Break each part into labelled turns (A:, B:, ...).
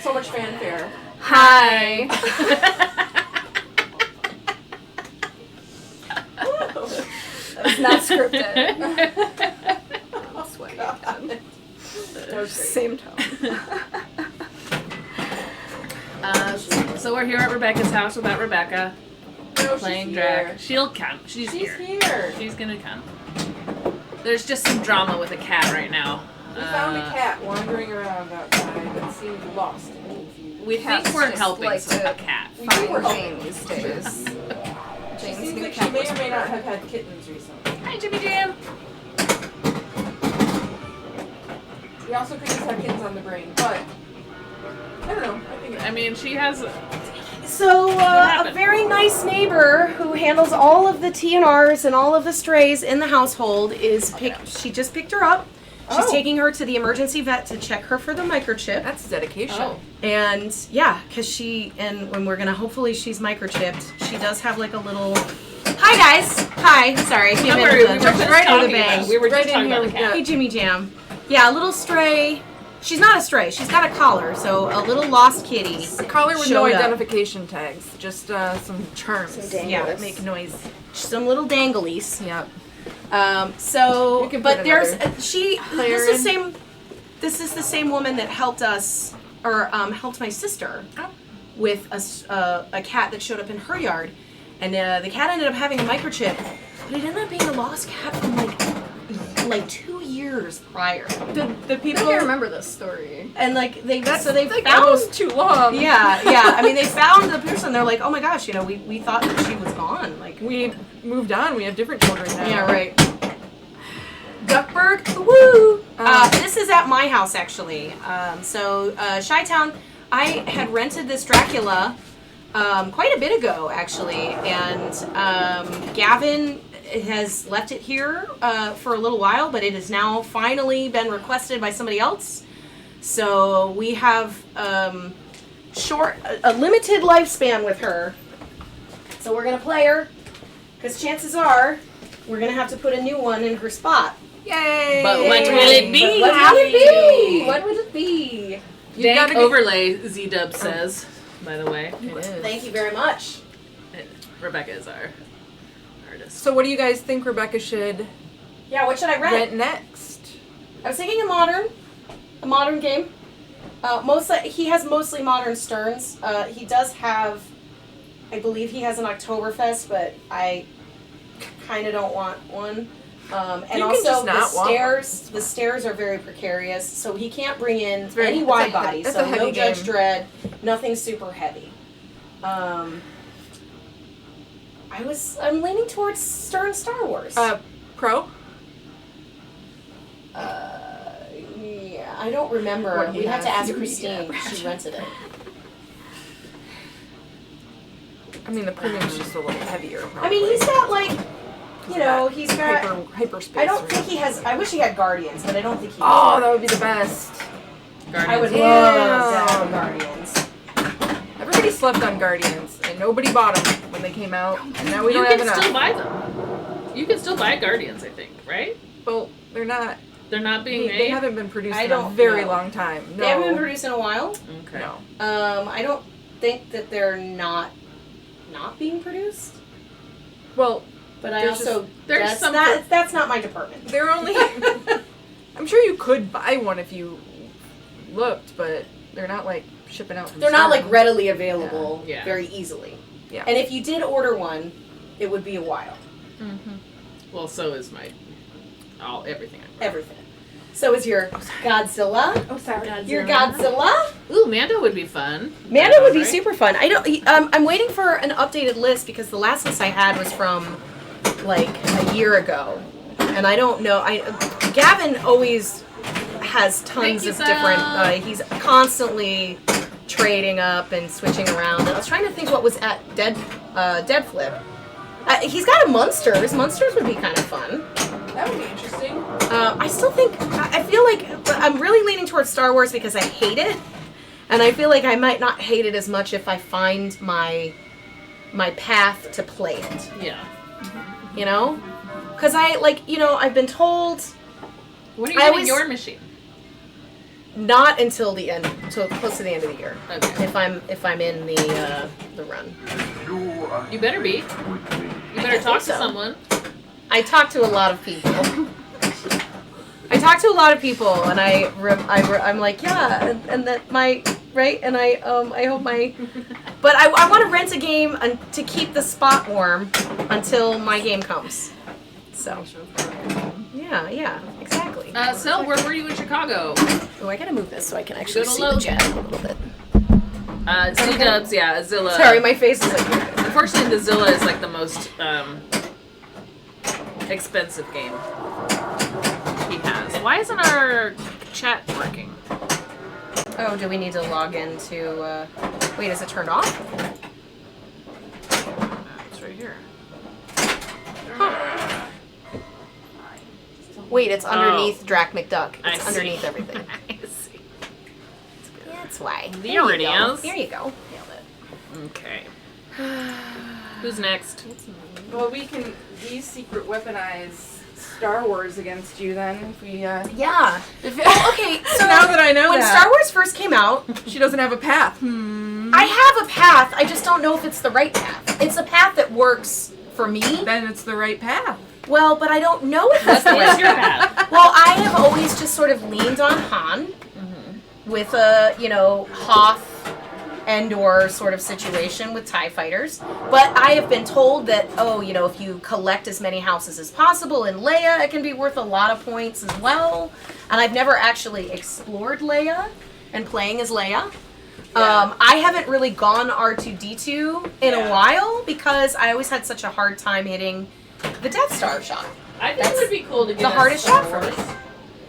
A: so much fanfare.
B: Hi. That's not scripted. I'm sweaty again. Same tone.
C: So we're here at Rebecca's house without Rebecca.
A: No,
C: Playing Drac. She'll come. She's here. She's gonna come. There's just some drama with a cat right now.
A: We found a cat wandering around outside that seemed lost and confused.
C: We think we're helping
B: like
C: a cat.
B: Find Jane these days.
A: She seems like she may or may not have had kittens recently.
C: Hi, Jimmy Jam.
A: We also could just have kittens on the brain, but I don't know.
C: I mean, she has.
D: So, a very nice neighbor who handles all of the TNRs and all of the strays in the household she just picked her up. She's taking her to the emergency vet to check her for the microchip.
A: That's dedication.
D: Oh. And yeah, because when we're gonna, hopefully she's microchipped, she does have like a little. Hi guys! Hi, sorry.
C: Don't worry, we were just
D: right
C: talking
D: on the bang.
C: about. We were just talking about the cat.
D: Hey Jimmy Jam. Yeah, a little stray. She's not a stray. She's got a collar, so a little lost kitty.
A: A collar with no
D: showed up.
A: identification tags, just some charms.
D: Yeah, make noise. Some little danglies.
A: Yep.
D: But there's this is the same woman that helped us or helped my sister with a cat that showed up in her yard, and the cat ended up having a microchip, but it ended up being a lost cat from like 2 years prior. The people.
B: I remember this story.
D: And they
A: like
D: found
A: almost too long.
D: Yeah. I mean, they found the person. They're like, oh my gosh, we thought that she was gone. Like
A: we moved on. We have different children now.
D: Yeah, right. Duckburg, woo! This is at my house actually. Chi-Town, I had rented this Dracula quite a bit ago actually, and Gavin has left it here for a little while, but it has now finally been requested by somebody else. So we have a limited lifespan with her. So we're gonna play her, because chances are we're gonna have to put a new one in her spot.
A: Yay!
C: But what will it be?
D: What would it be?
C: Dank overlay, Z-Dub says, by the way.
A: It is.
D: Thank you very much.
C: Rebecca is our artist.
A: So what do you guys think Rebecca should
D: Yeah, what should I rent?
A: next?
D: I was thinking a modern game. He has mostly modern Sterns. He does have, I believe he has an Oktoberfest, but I kind of don't want one. And
A: you
D: also
A: the
D: stairs are very precarious, so he can't bring in
A: very,
D: any wide body.
A: That's
D: So
A: a heavy
D: no Judge
A: game.
D: Dredd, nothing super heavy. I'm leaning towards Stern Star Wars.
A: Pro?
D: Yeah, I don't remember. We'd have to ask Christine. She rented it.
A: I mean, the premium's just a little heavier. Probably.
D: I mean, he's got he's got
A: hyperspace.
D: I don't think he has. I wish he had Guardians, but I don't think he.
A: Oh, that would be the best.
C: Guardians.
D: I would love to have Guardians.
A: Everybody slept on Guardians, and nobody bought them when they came out, and now we don't have enough.
C: You can still buy them. You can still buy Guardians, I think, right?
A: Well, they're not.
C: They're not being made?
A: They haven't been produced in a very long time. No.
D: They haven't been produced in a while.
C: Okay.
A: No.
D: I don't think that they're not being produced.
A: Well,
D: but I also
C: there's
D: that's not my department.
A: They're only. I'm sure you could buy one if you looked, but they're not like shipping out.
D: They're not like readily available very easily.
A: Yeah.
D: And if you did order one, it would be a while.
C: Mm-hmm. Well, so is everything.
D: Everything. So is your Godzilla.
B: Oh, sorry.
D: Your Godzilla.
C: Ooh, Mando would be fun.
D: Mando would be super fun. I don't. I'm waiting for an updated list because the last list I had was from like a year ago, and I don't know. Gavin always has tons of different. He's constantly trading up and switching around. And I was trying to think what was at Dead Flip. He's got a Munsters. Munsters would be kind of fun.
A: That would be interesting.
D: I still think, I feel like I'm really leaning towards Star Wars because I hate it. And I feel like I might not hate it as much if I find my path to play it.
C: Yeah.
D: You know? Because I've been told...
C: When are you getting your machine?
D: Not until the end, so close to the end of the year.
C: Okay.
D: If I'm in the run.
C: You better be. You better talk to someone.
D: I talk to a lot of people. And I'm like, yeah, and that my right, and I hope my, but I want to rent a game to keep the spot warm until my game comes. So. Yeah, exactly.
C: Sel, where were you in Chicago?
D: Oh, I gotta move this so I can actually
C: Go to
D: see
C: Logan.
D: the chat a little bit.
C: Z-Dubs, yeah, Zilla.
D: Sorry, my face is like.
C: Unfortunately, the Zilla is like the most expensive game he has. Why isn't our chat working?
D: Oh, do we need to log into? Wait, is it turned off?
C: It's right here.
D: Huh. Wait, it's underneath Drac McDuck. It's underneath everything.
C: I see.
D: That's why.
C: There it is.
D: There you go.
B: Nailed it.
C: Okay. Who's next?
A: Well, we can secret weaponize Star Wars against you then if we.
D: Yeah.
A: If
D: Okay, so
A: now that I know
D: when
A: that
D: Star Wars first came out,
A: she doesn't have a path.
D: I have a path. I just don't know if it's the right path. It's a path that works for me.
A: Then it's the right path.
D: Well, but I don't know if that's the
C: What's
D: right
C: your
D: path.
C: path?
D: Well, I have always just sort of leaned on Han with a, Hoth and/or sort of situation with TIE fighters. But I have been told that, if you collect as many houses as possible in Leia, it can be worth a lot of points as well. And I've never actually explored Leia and playing as Leia.
C: Yeah.
D: I haven't really gone R2-D2 in a while because I always had such a hard time hitting the Death Star shot.
C: I think it would be cool to get
D: the
C: a
D: hardest
C: Star
D: shot for me.
C: Wars.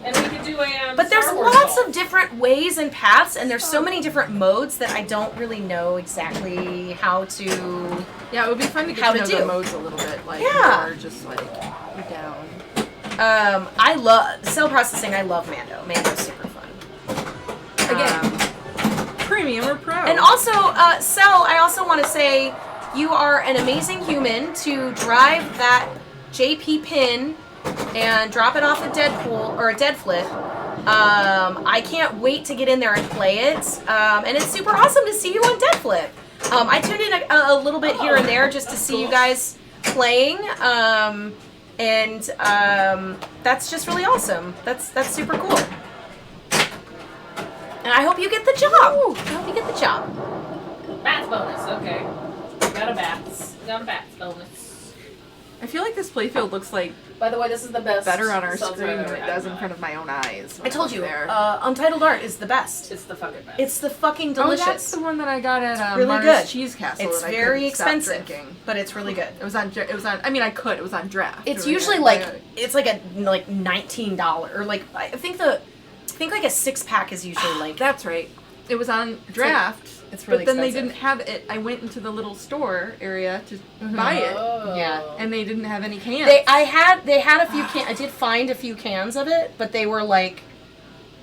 C: And we could do a
D: But there's
C: Star Wars
D: lots
C: ball.
D: of different ways and paths, and there's so many different modes that I don't really know exactly how to.
A: Yeah, it would be fun to get
D: How
A: to
D: to
A: know
D: do.
A: the modes a little bit, like
D: Yeah.
A: more just like down.
D: I love cell processing. I love Mando. Mando's super fun.
A: Again, premium or pro.
D: And also, Cell, I also want to say you are an amazing human to drive that JP pin and drop it off a Deadpool or a Dead Flip. I can't wait to get in there and play it. And it's super awesome to see you on Dead Flip. I tuned in a little bit here and there just to see you guys playing. That's just really awesome. That's super cool. And I hope you get the job. I hope you get the job.
C: Bats bonus, okay. Got a bats bonus.
A: I feel like this playfield looks like
C: By the way, this is the best.
A: better on our
C: subs
A: screen
C: I've
A: than
C: ever
A: it
C: had
A: does in
C: mine.
A: front of my own eyes.
D: I told you,
A: There.
D: Untitled Art is the best.
C: It's the fucking best.
D: It's the fucking
A: Oh,
D: delicious.
A: that's the one that I got at
D: really
A: Mars
D: good.
A: Cheese Castle.
D: It's
A: that I
D: very
A: couldn't stop
D: expensive,
A: drinking.
D: but it's really good.
A: It was on. I mean, I could. It was on draft.
D: It's
A: Right?
D: usually it's like a $19 or like I think like a 6-pack is usually like
A: That's right. It was on draft.
D: it's really
A: but then
D: expensive.
A: they didn't have it. I went into the little store area to buy it,
C: Oh.
D: Yeah.
A: and they didn't have any cans.
D: They had a few I did find a few cans of it, but they were like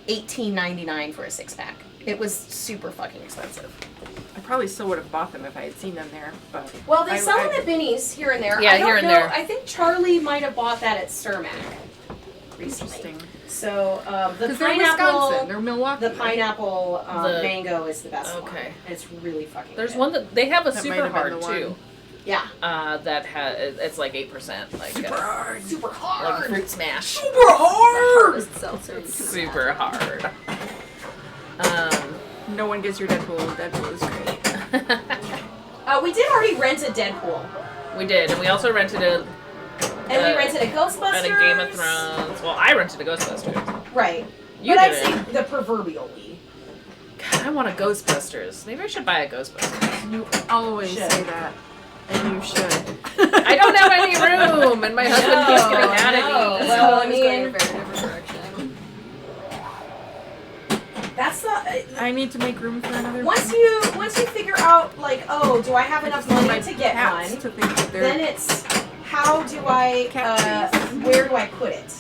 D: $18.99 for a 6-pack. It was super fucking expensive.
A: I probably still would have bought them if I had seen them there. But
D: Well, they
A: I-
D: sell
A: I-
D: them at Binny's here and there.
C: Yeah,
D: I don't
C: here and
D: know.
C: there.
D: I think Charlie might have bought that at Cermak recently.
A: Interesting.
D: So the
A: Because they're
D: pineapple,
A: Wisconsin. They're Milwaukee.
D: the pineapple
C: The-
D: mango is the best one.
C: Okay.
D: It's really fucking.
C: There's
D: good.
C: one that they have a
A: That might
C: super
A: have been
C: hard
A: the one.
C: too.
D: Yeah.
C: That has it's like 8%. Like
A: super hard.
D: Super
C: like
D: hard.
C: fruit smash.
A: Super hard.
B: Hardest seltzer you can
C: Super hard.
A: No one gets your Deadpool. Deadpool is great.
D: We did already rent a Deadpool,
C: We did, and we also rented
D: and we rented a
C: a
D: Ghostbusters.
C: Game of Thrones. Well, I rented a Ghostbusters.
D: Right.
C: You
D: but
C: did
D: I'd say the proverbially.
C: God, I want a Ghostbusters. Maybe I should buy a Ghostbusters.
A: You always
D: Should.
A: say that, and you should.
C: I don't have any room, and my husband keeps getting mad at me.
D: Well, I
B: It's going in a
D: mean,
B: very different direction.
D: that's the.
A: I need to make room for another.
D: Once you figure out like, oh, do I have enough
A: My
D: money to get
A: cats
D: one?
A: to think that they're
D: Then it's how do I
A: Cat trees.
D: where do I put it?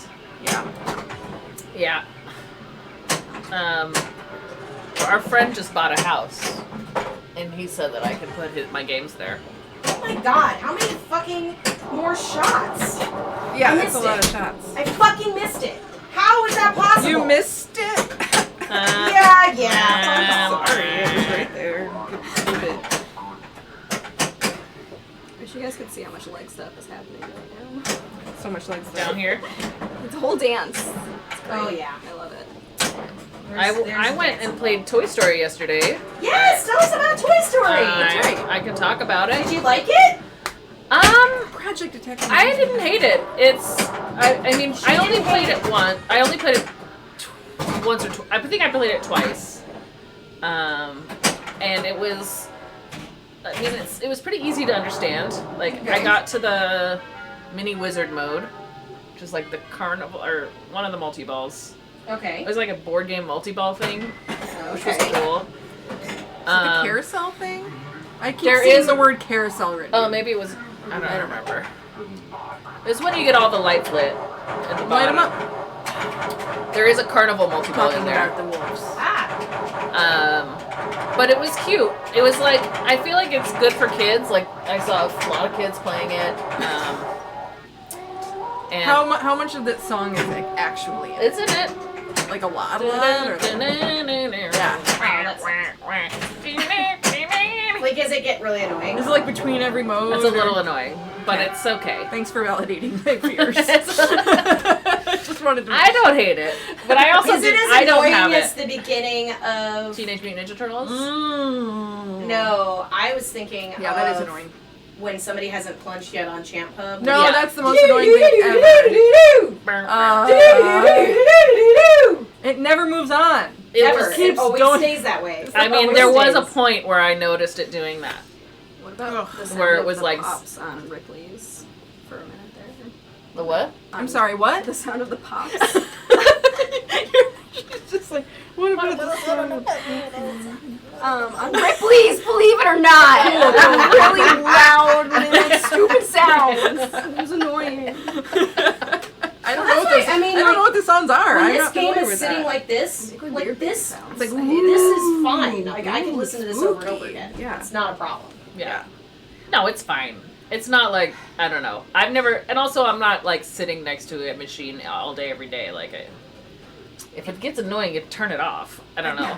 A: yeah.
C: Yeah. Our friend just bought a house, and he said that I could put my games there.
D: Oh my god, how many fucking more shots?
A: Yeah,
D: I
A: that's a
D: missed
A: lot
D: it.
A: of shots.
D: I fucking missed it. How is that possible?
A: You missed it. Sorry, it was right there. Stupid.
B: I wish you guys could see how much leg stuff is happening right now.
A: So much like stuff.
C: Down here.
B: It's a whole dance. It's great.
D: Oh, yeah.
B: I love it.
C: I went and played Toy Story yesterday.
D: Yes, tell us about Toy Story.
C: I can talk about it.
D: Did you like it?
A: Project Detective.
C: I didn't hate it. I mean, I only played it once. I only played it once or twice. I think I played it twice. And it was, I mean, it was pretty easy to understand. Like, I got to the mini wizard mode, which is like the carnival, or one of the multi-balls.
D: Okay.
C: It was like a board game multi-ball thing, which was
D: Okay.
C: cool.
A: The carousel thing? I keep
C: there
A: seeing
C: is-
A: the word carousel written.
C: Oh, maybe it was, I don't remember. It's when you get all the lights lit at the
A: Light 'em
C: bottom.
A: up.
C: There is a carnival multi-ball
A: Talking
C: in there.
A: about the wolves.
C: But it was cute. It was like, I feel like it's good for kids. Like, I saw a lot of kids playing it. And
A: How much of that song is like actually in it?
C: isn't it?
A: Like a lot? Or like,
D: Like, does it get really annoying?
A: is it like between every mode?
C: It's a
A: or-
C: little annoying, but
A: Okay.
C: it's okay.
A: Thanks for validating my fears. Just wanted to.
C: I don't hate it, but I also
D: Is it as
C: I don't
D: annoying
C: have
D: as
C: it.
D: the beginning of...
C: Teenage Mutant Ninja Turtles.
D: No, I was thinking
A: Yeah, that is
D: of
A: annoying.
D: when somebody hasn't plunged yet on Champ Hub.
A: No,
C: Yeah.
A: that's the most annoying thing ever. It never moves on.
C: It
D: Never.
C: was-
A: keeps
D: It always
A: going.
D: stays that way.
C: I mean,
D: Always
C: there was a
D: stays.
C: point where I noticed it doing that.
B: What about the sound
C: Where it
B: of
C: was
B: the
C: like-
B: pops on Ripley's for a minute there?
C: The what?
A: I'm sorry, what?
B: The sound of the pops.
A: It's just like, what about the song?
B: On Ripley's, believe it or not. Really loud and stupid sounds. It was annoying.
A: I don't know what those.
D: I mean,
A: I don't
D: like,
A: know what the sounds are.
D: When
A: I'm
D: this
A: not
D: game
A: familiar
D: is
A: with
D: sitting
A: that.
D: like this,
B: Like
D: like
B: weird
D: this,
B: sounds.
A: It's like,
B: I hate it.
D: this is fine. Like I can
A: ooh,
D: listen to this over and over
A: spooky.
D: again.
A: Yeah.
D: It's not a problem.
C: Yeah. No, it's fine. It's not like, I don't know. I've never, and also I'm not like sitting next to a machine all day, every day. Like, if it gets annoying, you turn it off. I don't know.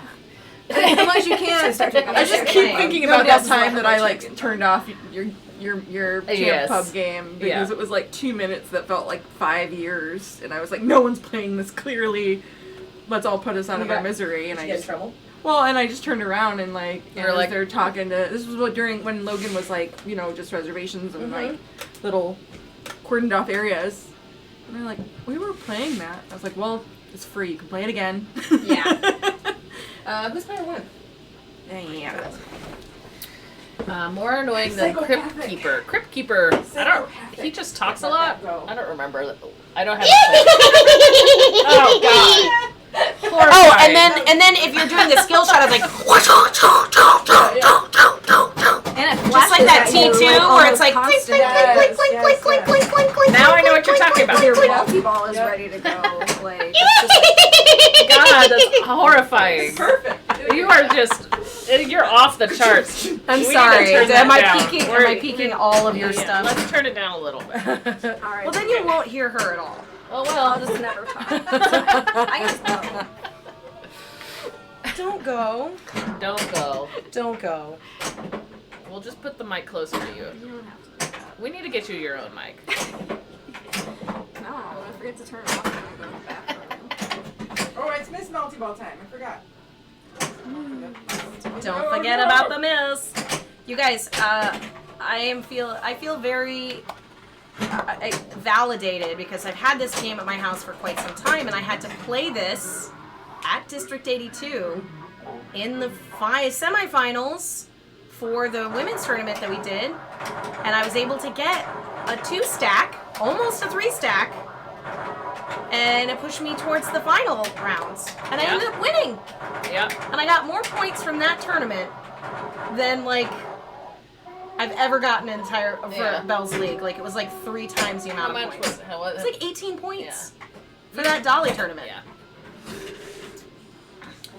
A: Unless you can. I just keep thinking about that time that I like turned off your Champ
C: Yes.
A: Pub game because
C: Yeah.
A: it was like 2 minutes that felt like 5 years, and I was like, no one's playing this clearly. Let's all put us out of our misery. And
D: Did
A: I
D: you get in
A: just
D: trouble?
A: and I just turned around and like
C: You're like-
A: they're talking to this was during when Logan was like just reservations and like little cordoned off areas, and they're like, we were playing that. I was like, well, it's free. You can play it again.
D: Yeah. Who's player one?
A: Yeah.
C: More annoying than Crypt Keeper. Crypt Keeper, he just talks a lot. I don't remember. I don't have Oh, God.
D: Oh, and then if you're doing the skill shot, it's like
B: And it
D: just like that
B: flashes at you,
D: T2 where it's like click,
B: constant.
D: click, click, click, click, click, click, click, click.
C: Now I know what you're talking about.
B: Your multi-ball is ready to go. Like, it's just like,
C: God, that's horrifying.
A: Perfect.
C: You are just, you're off the charts.
D: I'm
C: We need to
D: sorry.
C: turn that
D: Am I
C: down.
D: peeking? Am
C: We're-
D: I peeking all of your
C: Yeah,
D: stuff?
C: let's turn it down a little bit.
B: all right.
D: Well, then you won't hear her at all.
C: Oh,
B: I'll
C: well.
B: just never talk. I just know.
D: Don't go.
C: Don't go.
D: Don't go.
C: We'll just put the mic closer to you.
B: You don't have to do that.
C: We need to get you your own mic.
B: No, I forget to turn it off when I go to the bathroom.
A: Oh, it's Miss Multi-Ball time. I forgot.
D: Don't forget about the miss. You guys, I feel very validated because I've had this game at my house for quite some time, and I had to play this at District 82 in the semifinals for the women's tournament that we did, and I was able to get a 2-stack, almost a 3-stack, and it pushed me towards the final rounds, and I
C: Yeah.
D: ended up winning.
C: Yep.
D: And I got more points from that tournament than like I've ever gotten in entire for
C: Yeah.
D: Bell's League. Like it was like 3 times the
C: How
D: amount of
C: much
D: points.
C: was it? How was
D: It's
C: it?
D: like 18 points for that Dolly tournament.
C: Yeah.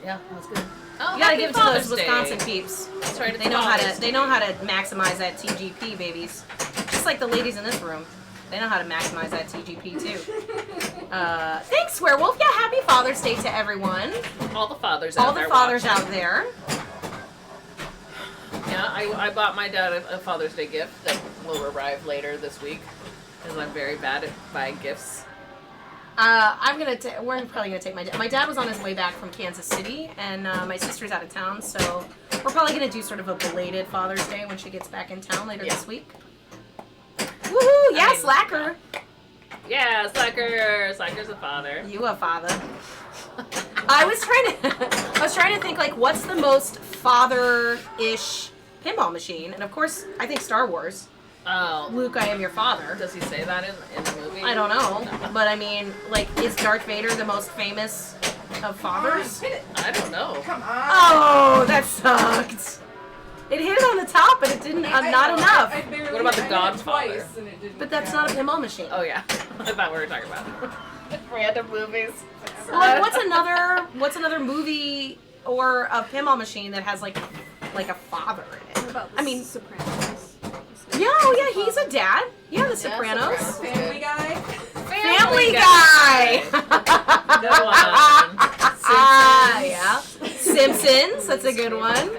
C: Yeah, that's good. Oh,
D: You gotta
C: happy
D: give it to
C: Father's
D: those
C: Day.
D: Wisconsin peeps.
C: That's right, it's
D: They know how
C: Father's
D: to. They know how to maximize that TGP, babies. Just like the ladies in this room. They know how to maximize that TGP too. Thanks, Werewolf. Yeah, happy Father's Day to everyone.
C: All the fathers
D: All
C: out
D: the
C: there
D: fathers
C: watching.
D: out there.
C: Yeah, I bought my dad a Father's Day gift that will arrive later this week because I'm very bad at buying gifts.
D: We're probably gonna take my dad. My dad was on his way back from Kansas City, and my sister's out of town, so we're probably gonna do sort of a belated Father's Day when she gets back in town later this week. Woohoo! Yeah, slacker.
C: Yeah, Slacker. Slacker's a father.
D: You a father. I was trying to think like what's the most father-ish pinball machine, and of course I think Star Wars.
C: Oh.
D: Luke, I am your father.
C: Does he say that in the movie?
D: I don't know, but I mean, like, is Darth Vader the most famous of fathers?
C: I don't know.
A: Come on.
D: Oh, that sucked. It hit on the top, but it didn't. Not enough.
C: What about the Godfather?
A: Twice and it didn't
D: But that's
A: count.
D: not a pinball machine.
C: Oh yeah, I thought we were talking about random movies.
D: Like, what's another movie or a pinball machine that has like a father in it?
B: What about the
D: I mean,
B: Sopranos?
D: Yeah, oh yeah, he's a dad. Yeah, The Sopranos.
C: Sopranos.
A: Family Guy.
D: Family Guy.
C: Go on.
D: Yeah. Simpsons. That's a good one.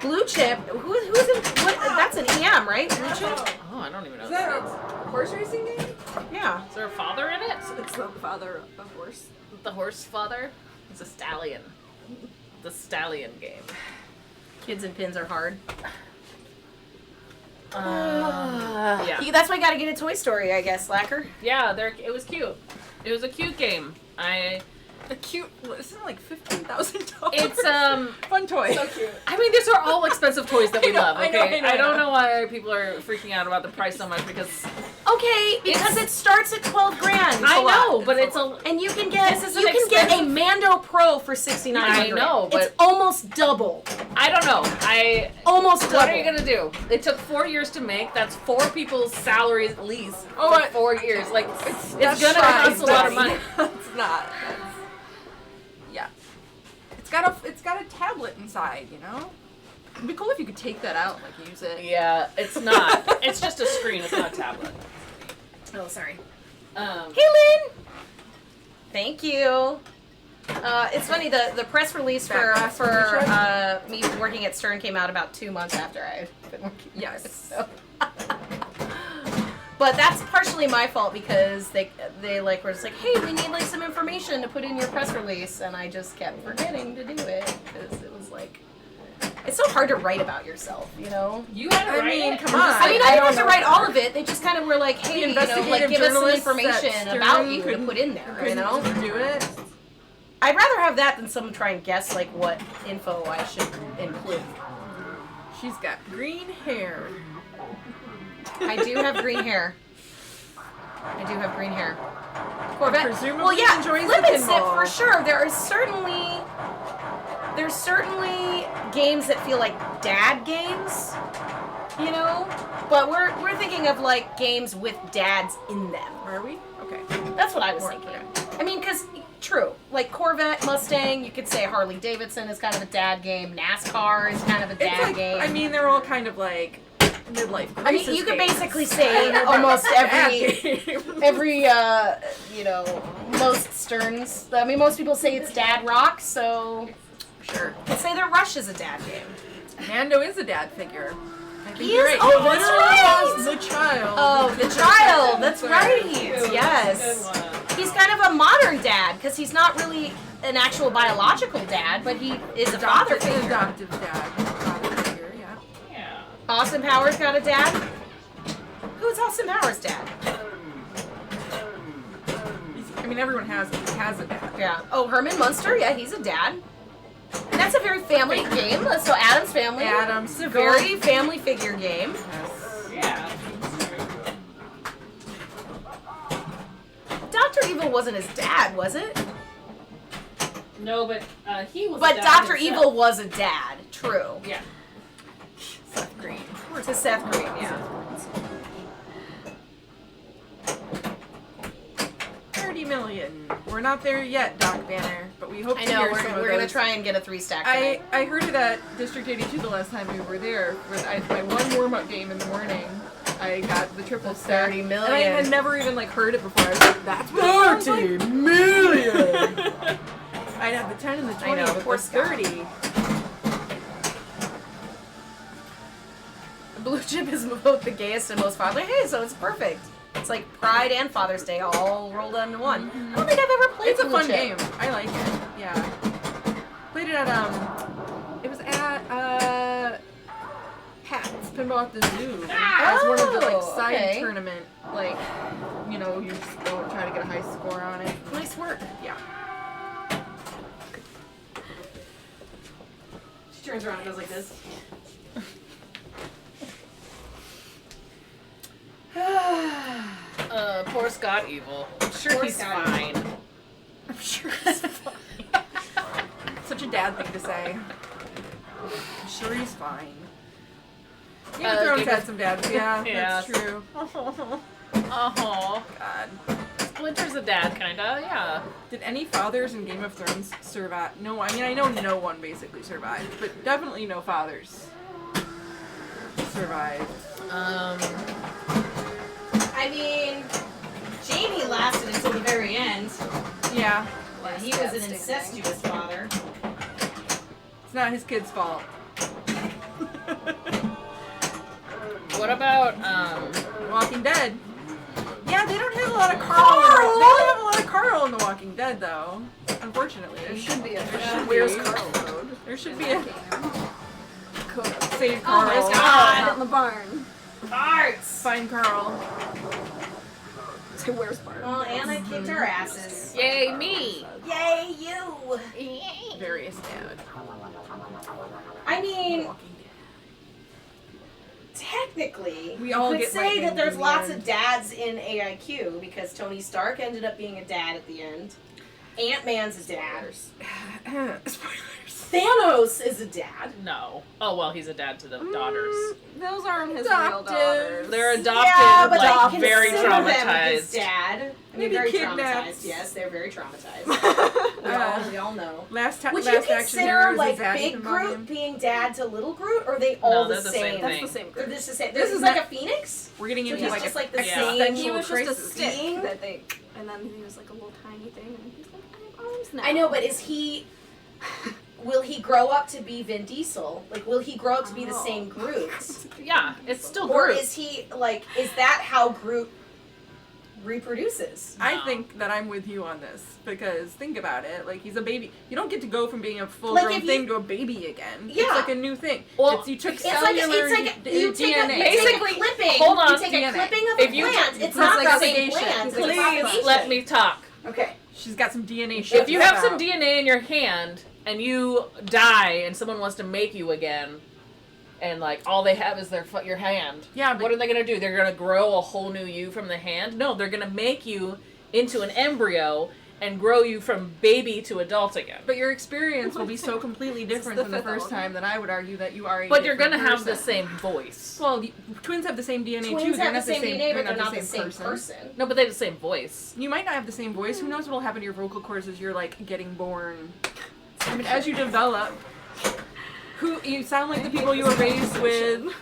D: Blue Chip. Who's in? What? That's an EM, right? Blue Chip.
C: Oh, I don't even know.
A: Is
C: What
A: that
C: that
A: a horse racing game?
D: Yeah.
C: is. Is there a father in it?
B: It's the father of horse.
C: The horse father? It's a stallion. The stallion game.
D: Kids and pins are hard.
C: Yeah.
D: That's why I got to get a Toy Story, I guess, Slacker.
C: Yeah, it was cute. It was a cute game.
A: A cute. Isn't it like $15,000?
C: It's
A: fun toy.
B: So cute.
C: I mean, these are all expensive toys that we love.
A: I
C: Okay,
A: know.
C: I don't know why people are freaking out about the price so much because
D: Okay, because it starts at 12 grand.
C: I know, but it's a.
D: And you can get
C: This is an
D: a
C: expensive-
D: Mando Pro for $6,900.
C: I know, but-
D: it's almost double.
C: I don't know.
D: Almost double.
C: What are you gonna do? It took 4 years to make. That's 4 people's salaries at least.
A: Oh,
C: for
A: I-
C: 4 years. Like it's
A: That's
C: gonna
A: shy,
C: cost a lot of
A: Betty.
C: money.
A: It's not. Yeah. It's got a tablet inside, you know? It'd be cool if you could take that out and like use it.
C: Yeah, it's not. It's just a screen. It's not a tablet.
D: Oh, sorry.
C: Um,
D: Hey, Lynn! Thank you. It's funny, the press release for me working at Stern came out about 2 months after I had been working there,
A: Yes.
D: so. But that's partially my fault because they like were just like, hey, we need like some information to put in your press release, and I just kept forgetting to do it because it was like, it's so hard to write about yourself, you know?
C: you had to
A: I
C: write
A: mean,
C: it?
A: come on.
D: I mean, I
A: I
D: didn't have
A: don't
D: to write
A: know.
D: all of it. They just kind of were like, hey, you know, like
A: investigative
D: give us some
A: journalists
D: information
A: at
D: about
A: Stern
D: you to
A: couldn't-
D: put in there, you know?
A: Do it.
D: I'd rather have that than someone try and guess like what info I should include.
A: She's got green hair.
D: I do have green hair. I do have green hair. Corvette.
A: Presumably
D: Well, yeah,
A: enjoys
D: flip
A: the
D: and sip
A: pinball.
D: for sure. There's certainly games that feel like dad games, you know. But we're thinking of like games with dads in them.
A: Are we? Okay.
D: That's what I was
A: More-
D: thinking.
A: okay.
D: I mean, because, true, like Corvette, Mustang, you could say Harley Davidson is kind of a dad game. NASCAR is kind of a
A: It's
D: dad
A: like,
D: game.
A: I mean, they're all kind of like midlife crisis
D: I mean, you could
A: games.
D: basically say almost every,
A: Dad
D: you know, most Sterns. I mean, most people say it's dad rock, so
A: Sure.
D: you could say that Rush is a dad game.
A: Mando is a dad figure. I think
D: He
A: you're
D: is?
A: right.
D: Oh,
A: He
D: that's
A: literally
D: right.
A: was the child.
D: Oh, the child. That's right. Yes.
C: Good one.
D: He's kind of a modern dad because he's not really an actual biological dad, but he is a father
A: An
D: figure.
A: adoptive dad. Father figure, yeah.
C: Yeah.
D: Austin Powers got a dad. Who's Austin Powers' dad?
A: I mean, everyone has a dad.
D: Yeah. Oh, Herman Munster. Yeah, he's a dad. And that's a very family game. So Adam's Family.
A: Adam's
D: It's a very family figure game.
A: Yes.
C: Yeah.
D: Dr. Evil wasn't his dad, was it?
C: No, but he was.
D: But
C: a dad
D: Dr.
C: himself.
D: Evil was a dad. True.
C: Yeah.
A: Seth Green.
D: To Seth Green, yeah.
A: 30 million. We're not there yet, Doc Banner, but we hope
D: I
A: to
D: know,
A: hear
D: we're
A: some
D: going
A: of
D: to
A: those.
D: try and get a 3-stack tonight.
A: I heard it at District 82 the last time we were there. I played one warm-up game in the morning, I got the triple
B: The
A: stack.
B: 30
A: And I
B: million.
A: had never even like heard it before. I was like, that's what it sounds like.
B: million.
A: I'd have the 10 and the 20,
B: I know,
A: but
B: poor
A: the
B: Scott.
A: 30.
D: Blue chip is both the gayest and most fatherly. Hey, so it's perfect. It's like Pride and Father's Day all rolled into one. I don't think I've ever played
A: It's a
D: Blue
A: fun
D: Chip.
A: game. I like it. Yeah. Played it at it was at Pat's Pinball at the Zoo. As one of the like side
D: okay.
A: tournament, like you just go and try to get a high score on it.
D: Nice work.
A: Yeah.
D: She turns around and goes like this.
C: Poor Scott Evil. I'm sure
D: Poor
C: he's
D: Scott.
C: fine.
A: I'm sure he's fine. Such a dad thing to say. I'm sure he's fine. Game of Thrones
C: Game
A: had
C: of-
A: some dads. Yeah,
C: Yeah.
A: that's true.
C: Oh,
A: God.
C: Splinter's a dad, kinda. Yeah.
A: Did any fathers in Game of Thrones survive? No, I mean, I know no one basically survived, but definitely no fathers survived.
D: I mean, Jamie lasted until the very end.
A: Yeah,
D: And he was an incestuous father.
A: it's not his kid's fault.
C: What about
A: Walking Dead. Yeah, they don't have a lot of Carl. They don't have a lot of Carl in The Walking Dead, though. Unfortunately,
B: There should be a
A: Where's
B: Carl code?
A: there should be a
B: Code.
A: save
D: Oh
A: Carl.
D: my God.
B: Out in the barn.
D: Farts!
A: Find Carl.
B: So where's Bart?
D: Well, Anna kicked our asses.
C: Yay me?
D: Yay, you!
A: Various dad.
D: I mean,
A: Walking Dead.
D: technically,
A: We all
D: you could
A: get
D: say
A: lightning
D: that there's
A: in the
D: lots
A: end.
D: of dads in AIQ because Tony Stark ended up being a dad at the end. Ant-Man's a dad.
A: Spoilers.
D: Thanos is a dad.
C: No. Oh well, he's a dad to the daughters.
B: Those aren't his
A: Adopted.
B: real daughters.
C: They're adopted,
D: Yeah, but
C: like
D: they
C: very
D: consider them his
C: traumatized.
D: dad. I mean,
A: Maybe
D: very
A: kidnapped.
D: traumatized. Yes, they're very traumatized.
A: Uh,
D: we all know.
A: Last
D: Would you
A: last action hero
D: consider
A: is
D: like
A: Zaddy
D: Big
A: from
D: Groot
A: Volume.
D: being dad to Little Groot, or are they all
C: No,
D: the
C: they're the
D: same?
C: same
B: That's
C: thing.
B: the same
D: They're
B: group.
D: just the same.
A: This
D: This
A: is
D: is like
A: not-
D: a phoenix.
A: We're getting
D: So
A: into
D: he's
A: like
D: just
A: a
D: like the
C: same-
A: existential
B: He was just a
A: crisis.
B: stick
D: Being-
B: that they, and then he was like a little tiny thing, and he's like, I have arms now.
D: I know, but is he? Will he grow up to be Vin Diesel? Like, will he grow up to be the
B: Oh.
D: same Groot?
C: Yeah, it's still
D: Or
C: Groot.
D: is he like? Is that how Groot reproduces?
A: I
C: No.
A: think that I'm with you on this because think about it. Like he's a baby. You don't get to go from being a
D: Like,
A: full-grown
D: if you-
A: thing to a baby again.
D: Yeah.
A: It's like a new thing.
C: Well,
A: You took
D: It's like
A: cellular
D: you take a
A: DNA.
C: Basically,
D: clipping.
C: hold on,
D: You take
A: DNA.
D: a clipping of
C: If
D: a
C: you
D: plant.
C: do-
D: It's
A: Plus,
D: not
A: like,
D: the same
A: propagation.
D: plant. It's a
A: Please
D: propagation.
C: Let me talk.
D: Okay.
A: She's got some DNA shit.
C: If you
A: to
C: have
A: get
C: some
A: out.
C: DNA in your hand and you die and someone wants to make you again, and like all they have is your hand,
A: Yeah, but-
C: what are they gonna do? They're gonna grow a whole new you from the hand? No, they're gonna make you into an embryo and grow you from baby to adult again.
A: But your experience will be so completely different
B: the
A: than the
B: fifth
A: first
B: element.
A: time that I would argue that you are.
C: But you're
A: different
C: gonna have the
A: person.
C: same voice.
A: Well, twins have the same DNA too.
D: Twins
A: They're
D: have the
A: not
D: same DNA, but they're not the
A: same
D: same person.
C: No, but they have the same voice.
A: You might not have the same voice. Who knows what'll happen to your vocal cords as you're like getting born? I mean, as you develop, you sound like the people you were raised with.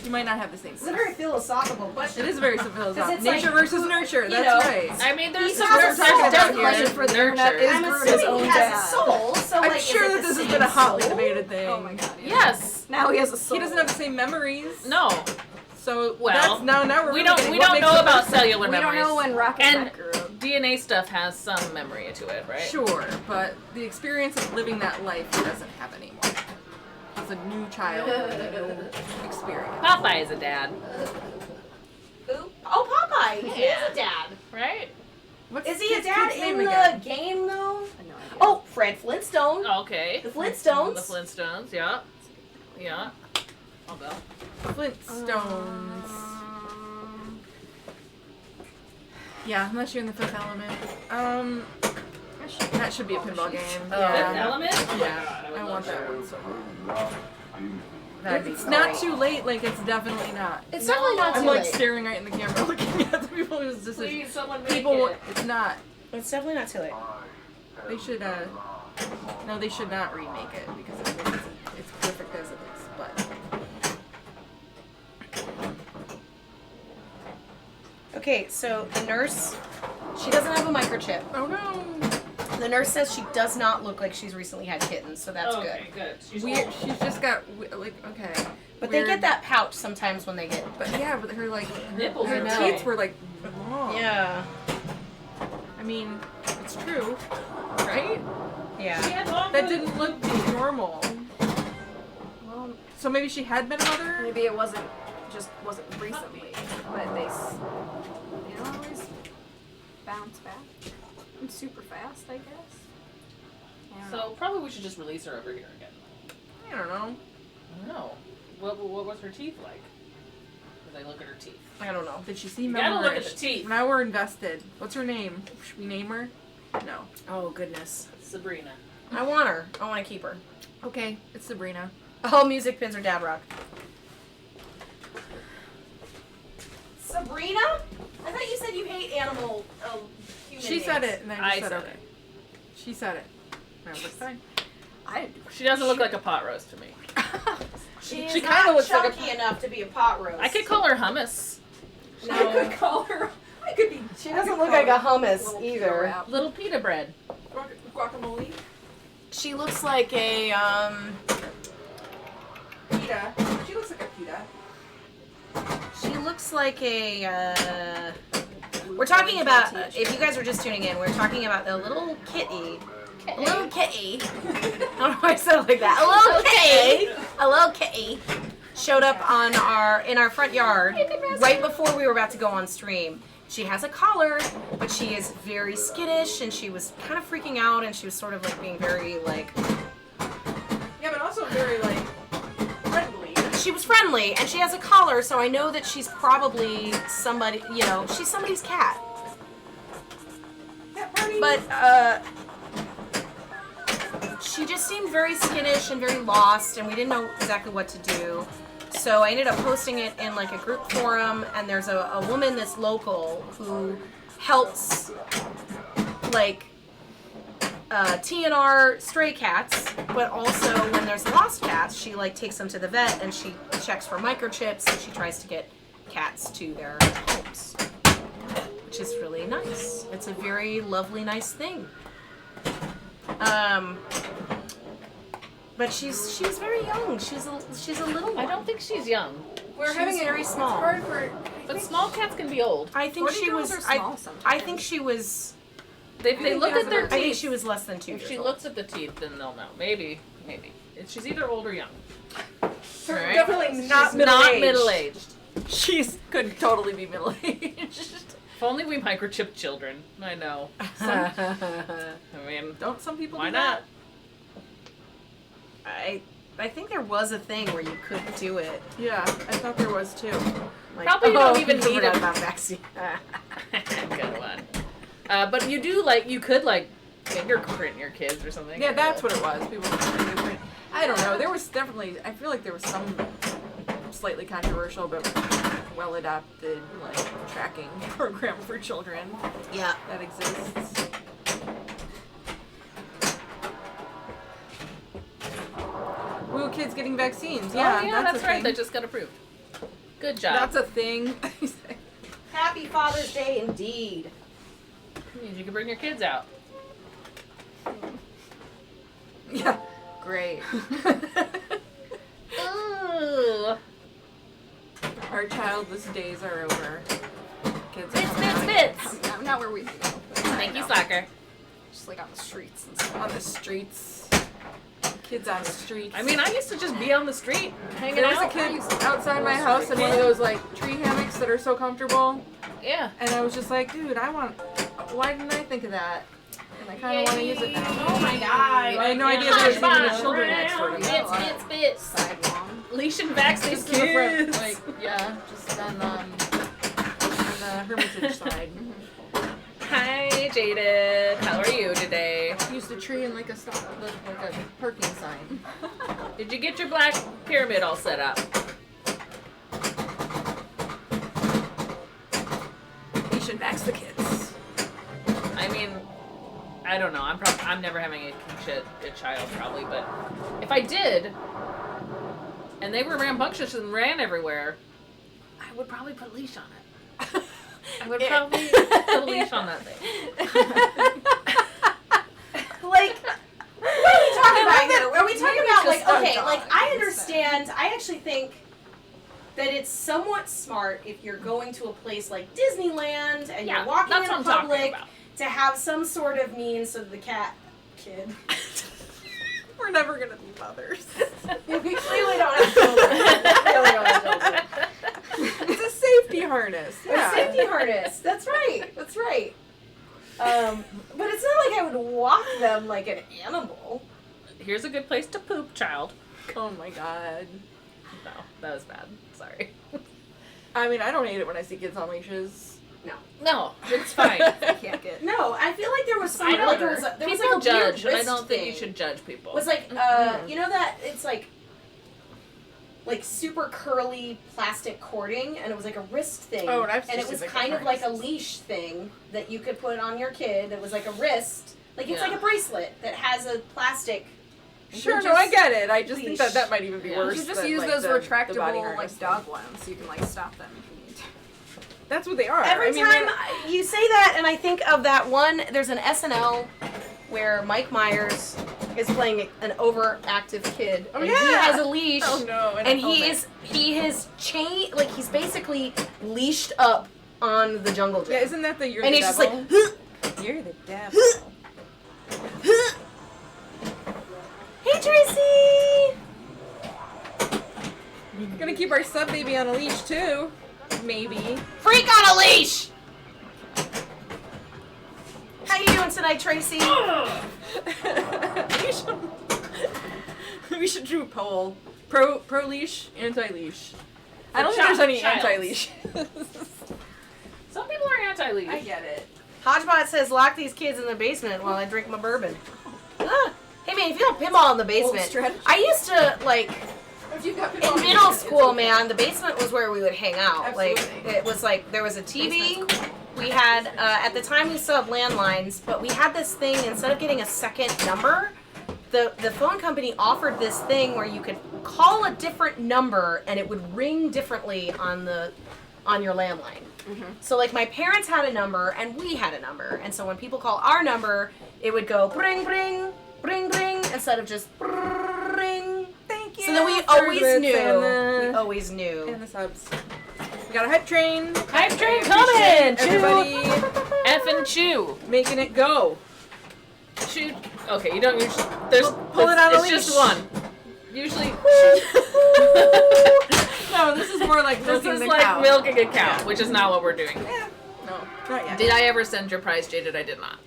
A: You might not have the same
D: It's a
A: voice.
D: very philosophical question.
A: It is very philosophical.
D: it's
A: Nature
D: like,
A: versus
D: who-
A: nurture.
D: you
A: That's
D: know,
A: right.
C: I mean, there's
D: He's not a soul.
C: definitely
A: Question
B: for the internet
C: nurture.
B: is
D: I'm
B: Groot his
D: assuming
B: own
D: he has
B: dad.
D: a soul, so
A: I'm
D: like,
A: sure
D: is it
A: that
D: the
A: this has
D: same
A: been a hotly
D: soul?
A: debated thing.
B: Oh my god.
C: Yes.
B: Now he has a soul.
A: He doesn't have the same memories.
C: No.
A: So
C: Well,
A: that's, now we're
C: we
A: really
C: don't
A: getting
C: we
A: what
C: don't
A: makes
C: know
A: a
C: about
A: person.
C: cellular
B: We don't
C: memories.
B: know when Rocket
C: and
B: Back grew up.
C: DNA stuff has some memory to it, right?
A: Sure, but the experience of living that life he doesn't have anymore. He's a new child with a new experience.
C: Popeye is a dad,
D: Who? Oh, Popeye. He
C: Yeah.
D: is a dad.
C: right?
A: What's
D: Is he a
A: his
D: dad
A: kid's
D: in
A: name
D: the
A: again?
D: game though?
B: I have no idea.
D: Oh, Fred Flintstone.
C: Okay.
D: The Flintstones.
C: The Flintstones, yeah. Yeah. I'll go.
A: Flintstones. Yeah, unless you're in the Fifth Element. That should be a pinball game.
C: Fifth
A: Yeah.
C: Element? Oh my
A: Yeah,
C: God,
A: I
C: would
A: want
C: love
A: that one so bad.
B: That'd be
A: It's not
B: great.
A: too late, like it's definitely not.
D: It's definitely not
A: I'm
D: too
A: like
D: late.
A: staring right in the camera looking at the people whose decision.
C: Please, someone make
A: People,
C: it.
A: it's not.
D: It's definitely not too late.
A: They should, no, they should not remake it because it's perfect as it is, but.
D: Okay, so the nurse, she doesn't have a microchip.
A: Oh no.
D: The nurse says she does not look like she's recently had kittens, so that's
C: Okay, good. She's
A: Weird.
C: old.
A: She's just got like okay.
D: But
A: weird.
D: they get that pouch sometimes when they get.
A: But yeah, but her like
C: Nipples
A: her
C: are
A: teeth
C: big.
A: were like long.
D: Yeah.
A: I mean, it's true, right?
D: Yeah.
C: She had long
A: That didn't look normal.
B: Well,
A: So maybe she had been a mother.
B: maybe it wasn't recently, but they don't always bounce back. I'm super fast, I guess. I don't know.
C: So probably we should just release her over here again.
A: I don't know.
C: I don't know. What was her teeth like? As I look at her teeth.
D: I don't know.
A: Did she seem
C: You gotta look at
A: malnourished?
C: the teeth.
A: Now we're invested. What's her name? Should we name her? No.
D: Oh, goodness.
C: Sabrina.
D: I want her. I want to keep her.
A: Okay, it's Sabrina.
D: All music pins are Dad Rock. Sabrina? I thought you said you hate animal human
A: She
D: names.
A: said it, and I
C: I
A: just said
C: said
A: okay. She said it. No, that's fine.
B: I didn't do
C: She doesn't look like a pot roast to me.
D: She
C: She
D: is
C: kinda
D: not
C: looks like a-
D: chunky enough to be a pot roast.
C: I could call her hummus.
D: No.
B: I could call her. I could be.
D: She doesn't look like a hummus
B: Little
D: either.
B: wrap.
C: Little pita bread.
A: Guacamole.
D: She looks like a
A: Pita. She looks like a pita.
D: She looks like a. We're talking about. If you guys are just tuning in, we're talking about the little kitty. A little kitty. I don't know why I said it like that. A little kitty. A little kitty showed up in our front yard right before we were about to go on stream. She has a collar, but she is very skittish, and she was kind of freaking out, and she was sort of like being very like.
A: Yeah, but also very like friendly.
D: She was friendly, and she has a collar, so I know that she's probably somebody. You know, she's somebody's cat.
A: Cat party.
D: But she just seemed very skittish and very lost, and we didn't know exactly what to do. So I ended up posting it in like a group forum, and there's a woman that's local who helps like TNR stray cats, but also when there's lost cats, she like takes them to the vet and she checks for microchips and she tries to get cats to their homes, which is really nice. It's a very lovely, nice thing. But she's very young. She's a little one.
C: I don't think she's young.
A: We're
D: She's very small.
A: It's hard for.
C: But small cats can be old.
D: I think
B: Forty
D: she
B: girls
D: was.
B: are small sometimes.
D: I think she was.
C: If they look at their
D: I think
C: teeth,
D: she was less than 2
C: if
D: years
C: she
D: old.
C: looks at the teeth, then they'll know. Maybe. She's either old or young. Alright.
A: Definitely not
C: She's
A: middle
C: not
A: aged.
C: middle-aged.
A: She's could totally be middle aged.
C: If only we microchip children. I know. I mean,
A: Don't some people?
C: why
A: do that?
C: not?
D: I think there was a thing where you could do it.
A: Yeah, I thought there was too.
D: Like,
C: Probably you don't even
D: I
C: need
D: forgot
C: it.
D: about vaccine.
C: Good one. But you do you could fingerprint your kids or something.
A: Yeah, that's what it was. People. I don't know. There was definitely. I feel like there was some slightly controversial but well adopted like tracking program for children
D: Yeah.
A: that exists. Woo, kids getting vaccines. Yeah,
C: Oh, yeah, that's
A: a
C: right.
A: thing.
C: That just got approved. Good job.
A: That's a thing.
D: Happy Father's Day indeed.
C: Means you can bring your kids out.
A: Yeah. Great.
C: Ooh.
A: Our childless days are over. Kids are
C: Bits,
A: coming
C: bits,
A: out
C: bits.
B: Not where we go.
C: Thank you, soccer.
B: Just like on the streets and stuff.
A: on the streets. Kids on the streets.
C: I mean, I used to just be on the street, hanging
A: there was a
C: out.
A: kid outside my house in one of those like tree hammocks that are so comfortable,
C: Yeah.
A: and I was just like, dude, why didn't I think of that? And I kind of want to use it now.
D: Oh my god.
A: I had no idea there was even a children next door to me.
C: Bits.
B: Sidelong.
C: Leash and vax these
A: Just in the front,
C: kids.
A: like yeah, just on the Hermitage side.
C: Hi, Jaded. How are you today?
A: Used a tree and like a parking sign.
C: Did you get your black pyramid all set up?
A: You should vax the kids.
C: I mean, I don't know. I'm never having a child probably, but if I did, and they were rambunctious and ran everywhere, I would probably put a leash on it. I would probably put a leash on that thing.
D: Like, what are we talking about here? Are we talking about, like,
A: just a
D: okay,
A: dog
D: like, I
A: instead.
D: understand, I actually think that it's somewhat smart if you're going to a place like Disneyland and
C: Yeah,
D: you're walking
C: that's
D: in
C: what I'm talking
D: public
C: about.
D: to have some sort of means so that the kid.
A: We're never gonna be mothers.
D: We clearly don't have children. We clearly don't have children.
A: It's a safety harness.
D: A safety harness. That's right. That's right. But it's not like I would walk them like an animal.
C: Here's a good place to poop, child.
A: Oh my god.
C: No, that was bad. Sorry.
A: I mean, I don't hate it when I see kids on leashes.
C: No, it's fine.
A: I can't get.
D: No, I feel like there was some.
C: I don't.
D: Like there was like
C: People
D: a
C: judge,
D: weird
C: and I
D: wrist
C: don't think you
D: thing.
C: should judge people.
D: It was like you know that it's like super curly plastic cording, and it was like a wrist thing.
A: Oh, and I've
D: and it
A: seen
D: was
A: big
D: kind of like a
A: difference.
D: leash thing that you could put on your kid. It was like a wrist, like it's
C: Yeah.
D: like a bracelet that has a plastic.
A: Sure,
D: just
A: no, I get it. I just think
D: leash.
A: that might even be
C: Yeah.
A: worse.
B: You should just
A: than,
B: use
A: like,
B: those
A: the body
B: retractable
A: harness
B: like dog ones. You can like stop them if you need to.
A: That's what they are.
D: Every
A: I mean,
D: time
A: they're-
D: you say that, and I think of that one. There's an SNL where Mike Myers is playing an overactive kid.
A: Oh,
D: and
A: yeah.
D: He has a leash.
A: Oh no!
D: And he is chain, like he's basically leashed up on the jungle gym.
A: Yeah, isn't that the you're
D: and
A: the
D: he's just
A: devil?
D: like,
A: You're the devil.
D: hey Tracy!
A: Gonna keep our sub baby on a leash too. Maybe.
D: Freak on a leash! How you doing tonight, Tracy?
A: we should do a poll. Pro leash, anti leash. I don't think
C: child-
A: there's any
C: childs.
A: anti leash.
C: Some people are anti-leash.
A: I get it.
D: Hodgebot says, lock these kids in the basement while I drink my bourbon. Ah. Hey man, if you don't pinball in the basement,
A: strategy.
D: I used to, like,
A: If you've got
D: in middle school, man, the basement was where we would hang out.
A: Absolutely.
D: Like, it was like, there was a TV.
A: Basement's cool.
D: We had, at the time we still had landlines, but we had this thing, instead of getting a second number, the phone company offered this thing where you could call a different number and it would ring differently on your landline.
A: Mm-hmm.
D: So like my parents had a number and we had a number, and so when people call our number, it would go bring bring bring bring instead of just bring.
A: Thank you.
D: So then we
A: for
D: always
A: the
D: knew.
A: and
D: We
A: the,
D: always knew.
A: and the subs. We got a hype train.
C: Hype train
A: Appreciate
C: coming!
A: Everybody
C: F and chew.
A: making it go.
C: Chew. Okay, you don't usually. There's
A: Pull it on a
C: It's just
A: leash.
C: one. Usually.
A: No, this is more like
C: This
A: milking
C: is
A: the
C: like
A: cow.
C: milking a cow, which is not what we're doing.
A: Yeah. No, not yet.
C: Did I ever send your prize, Jaded? I did not.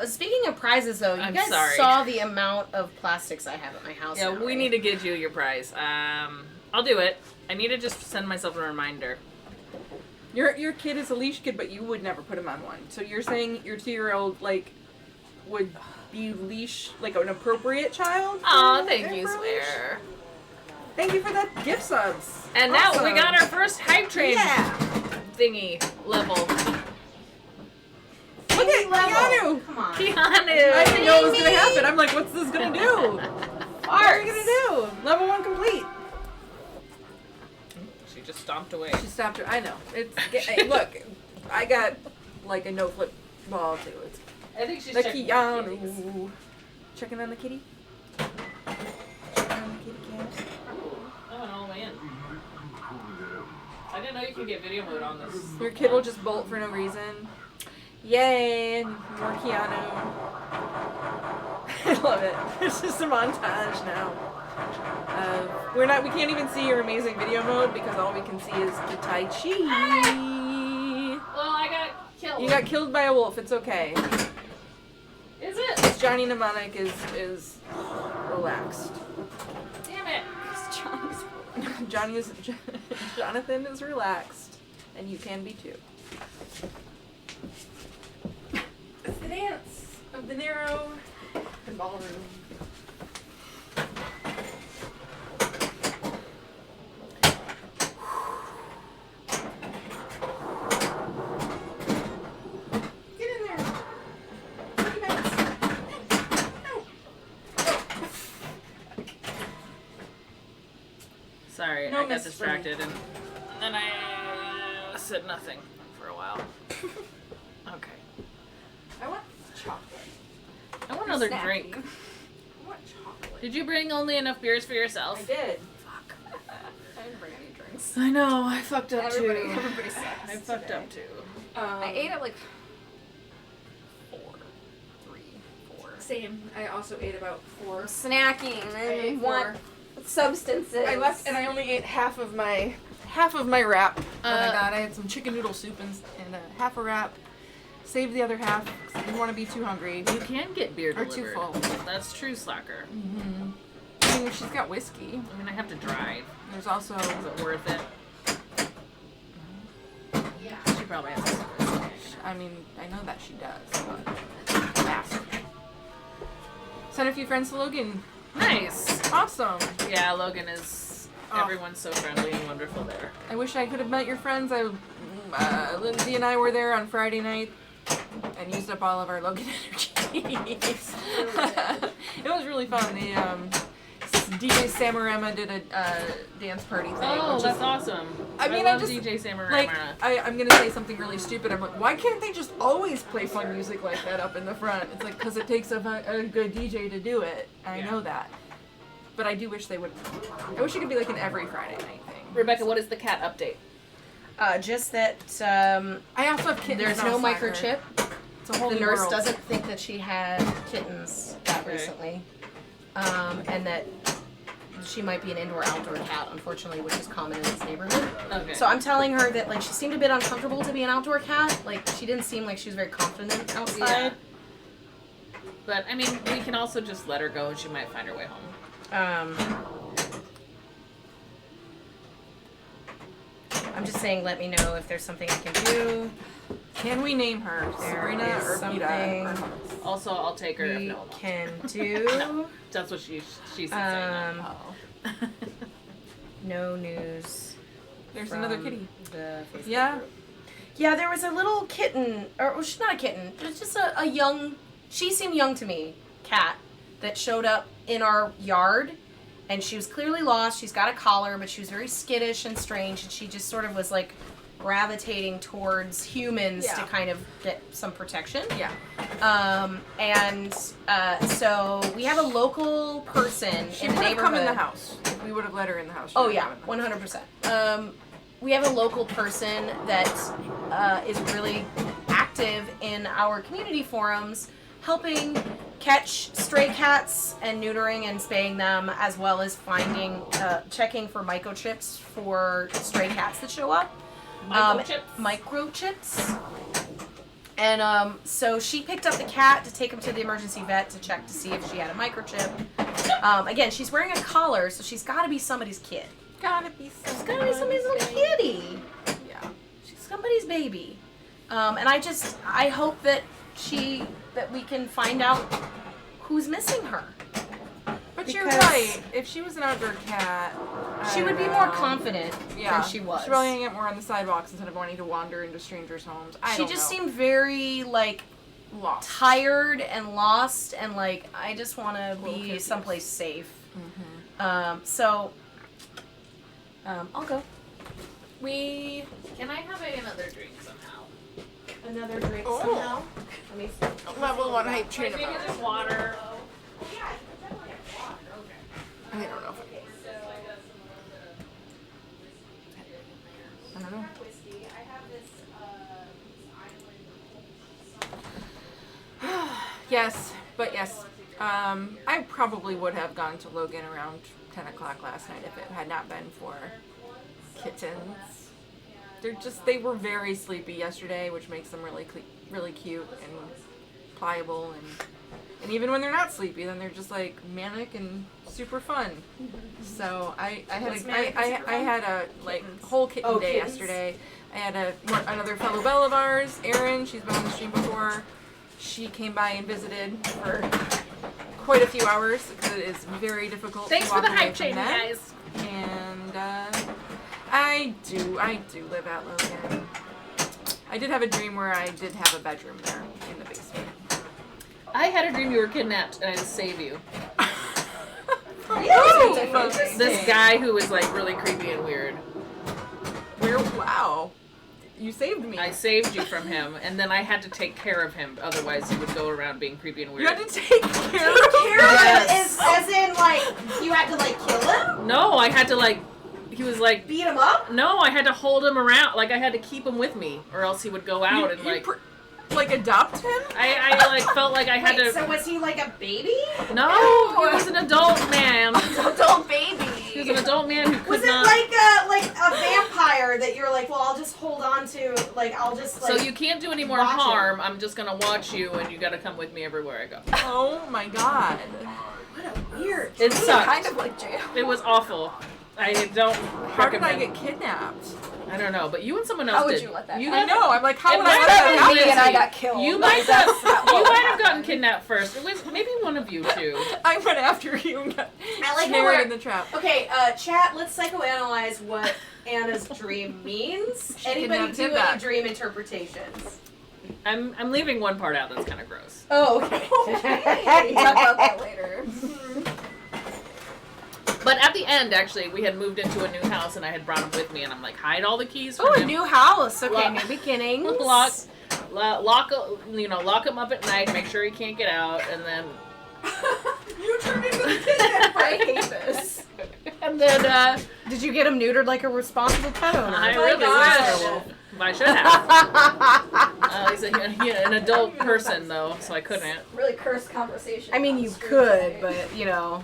D: Speaking of prizes, though, you
C: I'm
D: guys
C: sorry.
D: saw the amount of plastics I have at my house.
C: Yeah,
D: now,
C: we
D: right?
C: need to get you your prize. I'll do it. I need to just send myself a reminder.
A: Your kid is a leash kid, but you would never put him on one. So you're saying your 2-year-old like would be leash like an appropriate child?
C: Aw,
A: for-
C: thank you,
A: for a leash?
C: swear.
A: Thank you for that gift subs.
C: And now we
A: Awesome.
C: got our first hype train
A: Yeah.
C: thingy level.
A: Look at Keanu.
D: Come on.
A: I
C: Keanu.
A: didn't know it was gonna happen. I'm like, what's this gonna do? What are we gonna do? Level 1 complete.
C: She just stomped away.
A: She stopped her. I know. It's hey, look. I got like a no flip ball too. It's
C: I think she's
A: the
C: checking
A: Keanu. Checking on the kitty. Checking on the kitty cat.
C: I went all the way in. I didn't know you could get video mode on this.
A: Your kid will just bolt for no reason. Yay! More Keanu. I love it. It's just a montage now. We can't even see your amazing video mode because all we can see is the Tai Chi.
C: Well, I got killed.
A: You got killed by a wolf. It's okay.
C: Is it?
A: Johnny Mnemonic is relaxed.
C: Damn it.
A: Jonathan is relaxed, and you can be too. It's the dance of the narrow and ballroom. Get in there. Piggy banks. No.
C: Sorry,
A: No
C: I got
A: miss for me.
C: distracted and then I said nothing. Okay.
A: I want chocolate.
C: I want another
B: Snacky.
C: drink.
A: I want chocolate.
C: Did you bring only enough beers for yourself?
A: I did.
B: Fuck. I didn't bring any drinks.
C: I know. I fucked up
B: Everybody sucks.
C: I fucked up too.
B: I ate at like 4.
A: Same. I also ate about 4.
B: Snacking
A: I ate
B: and
A: 4.
B: want substances.
A: I left and I only ate half of my wrap. I had some chicken noodle soup and half a wrap. Saved the other half because I didn't want to be too hungry.
C: You can get beer
A: Or
C: delivered.
A: too full.
C: That's true, Slacker.
A: I mean, she's got whiskey.
C: I mean, I have to drive.
A: There's also.
C: Is it worth it? She probably has some whiskey.
A: I mean, I know that she does, but fast. Sent a few friends to Logan.
C: Nice.
A: Awesome.
C: Yeah, Logan is.
A: Oh.
C: Everyone's so friendly and wonderful there.
A: I wish I could have met your friends. Lindsay and I were there on Friday night and used up all of our Logan energy. It was really fun. The DJ Samarama did a dance party thing.
C: Oh,
A: which
C: that's
A: is,
C: awesome.
A: I mean,
C: love
A: I just,
C: DJ Samarama.
A: like, I'm gonna say something really stupid. I'm like, why can't they just always play fun music like that up in the front? It's like, because it takes a good DJ to do it. I know that. But I do wish they would. I wish it could be like an every Friday night thing.
C: Rebecca, what is the cat update?
D: Just that
A: I also have kittens.
D: there's
A: now,
D: no
A: Slacker.
D: microchip.
A: It's a whole
D: The
A: new
D: nurse
A: world.
D: doesn't think that she had kittens that
C: Okay.
D: recently, and that she might be an indoor-outdoor cat, unfortunately, which is common in this neighborhood.
C: Okay.
D: So I'm telling her that like she seemed a bit uncomfortable to be an outdoor cat. Like she didn't seem like she was very confident outside.
C: Yeah. But, I mean, we can also just let her go and she might find her way home.
D: I'm just saying, let me know if there's something I can do.
A: Can we name her
D: There
A: Sabrina
D: is
A: or
D: something
A: Peta?
C: Also, I'll take her if
D: We
C: no one wants.
D: can do
C: That's what she's saying.
A: Oh.
D: no news.
A: There's
D: from
A: another kitty.
D: The Facebook
A: Yeah.
D: group. Yeah, there was a little kitten, or well, she's not a kitten. It was just a young. She seemed young to me. Cat that showed up in our yard, and she was clearly lost. She's got a collar, but she was very skittish and strange, and she just sort of was like gravitating towards humans to
A: Yeah.
D: kind of get some protection.
A: Yeah.
D: So we have a local person
A: She
D: in the
A: would have
D: neighborhood.
A: come in the house. If we would have let her in the house. she
D: Oh
A: would have
D: yeah,
A: come in the house.
D: 100%. We have a local person that is really active in our community forums, helping catch stray cats and neutering and spaying them, as well as finding, checking for microchips for stray cats that show up. Microchips. And so she picked up the cat to take him to the emergency vet to check to see if she had a microchip. Again, she's wearing a collar, so she's got to be somebody's kid.
A: Gotta be
D: She's got to be somebody's little kitty.
A: Yeah.
D: She's somebody's baby. And I hope that we can find out who's missing her.
A: But you're
D: Because-
A: right. If she was an outdoor cat,
D: She would be more confident
A: yeah,
D: than she was.
A: She'd probably hang out more on the sidewalks instead of wanting to wander into strangers' homes.
D: She just seemed very like
A: lost.
D: tired and lost, and like I just want to be
A: confused.
D: someplace safe.
A: Mm-hmm.
D: I'll go.
C: Can I have another drink somehow?
D: Another drink
A: Oh.
D: somehow. Let me see.
A: Level 1 hype train
C: Maybe
A: about.
C: just water.
A: I don't know. I don't know. Yes, but yes. I probably would have gone to Logan around 10 o'clock last night if it had not been for kittens. They were very sleepy yesterday, which makes them really cute and pliable, and even when they're not sleepy, then they're just like manic and super fun. So I had a like whole kitten day
D: kittens.
A: yesterday. I had another fellow belle of ours, Erin. She's been on the stream before. She came by and visited for quite a few hours because it is very difficult.
C: Thanks
A: to
C: for
A: walk
C: the
A: away
C: hype
A: from
C: chain,
A: them.
C: guys.
A: And I do live at Logan. I did have a dream where I did have a bedroom there in the basement.
C: I had a dream you were kidnapped and I had to save you.
D: Really?
C: This guy who was like really creepy and weird.
A: Where? Wow. You saved me.
C: I saved you from him, and then I had to take care of him. Otherwise, he would go around being creepy and weird.
A: You had to take care of
D: Yes. As in, like, you had to, like, kill him?
C: No, I had to, like, he was like...
D: Beat him up?
C: No, I had to hold him around. Like, I had to keep him with me, or else he would go out and, like...
A: Like, adopt him?
C: I like, felt like I had
D: Wait,
C: to...
D: so was he, like, a baby?
C: No, he was an adult man.
B: Adult baby.
C: He was an adult man who could
D: Was it
C: not...
D: like a vampire that you're like, well, I'll just hold on to, like, I'll just, like...
C: So you can't do any more
D: watch
C: harm.
D: him.
C: I'm just gonna watch you, and you gotta come with me everywhere I go.
A: Oh my god.
D: What a weird...
C: It sucked.
B: Kind of like jail.
C: It was awful. I don't
A: How did I
C: recommend...
A: get kidnapped?
C: I don't know, but you and someone else
B: How would
C: did.
B: you let that
C: You
A: I
B: happen?
A: know. I'm like, how
C: It
A: would
C: might
A: I let
C: have
A: that
C: been
A: happen?
B: me and I got killed.
C: You might
B: That's
C: have,
B: what
C: you might have
B: happened.
C: gotten kidnapped first. It was maybe one of you two.
A: I went after you and got
D: I like how
A: snared
D: we're...
A: in the trap.
D: Okay, chat, let's psychoanalyze what Anna's dream means.
A: She
D: Anybody
A: kidnapped
D: do
A: him
D: any
A: back.
D: dream interpretations?
C: I'm leaving one part out that's kind of gross.
D: Oh, okay.
B: We can talk about that later.
C: But at the end, actually, we had moved into a new house, and I had brought him with me, and I'm like, hide all the keys from
D: Oh, a
C: him.
D: new house. Okay,
C: Lock-
D: new beginnings.
C: lock him up at night, make sure he can't get out, and then
B: You turned into the kidnapper. I hate this.
C: and then
D: Did you get him neutered like a responsible pet owner?
C: I
B: my
C: really
B: gosh.
C: wish. I should have. He's an adult person though, so I couldn't.
B: Really cursed conversation.
D: I mean, you could, but, you know.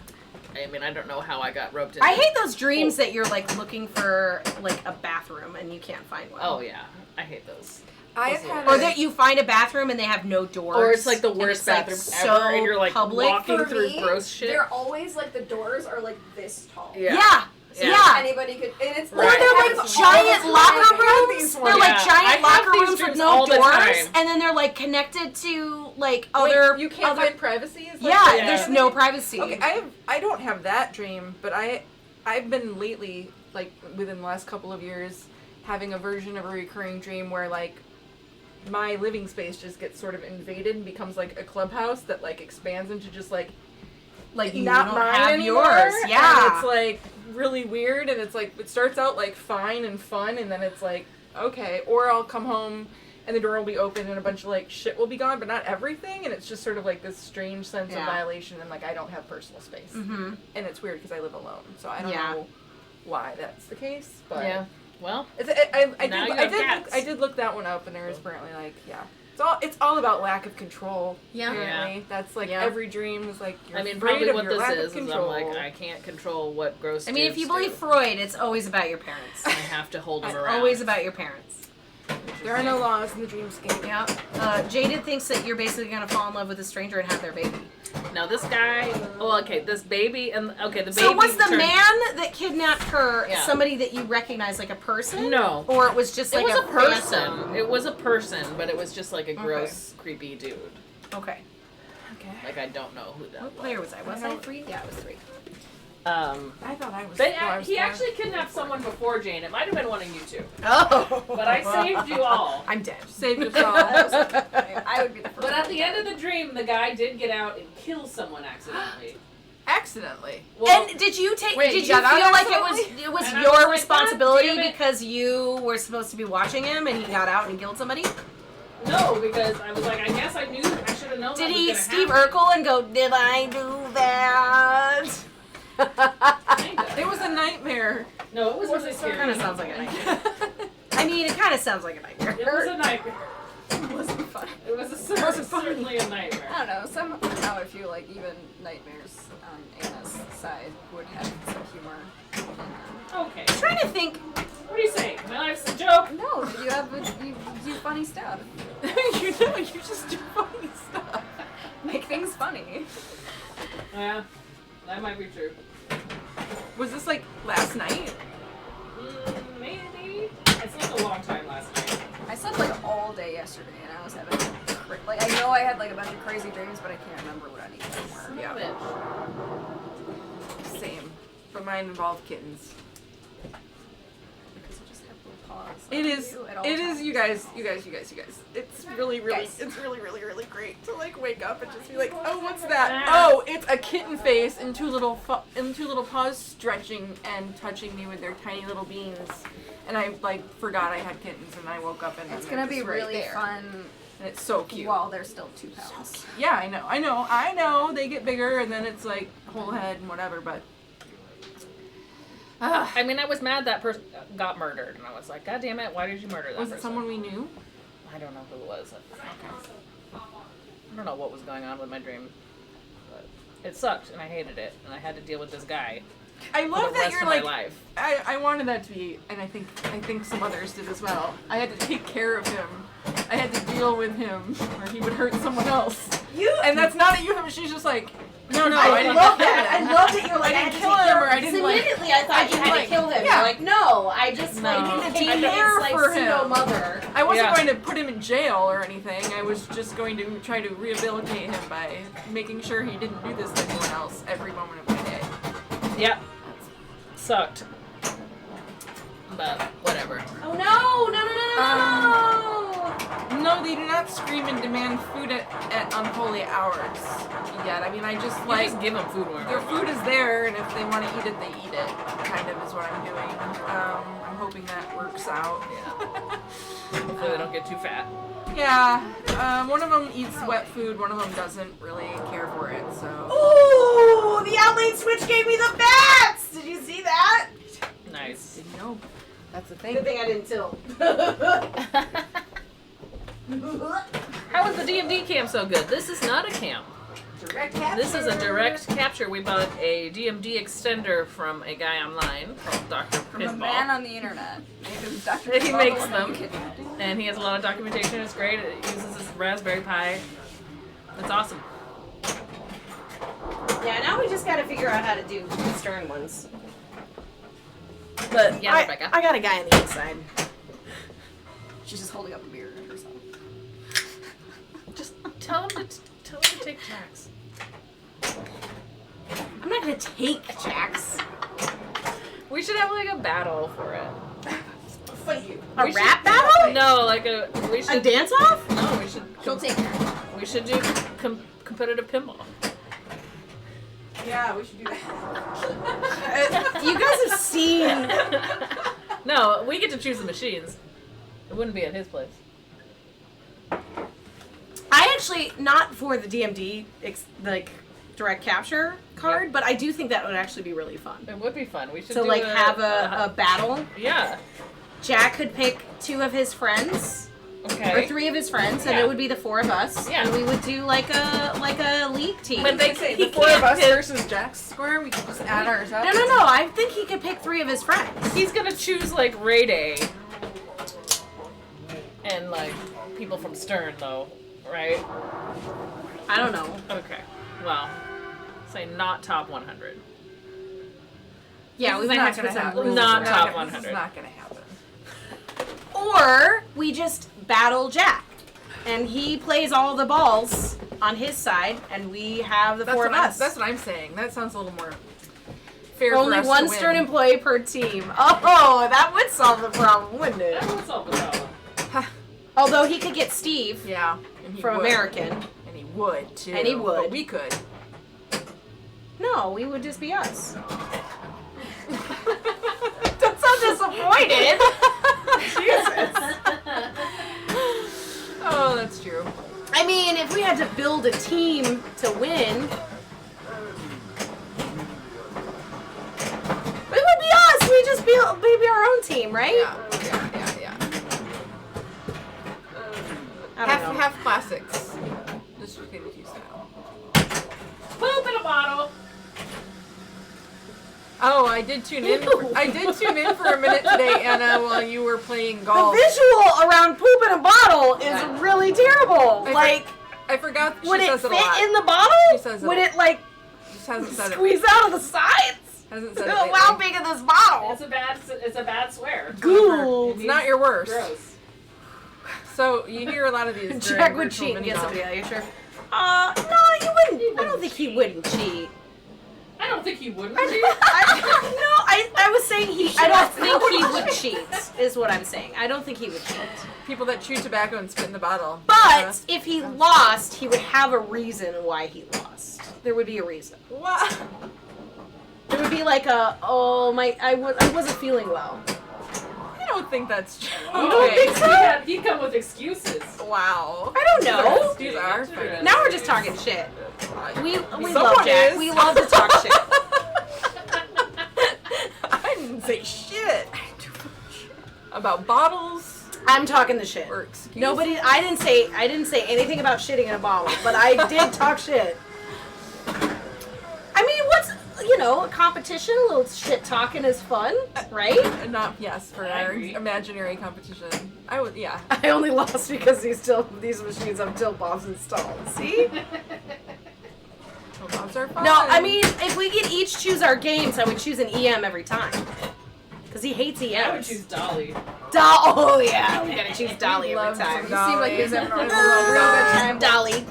C: I mean, I don't know how I got roped into.
D: I hate those dreams that you're, like, looking for, like, a bathroom and you can't find one.
C: Oh yeah, I hate those.
A: I've had
D: Or
A: a-
D: that you find a bathroom and they have no doors.
C: Or it's like the
D: and
C: worst
D: it's, like,
C: bathroom
D: so
C: ever, and you're like
D: public.
C: walking
B: For
C: through
B: me,
C: gross shit.
B: They're always like the doors are like this tall.
D: Yeah.
B: So
D: Yeah.
B: anybody could, and it's
D: Or
C: Right.
D: they're like giant locker rooms. They're like
C: Yeah, I
D: giant
C: have
D: locker
C: these
D: rooms with
C: dreams
D: no
C: all the
D: doors,
C: time.
D: and then they're like connected to like
A: Wait,
D: other.
A: you can't
D: other-
A: find privacy? Is
D: Yeah,
A: that-
C: Yeah.
D: there's no privacy.
A: Okay, I don't have that dream, but I've been lately, like within the last couple of years, having a version of a recurring dream where like my living space just gets sort of invaded and becomes like a clubhouse that like expands into just like
D: like you
A: not
D: don't
A: mine
D: have
A: anymore.
D: yours.
A: And
D: Yeah.
A: it's like really weird, and it's like it starts out like fine and fun, and then it's like okay, or I'll come home and the door will be open and a bunch of like shit will be gone, but not everything, and it's just sort of like this strange sense of
D: Yeah.
A: violation, and like I don't have personal space,
D: Mm-hmm.
A: and it's weird because I live alone, so I don't
D: Yeah.
A: know why that's the case, but
C: Yeah. Well, Now you have cats.
A: I did look that one up, and there is apparently like it's all about lack of control.
D: Yeah.
A: Apparently. That's like
D: Yeah.
A: every dream is like you're
C: I mean,
A: afraid
C: probably
A: of
C: what
A: your
C: this
A: lack of
C: is I'm
A: control.
C: like, I can't control what gross.
D: I mean, if
C: dudes
D: you believe
C: do.
D: Freud, it's always about your parents.
C: I have to hold them
D: It's
C: around.
D: always about your parents.
A: There are no laws in the dreamscape.
D: Yeah. Jaded thinks that you're basically gonna fall in love with a stranger and have their baby.
C: Now this guy. Well, okay, this baby and the baby.
D: So was the
C: turned-
D: man that kidnapped her
C: Yeah.
D: somebody that you recognize like a person?
C: No.
D: Or it was just
C: It
D: like
C: was a person.
D: phantom?
C: It was a person, but it was just like a gross, creepy dude.
D: Okay.
A: Okay.
C: Like I don't know who that
D: What
C: was.
D: player was I? Was
A: I
D: I
A: know.
D: 3? Yeah, it was 3.
A: I thought I was.
C: But
A: no, I was
C: he
A: four.
C: actually kidnapped someone before Jane. It might have been one of you two.
D: Oh.
C: But I saved you all.
D: I'm dead.
A: saved us all.
B: I would be the first.
C: But at the end of the dream, the guy did get out and kill someone accidentally.
A: Accidentally.
C: Well,
D: And did you take?
A: Wait,
D: did
A: he
D: you
A: got out
D: feel like
A: accidentally?
D: it was
C: And I
D: your
C: was like,
D: responsibility
C: "God damn it."
D: because you were supposed to be watching him and he got out and killed somebody?
C: no, because I was like, I guess I knew. I should have known.
D: Did
C: that
D: he
C: was
D: Steve
C: gonna happen.
D: Urkel and go? Did I do that?
C: Kinda.
A: It was a nightmare.
C: No, it was really scary.
D: Kind of sounds like a nightmare. I mean, it kind of sounds like a nightmare.
C: It was a nightmare.
A: It wasn't fun.
C: It was certainly a nightmare.
B: I don't know. Somehow I feel like even nightmares on Anna's side would have some humor. in them.
C: Okay.
D: I'm trying to think.
C: What do you say? My life's a joke.
B: No, you do funny stuff.
A: you know, you just do funny stuff.
B: Make things funny.
C: Yeah, that might be true.
A: Was this like last night?
C: Maybe. I slept a long time last night.
B: I slept like all day yesterday, and I was having like I know I had like a bunch of crazy dreams, but I can't remember what any of them were.
C: Yeah.
A: Same. But mine involved kittens.
B: Because I just have little paws.
A: It is.
B: you at all
A: It is.
B: times.
A: You guys. It's really,
B: Guys.
A: it's really great to like wake up and just be like, oh, what's that? Oh, it's a kitten face and two little paws stretching and touching me with their tiny little beans. And I like forgot I had kittens, and I woke up and
B: It's
A: they're
B: gonna be
A: just right
B: really
A: there.
B: fun
A: And it's so cute.
B: while they're still 2 pounds.
A: Yeah, I know. They get bigger, and then it's like whole head and whatever. But
C: I mean, I was mad that person got murdered, and I was like, God damn it, why did you murder that
A: was
C: person?
A: it someone we knew?
C: I don't know who it was. I don't know what was going on with my dream, but it sucked, and I hated it, and I had to deal with this guy
A: I
C: for
A: love
C: the
A: that
C: rest
A: you're
C: of
A: like.
C: my life.
A: I wanted that to be, and I think some others did as well. I had to take care of him. I had to deal with him, or he would hurt someone else. And that's not a euphemism. She's just like, no, I didn't
D: love
A: kill
D: that.
A: him.
D: I love that you're like,
A: I
D: I
A: didn't
D: had to
A: kill
D: take
A: him,
D: care
A: or
D: of
A: I didn't like.
D: immediately I thought you had
A: like-
D: to kill him.
A: yeah.
D: You're like, no, I just
C: No.
D: like
A: Take
D: became
A: care
D: his like
A: for him.
D: pseudo mother.
A: I wasn't
C: Yeah.
A: going to put him in jail or anything. I was just going to try to rehabilitate him by making sure he didn't do this to anyone else every moment of my day.
C: Yep. Sucked. But whatever.
D: Oh no!
A: No, they do not scream and demand food at unholy hours yet. I mean, I just
C: You
A: like
C: just give them food when
A: their food is there, and if they want to eat it, they eat it. Kind of is what I'm doing. I'm hoping that works out.
C: Yeah. So they don't get too fat.
A: Yeah. One of them eats wet food. One of them doesn't really care for it. So.
D: Ooh, the outlane switch gave me the bats! Did you see that?
C: Nice.
A: Didn't know. That's the thing.
D: Good thing I didn't tilt.
C: How is the D&D camp so good? This is not a camp.
A: Direct capture.
C: This is a direct capture. We bought a DMD extender from a guy online called Dr.
B: From a man
C: Pinball.
B: on the internet. Named Dr.
C: He
B: Pinball,
C: makes
B: the one
C: them.
B: who kidnapped him.
C: And he has a lot of documentation. It's great. It uses this Raspberry Pi. It's awesome.
D: Yeah, now we just gotta figure out how to do the stern ones. But
C: Yeah, Rebecca.
D: I got a guy on the inside.
B: She's just holding up a beer or something.
C: Just tell him to take Drax.
D: I'm not gonna take Jax.
C: We should have like a battle for it.
D: Fight you. A
C: We should-
D: rap battle?
C: No, like a
D: A dance off?
C: No, we should.
B: She'll take her.
C: We should do competitive pinball.
A: Yeah, we should do that.
D: You guys have seen.
C: No, we get to choose the machines. It wouldn't be at his place.
D: I actually not for the DMD like direct capture card, but I do think that would actually be really fun.
C: It would be fun. We should
D: To
C: do
D: like have a battle.
C: yeah.
D: Jack could pick 2 of his friends
C: Okay.
D: or 3 of his friends, and
C: Yeah.
D: it would be the 4 of us.
C: Yeah.
D: And we would do like a league team.
C: But they
A: Say,
C: he
A: the four of
C: can't
A: us
C: pick-
A: versus Jack's square. We could just add ours up.
D: No. I think he could pick 3 of his friends.
C: He's gonna choose like Ray Day and like people from Stern though, right?
D: I don't know.
C: Okay. Well, say not top 100.
D: Yeah, we might have to put some rules.
C: Not
D: around
C: top
D: it.
C: 100.
A: This is not gonna happen.
D: Or we just battle Jack, and he plays all the balls on his side, and we have the 4 of us.
A: That's what I'm saying. That sounds a little more fair.
D: Only
A: for us
D: one
A: to
D: Stern
A: win.
D: employee per team. Oh, that would solve the problem, wouldn't it?
C: That would solve the problem.
D: Although he could get Steve
A: Yeah, and he
D: from
A: would.
D: American.
A: and he would too.
D: And he would.
A: But we could.
D: No, we would just be us. Don't sound disappointed. Jesus.
A: Oh, that's true.
D: I mean, if we had to build a team to win, it would be us. We'd just be our own team, right?
A: Yeah.
D: I don't know.
A: Half classics. Just between the two style.
C: Poop in a bottle.
A: Oh, I did tune in. I did tune in for a minute today, Anna, while you were playing
D: The
A: golf.
D: visual around poop in a bottle is
A: Yeah.
D: really terrible.
A: I forgot she
D: would it
A: says it a
D: fit
A: lot.
D: in the bottle?
A: She says it
D: Would
A: a
D: it like
A: Just hasn't said it.
D: squeeze out of the sides?
A: Hasn't said it
D: How
A: lately.
D: big is this bottle?
C: It's a bad swear.
D: Ghoul.
A: It's not your worst.
C: Gross.
A: So you hear a lot of these. during
D: Jack would
A: virtual
D: cheat and get
A: mini-golf.
D: somebody. Are you sure? No, he wouldn't. I don't think he wouldn't cheat.
C: I don't think he wouldn't.
D: No, I I was saying I don't think he would cheat, is what I'm saying. I don't think he would cheat.
A: People that chew tobacco and spit in the bottle.
D: But if he lost, he would have a reason why he lost. There would be a reason.
A: What?
D: There would be like I wasn't feeling well.
A: I don't think that's true.
D: You don't think so?
C: He'd come with excuses.
A: Wow.
D: I don't know.
A: These are fair.
D: Now we're just talking shit. We
A: Someone
D: love Jack.
A: is.
D: We love to talk shit.
A: I didn't say shit. About bottles
D: I'm talking the shit.
A: or excuses.
D: Nobody. I didn't say anything about shitting in a bottle, but I did talk shit. I mean, what's a competition? A little shit talking is fun, right?
A: Not for
C: I
A: our
C: agree.
A: imaginary competition. I would, yeah.
D: I only lost because these machines have tilt bombs installed. See?
A: Well, bombs are fun.
D: No, I mean, if we could each choose our games, I would choose an EM every time. Because he hates EMs.
C: I would choose Dolly.
D: Oh yeah, we gotta choose Dolly every
A: Loves
D: time.
A: some
B: You seem like he was having a real
D: Ah,
B: good time.
D: Dolly.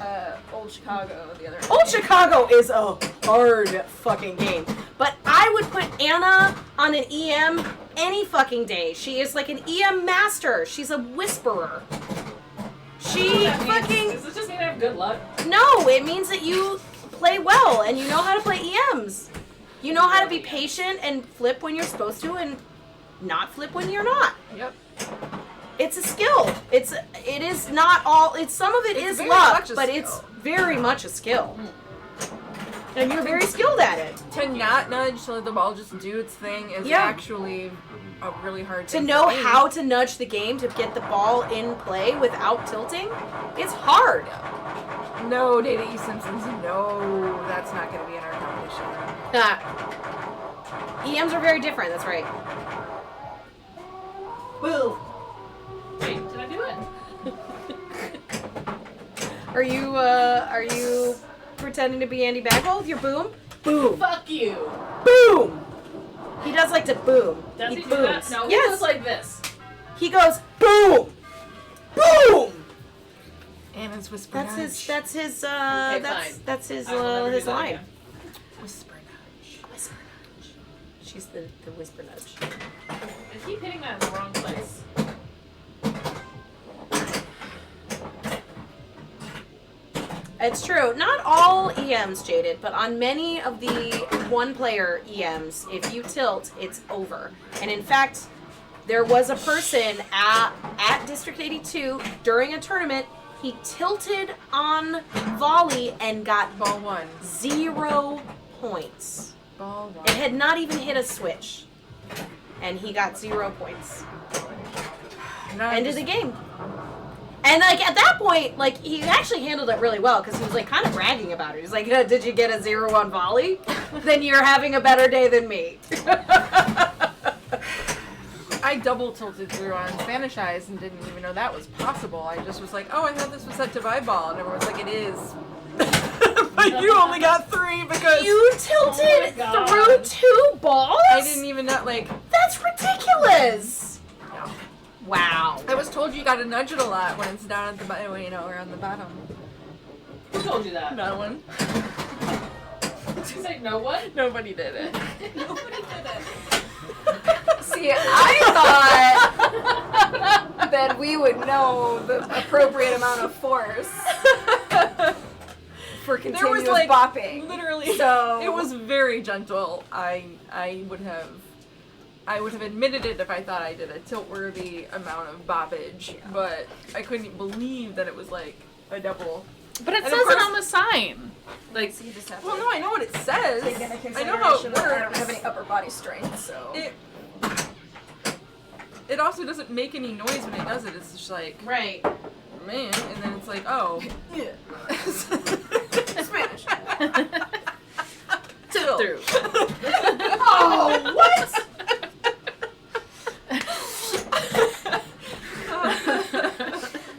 B: Old Chicago the other
D: Old Chicago is a hard fucking game. But I would put Anna on an EM any fucking day. She is like an EM master. She's a whisperer. She fucking...
C: Does this just mean I have good luck?
D: No, it means that you play well and you know how to play EMs. You know how to be patient and flip when you're supposed to and not flip when you're not.
A: Yep.
D: It's a skill. It is not all. Some of it
A: It's
D: is
A: very
D: luck,
A: much a
D: but
A: skill.
D: it's very much a skill. And you're very skilled at it.
A: To not nudge, to let the ball just do its thing is
D: Yeah.
A: actually a really hard
D: To
A: thing
D: know
A: for me.
D: how to nudge the game to get the ball in play without tilting, it's hard.
A: No, Data E. Simpsons, no, that's not going to be in our competition.
D: EMs are very different. That's right. Boom.
C: Wait, did I do it?
D: Are you pretending to be Andy Bagwell with your boom? Boom.
C: Fuck you.
D: Boom. He does like to boom.
C: Does he do
D: booms.
C: that? No, he
D: Yes.
C: goes like this.
D: He goes boom. Boom.
A: Anna's whisper
D: That's
A: nudge.
D: his. That's his.
C: Okay,
D: that's
C: fine.
D: that's his.
C: I will never do
D: His
C: that
D: line.
C: again.
A: Whisper nudge.
D: Whisper nudge. She's the whisper nudge.
C: I keep hitting that in the wrong place.
D: It's true. Not all EMs jaded, but on many of the one-player EMs, if you tilt, it's over. And in fact, there was a person at District 82 during a tournament. He tilted on volley and got
A: Ball one.
D: 0 points.
A: Ball one.
D: It had not even hit a switch, and he got 0 points.
A: Now I'm
D: End of
A: just-
D: the game. And like at that point, like he actually handled it really well because he was like kind of bragging about it. He's like, "Did you get a 0-1 volley? Then you're having a better day than me."
A: I double tilted through on Spanish Eyes and didn't even know that was possible. I just was like, oh, I thought this was set to vibe ball. And everyone's like, it is. But you only got 3 because
D: You tilted
C: God.
D: through 2 balls?
A: I didn't even know, like,
D: That's ridiculous.
A: no.
D: Wow.
A: I was told you gotta nudge it a lot when it's down at the bottom, or on the bottom.
C: Who told you that?
A: No one.
C: Did you say no one?
A: Nobody did it.
B: Nobody did it. See, I thought that we would know the appropriate amount of force for
A: There
B: continuous
A: was like
B: bopping.
A: literally,
B: So-
A: it was very gentle. I would have admitted it if I thought I did a tilt-worthy amount of boppage, but I couldn't believe that it was like a double.
C: But it
A: And
C: says
A: of course-
C: it on the sign. Like,
B: So you just have
A: Well,
B: to
A: no, I know what it says.
B: take into
A: I know how it
B: consideration that I don't
A: works.
B: have any upper body strength, so.
A: It also doesn't make any noise when it does it. It's just like,
D: Right.
A: man, and then it's like, oh.
B: Spanish.
A: Tilt
C: through.
D: Oh, what?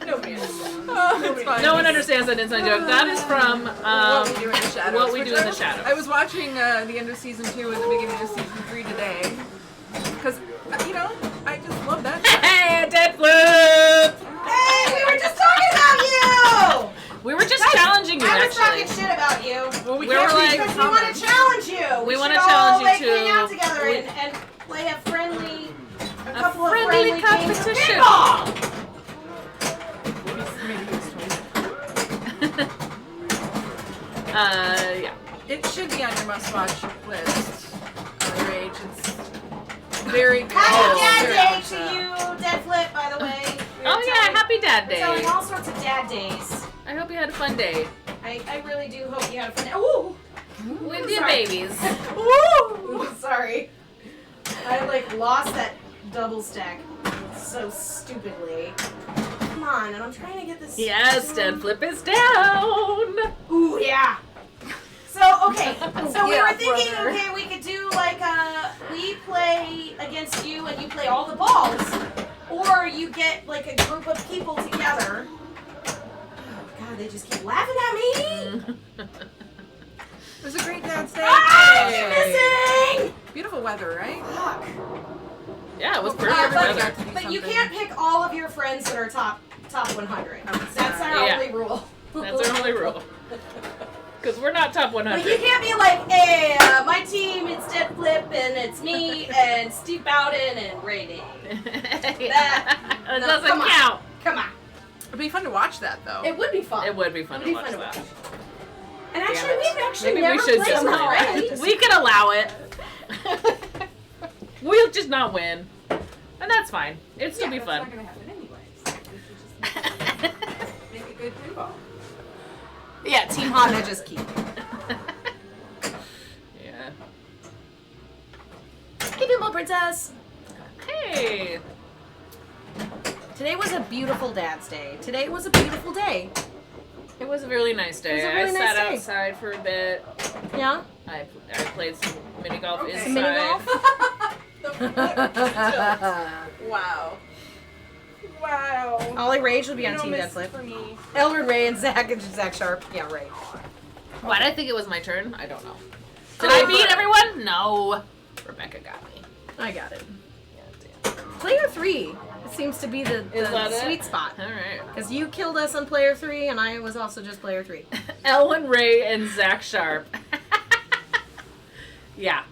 B: Nobody understands.
A: It's fine.
C: No one understands that inside joke. That is from
A: What we do in the shadows.
C: What We
A: which
C: Do in
A: I
C: the
A: was-
C: Shadows.
A: I was watching the end of season 2 and the beginning of season 3 today. Because, I just love that.
C: Hey, dead flip!
D: Hey, we were just talking about you.
C: We were just challenging you,
D: I was talking
C: actually.
D: shit about you.
A: Well, we
C: We
A: can't
C: were
A: read
C: like-
A: the
D: Because we want to
A: comments.
D: challenge you.
C: We
D: should
C: wanna
D: all,
C: challenge you
D: like,
C: to-
D: hang out together and and play a friendly, a couple
C: friendly
D: of friendly games of
C: competition.
D: pinball.
A: Maybe it's
C: Yeah.
A: It should be on your must-watch list. Rage. It's very good.
D: Happy Dad
A: Very
D: Day
A: much
D: to
A: so.
D: you, Dead Flip, by the way.
C: Oh yeah, happy Dad
D: We're telling
C: Day.
D: all sorts of dad days.
C: I hope you had a fun day
D: I really do hope you had a fun day. Ooh!
C: with your
D: Sorry.
C: babies.
D: Woo! Sorry. I lost that double stack so stupidly. Come on, and I'm trying to get this.
C: Yes, Dead Flip is down.
D: Ooh, yeah. So, okay. So we
A: Yeah,
D: were thinking,
A: brother.
D: okay, we could do we play against you and you play all the balls. Or you get a group of people together. Oh, God, they just keep laughing at me.
A: It was a great Dad's Day.
D: Ah,
A: Yay.
D: you're missing!
A: Beautiful weather, right?
D: Fuck.
C: Yeah, it was
A: Hopefully
C: perfect
A: everybody
C: weather.
A: got to do
D: But you
A: something.
D: can't pick all of your friends that are top 100. That's our
C: Yeah.
D: only rule.
C: That's our only rule. Because we're not top
D: Like, you
C: 100.
D: can't be like, hey, my team, it's Dead Flip, and it's me, and Steve Bowden, and Ray Day.
C: That
D: no,
C: doesn't
D: come on.
C: count.
D: Come on.
A: It'd be fun to watch that, though.
D: It would be fun.
C: It would be fun
D: It
C: to
D: would
C: watch
D: be
C: that.
D: And
C: Damn
D: actually,
C: it.
D: we've actually
C: Maybe
D: never
C: we should
D: played
C: just
D: them
C: play
D: right.
C: that. We could allow it. We'll just not win. And that's fine. It'd still be
A: That's
C: fun.
A: not going to happen anyways. We should just make a good pinball.
D: Yeah, Team Honda just keep.
C: Yeah.
D: Hey, Pinball Princess.
C: Hey.
D: Today was a beautiful Dad's Day. Today was a beautiful day.
C: It was a really nice day.
D: It was a really
C: I
D: nice
C: sat
D: day.
C: outside for a bit.
D: Yeah?
C: I played some mini golf
A: Okay.
C: inside.
A: Some
D: mini golf?
A: Wow. Wow.
D: Ollie Rage will be on
A: No
D: Team
A: miss
D: Dead Flip.
A: for me.
D: Elrin Ray and Zach Sharp. Yeah, right.
C: Why did I think it was my turn? I don't know. Did I beat everyone? No. Rebecca got me.
D: I got it.
C: Yeah, damn.
D: Player 3 seems to be the
C: Is that it?
D: sweet spot.
C: All right.
D: Because you killed us on player 3, and I was also just player 3.
C: Elwin Ray and Zach Sharp. Yeah.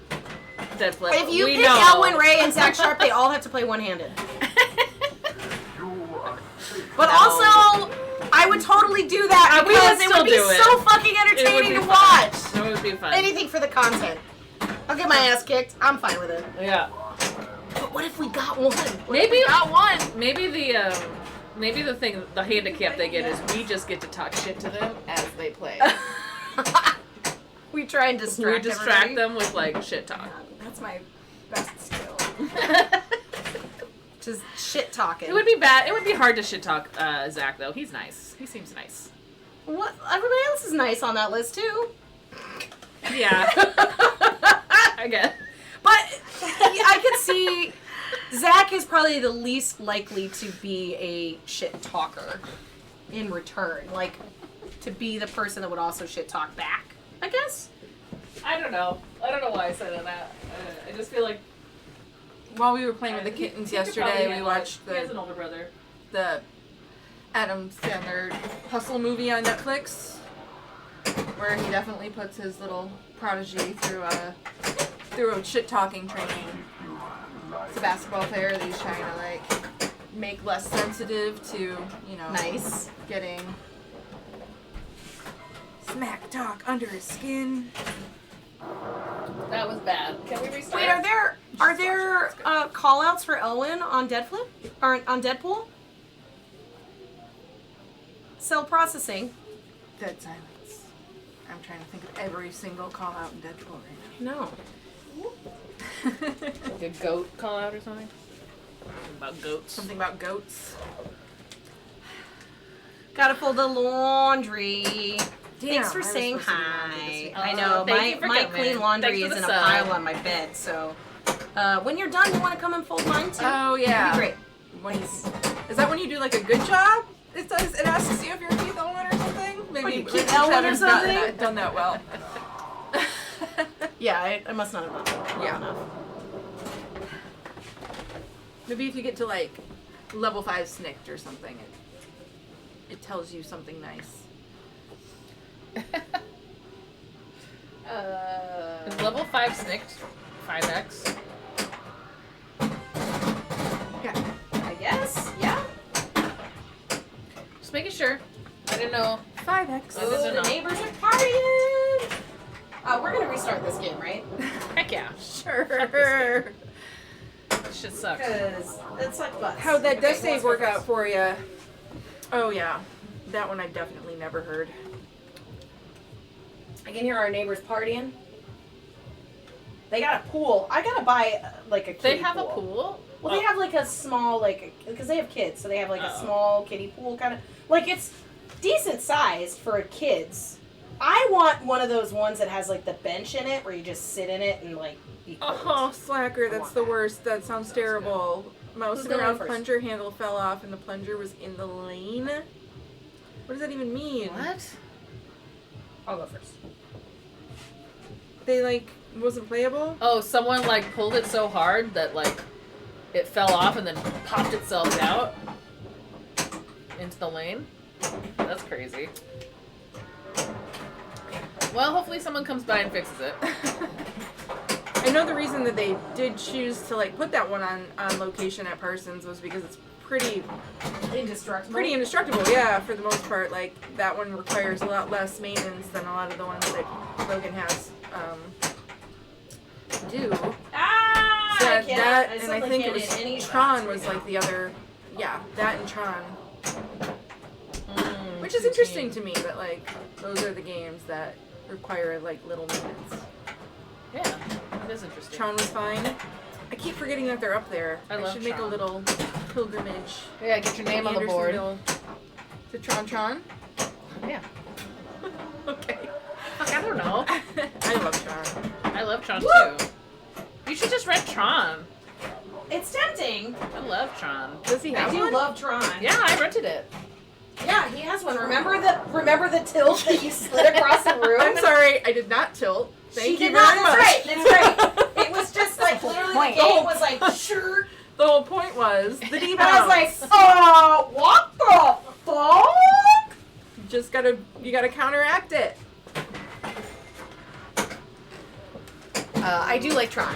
C: Dead Flip.
D: If you
C: we
D: pick
C: know.
D: Elwin Ray and Zach Sharp, they all have to play one-handed. But
C: No.
D: also, I would totally do that
C: We would
D: because it
C: still
D: would be
C: do it.
D: so fucking
C: It would
D: entertaining
C: be
D: to
C: fun.
D: watch.
C: It would be fun.
D: Anything for the content. I'll get my ass kicked. I'm fine with it.
C: Yeah.
D: But what if we got one? What if
C: Maybe
D: we got one.
C: Maybe the handicap they get is we just get to talk shit to them as they play.
D: We try and
C: We
D: distract
C: distract
D: everybody.
C: them with like shit talk.
B: That's my best skill.
D: Just shit talking.
C: It would be bad. It would be hard to shit talk Zach though. He's nice. He seems nice.
D: What? Everybody else is nice on that list too.
C: Yeah. I guess.
D: But I could see Zach is probably the least likely to be a shit talker in return. Like, to be the person that would also shit talk back, I guess.
C: I don't know. I don't know why I said that. I just feel like
A: While we were playing with the kittens yesterday, we watched
C: He has an
A: the
C: older brother.
A: Adam Sandler Hustle movie on Netflix, where he definitely puts his little prodigy through a shit talking training. It's a basketball player that he's trying to like make less sensitive to, you know,
D: Nice.
A: getting smack talk under his skin.
C: That was bad. Can we restart?
D: Wait, are there call outs for Owen on Deadflip? Or on Deadpool? Cell processing.
A: Dead silence. I'm trying to think of every single call out in Deadpool right
D: No.
A: now.
C: Like a goat call out or something? About goats.
A: Something about goats.
D: Gotta fold the laundry. Thanks
A: Damn,
D: for
A: I was
D: saying
A: supposed to do laundry this
D: hi.
A: week.
D: I know,
C: thank you for
D: my
C: coming.
D: clean laundry
C: Thanks
D: is
C: for
D: in
C: the
D: a
C: sub.
D: pile on my bed, so when you're done, you want to come and fold mine too?
A: Oh yeah.
D: That'd be great.
A: When is that when you do like a good job? It asks you if your teeth Owen or something. Maybe
D: What, you
A: maybe
D: keep Owen or
A: Shadow's not
D: something?
A: done that well.
D: Yeah, I must not have done that well
A: Yeah.
D: enough.
A: Maybe if you get to like level 5 snicked or something, it tells you something nice.
C: Is level 5 snicked 5x? just making sure. I didn't know.
A: 5x.
C: I didn't
D: the
C: know.
D: neighbors are partying. We're gonna restart this game, right?
C: Heck yeah.
A: Sure.
C: This shit sucks.
D: Because it's like butts.
A: How'd that
D: Okay,
A: death
D: who
A: save
D: wants to go
A: work out
D: first?
A: for you? Oh yeah, that one I definitely never heard.
D: I can hear our neighbors partying. They got a pool. I gotta buy like a kiddie
C: They have
D: pool.
C: a pool?
D: Well, they have like a small, like, because they have kids, so they have like a
C: Oh.
D: small kiddie pool kind of. Like, it's decent sized for kids. I want one of those ones that has like the bench in it where you just sit in it and like be cold.
A: Oh, slacker, that's the worst. That sounds terrible. Mouse
D: Who's
A: and
D: going
A: around
D: first?
A: plunger handle fell off and the plunger was in the lane. What does that even mean?
C: What?
D: I'll go first.
A: They like wasn't playable?
C: Oh, someone like pulled it so hard that like it fell off and then popped itself out into the lane. That's crazy. Well, hopefully someone comes by and fixes it.
A: I know the reason that they did choose to like put that one on location at Parsons was because it's pretty indestructible, yeah, for the most part. Like that one requires a lot less maintenance than a lot of the ones that Logan has do.
D: Ah!
A: So
D: I can't.
A: that
D: I
A: and I
D: suddenly
A: think it
D: can't
A: was
D: hit any
A: Tron
D: shots
A: was
D: right
A: like the other, yeah, that and Tron,
C: Mm,
A: which is interesting to me that like those are the games that require like little maintenance.
C: Yeah, that is interesting.
A: Tron was fine. I keep forgetting that they're up there.
C: I love
A: should make a
C: Tron.
A: little pilgrimage.
C: Yeah, get your name on the board.
A: Andersonville to Tron.
C: Yeah.
A: Okay.
C: Fuck, I don't know.
A: I love Tron.
C: I love Tron
D: Woo!
C: too. You should just rent Tron.
D: It's tempting.
C: I love Tron.
A: Does he
D: I
A: have
D: do
A: one?
D: love Tron.
C: Yeah, I rented it.
D: Yeah, he has one. Remember the tilt that you slid across the room?
A: I'm sorry, I did not tilt. Thank
D: She
A: you
D: did
A: very
D: not.
A: much.
D: That's right. That's right. It was just like literally
B: Point.
D: the game was like sure.
A: The whole point was the
D: And
A: D
D: I was like, what the fuck?
A: you gotta counteract it.
D: I do like Tron.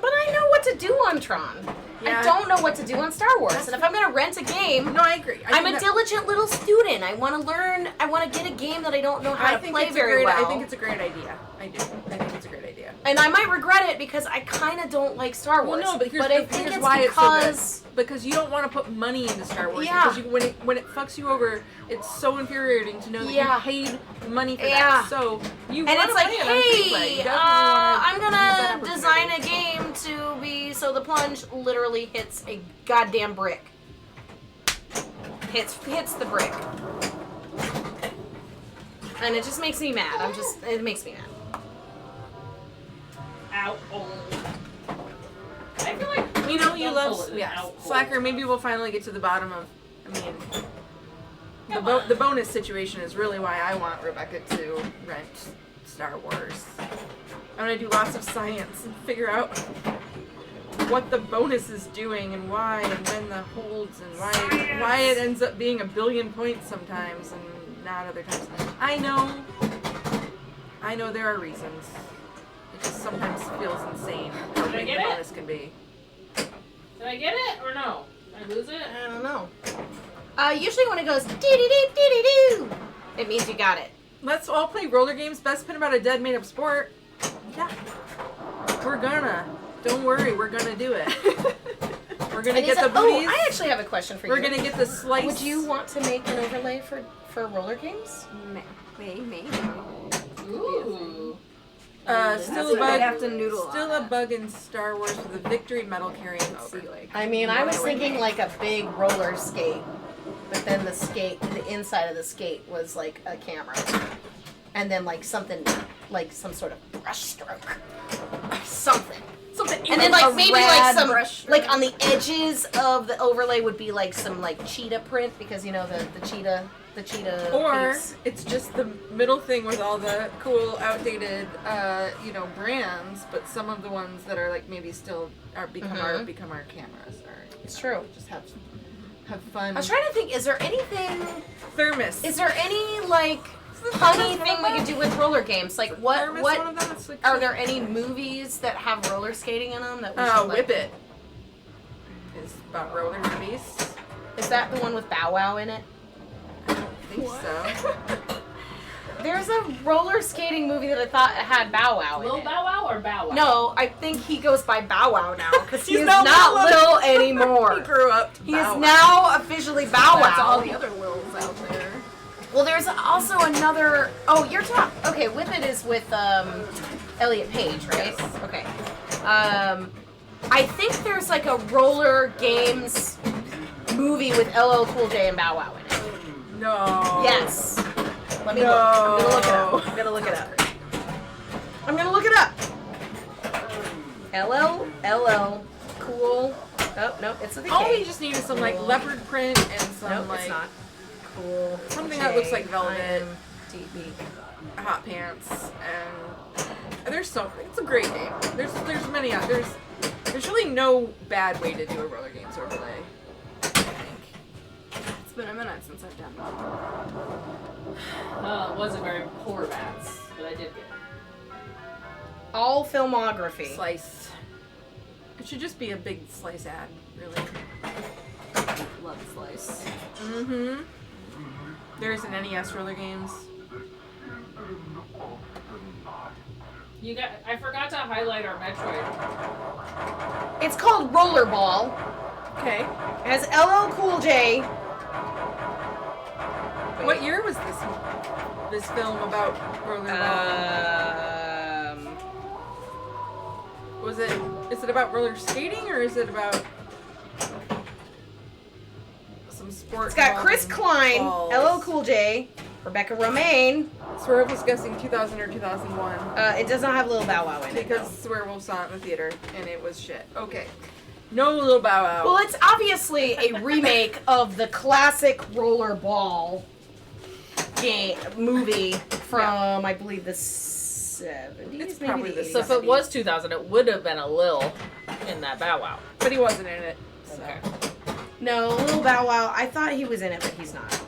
D: But I know what to do on Tron.
A: Yeah.
D: I don't know what to do on Star Wars. And if I'm going to rent a game,
A: No, I agree.
D: I'm a diligent little student. I want to learn. I want to get a game that I don't know how
A: I
D: to
A: think
D: play
A: it's
D: very well.
A: I think it's a great idea. I do. I think it's a great idea.
D: And I might regret it because I kind of don't like Star Wars.
A: Well, no, but here's
D: I think it's
A: why it's so good.
D: because
A: Because you don't want to put money into Star Wars.
D: Yeah.
A: Because when it fucks you over, it's so infuriating to know that
D: Yeah.
A: you paid money for
D: Yeah.
A: that. So you
D: and
A: want
D: it's
A: to
D: like,
A: play it on free play.
D: hey,
A: You definitely wanna
D: I'm
A: use
D: gonna
A: that
D: design a
A: opportunity.
D: game to be so the plunge literally hits a goddamn brick. Hits the brick. And it just makes me mad. It makes me mad.
C: Ow. Oh. I feel like
A: You know, you
C: Don't
A: love
C: pull it
A: yes.
C: out.
A: Slacker. Maybe we'll finally get to the bottom of. I mean,
C: Come on.
A: the bonus situation is really why I want Rebecca to rent Star Wars. I'm gonna do lots of science and figure out what the bonus is doing and why and when the holds and why it ends up being 1 billion points sometimes and not other times. I know there are reasons. It just sometimes feels insane how
C: Did I
A: big
C: get
A: the
C: it?
A: bonus can be.
C: Did I get it or no? Did I lose it?
D: I don't know. Usually when it goes dee-dee-dee-dee-dee-doo, it means you got it.
A: Let's all play roller games. Best pin about a dead made up sport. Yeah. We're gonna. Don't worry, we're gonna do it. We're gonna
D: And
A: get the
D: oh,
A: booties.
D: I actually have a question for you.
A: We're gonna get the slice.
D: Would you want to make an overlay for roller games?
B: Maybe.
C: Ooh.
A: Still
B: That's
A: a
B: what
A: bug.
B: I'd have to noodle
A: Still
B: on
A: a
B: it.
A: bug in Star Wars with a victory medal carrying over.
B: See, like,
D: I mean, I was thinking like a big roller skate, but then the inside of the skate was like a camera, and then like something, like some sort of brush stroke, something. And then like
B: a
D: maybe like
B: rad
D: some
B: brush
D: like
B: stroke.
D: on the edges of the overlay would be like some like cheetah print because you know the cheetah
A: Or
D: piece.
A: it's just the middle thing with all the cool, outdated, brands, but some of the ones that are like maybe still are become our cameras. Or
D: It's true.
A: Just have fun.
D: I was trying to think, is there anything?
A: Thermos.
D: Is there any like funny thing we could do with roller games? Like
A: Thermos
D: what
A: one of them? It's like
D: are there any movies that have roller skating in them that we should
A: Oh,
D: like?
A: Whip It. is about roller derbies.
D: Is that the one with Bow Wow in it?
A: I don't think so.
D: There's a roller skating movie that I thought had Bow Wow in
C: Lil
D: it.
C: Bow Wow or Bow Wow?
D: No, I think he goes by Bow Wow now because
A: He's
D: he's
A: not
D: not
A: Lil.
D: Lil anymore.
A: He grew up.
D: He is now officially Bow
B: That's all
D: Wow.
B: the other Lils out there.
D: Well, there's also another. Oh, you're talking. Okay, Whip It is with Elliot Page, right?
A: Yes.
D: Okay. I think there's like a roller games movie with LL Cool J and Bow Wow in it.
A: No.
D: Yes. Let me
A: No.
D: look. I'm gonna look it up. I'm gonna look it up. LL Cool. Oh no, it's with a
A: All we
D: K.
A: just need is some like leopard print and some
D: Nope,
A: like
D: it's not. Cool.
A: something that looks like velvet.
D: IMDb.
A: hot pants and there's so it's a great game. There's many there's really no bad way to do a roller games overlay. I think.
B: It's been a minute since I've done that.
C: It wasn't very poor bats, but I did get it.
D: All filmography.
A: Slice. It should just be a big slice ad, really.
B: Love Slice.
A: Mm-hmm. There's an NES roller games.
C: I forgot to highlight our Metroid.
D: It's called Rollerball.
A: Okay.
D: It has LL Cool J.
A: What year was this film about rollerball? Is it about roller skating or is it about some sport?
D: It's got Chris Klein,
A: balls?
D: LL Cool J, Rebecca Romaine.
A: Swerve was guessing 2000 or 2001
D: It does not have Lil Bow Wow in it.
A: because Swerve saw it in the theater and it was shit. Okay. No Lil Bow Wow.
D: Well, it's obviously a remake of the classic Rollerball game movie from, I believe, the 70s.
A: It's
D: maybe
A: probably the
D: 80s.
C: So if it was 2000, it would have been a Lil in that Bow Wow.
A: But he wasn't in it. So.
C: Okay.
D: No, Lil Bow Wow, I thought he was in it, but he's not.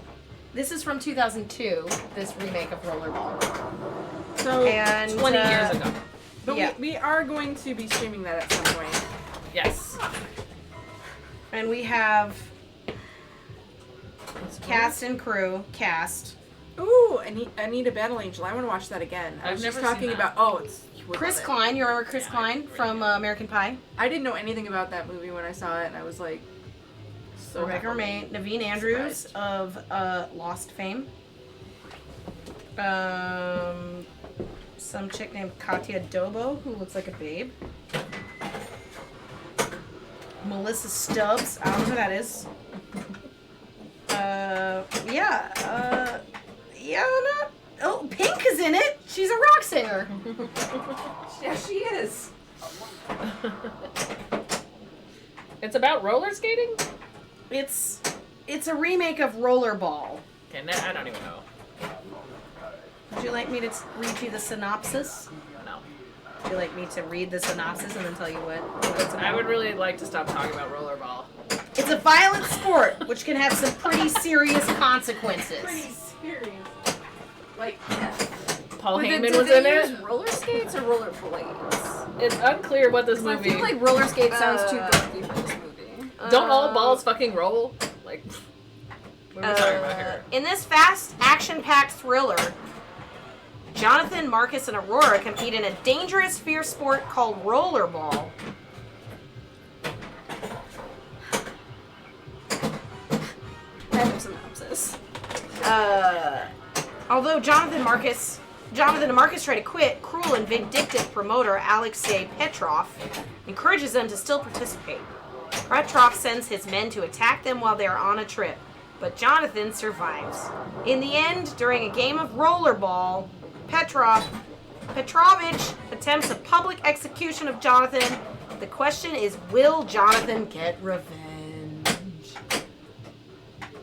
D: This is from 2002, this remake of Rollerball.
A: So,
D: And
C: 20 years ago.
A: but
D: yeah.
A: we are going to be streaming that at some point.
C: Yes.
D: And we have cast and crew. Cast.
A: Ooh, Anita Battle Angel. I want to watch that again. I
C: I've
A: was just
C: never
A: talking
C: seen
A: about.
C: that.
A: Oh, it's. You would
D: Chris
A: love it.
D: Klein, you remember Chris Klein from American Pie?
A: I didn't know anything about that movie when I saw it, and I was like, so
D: Rebecca
A: happy.
D: Romaine, Naveen Andrews of Lost fame. Some chick named Katya Dobo who looks like a babe. Melissa Stubbs, I don't know who that is. Oh, Pink is in it. She's a rock singer.
B: Yeah, she is.
C: It's about roller skating?
D: It's a remake of Rollerball.
C: Okay, I don't even know.
D: Would you like me to read you the synopsis?
C: No.
D: Would you like me to read the synopsis and then tell you what it's about?
C: I would really like to stop talking about rollerball.
D: It's a violent sport which can have some pretty serious consequences.
A: Pretty serious. Like,
C: Paul
B: Did
C: Heyman
B: they
C: was in
B: use
C: it.
B: roller skates or roller blades?
C: It's unclear what this
B: 'Cause I
C: movie.
B: feel like roller skates sounds too dorky for this movie.
C: Don't all balls fucking roll? Like, what are we talking about here?
D: In this fast, action-packed thriller, Jonathan, Marcus, and Aurora compete in a dangerous, fierce sport called rollerball.
B: Random synopsis.
D: Although Jonathan and Marcus try to quit, cruel and vindictive promoter Alexei Petrov encourages them to still participate. Petrov sends his men to attack them while they are on a trip, but Jonathan survives. In the end, during a game of rollerball, Petrovich attempts a public execution of Jonathan. The question is, will Jonathan get revenge?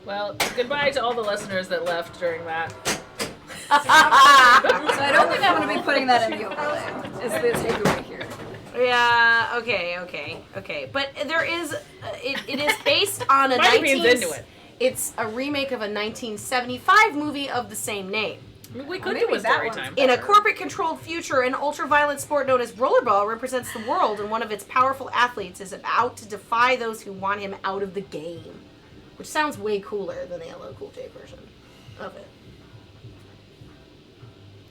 A: Well,
C: Goodbye to all the listeners that left during that.
B: So I don't think I'm going to be putting that in the overlay. Is the takeaway here?
D: Yeah, okay. But there is, it is based on a
C: Mighty Bean's into it.
D: It's a remake of a 1975 movie of the same name.
C: We could
B: maybe
C: do a
B: that
C: story
B: one's
C: time.
D: In a corporate-controlled future, an ultra-violent sport known as rollerball represents the world, and one of its powerful athletes is about to defy those who want him out of the game. Which sounds way cooler than the LL Cool J version of it.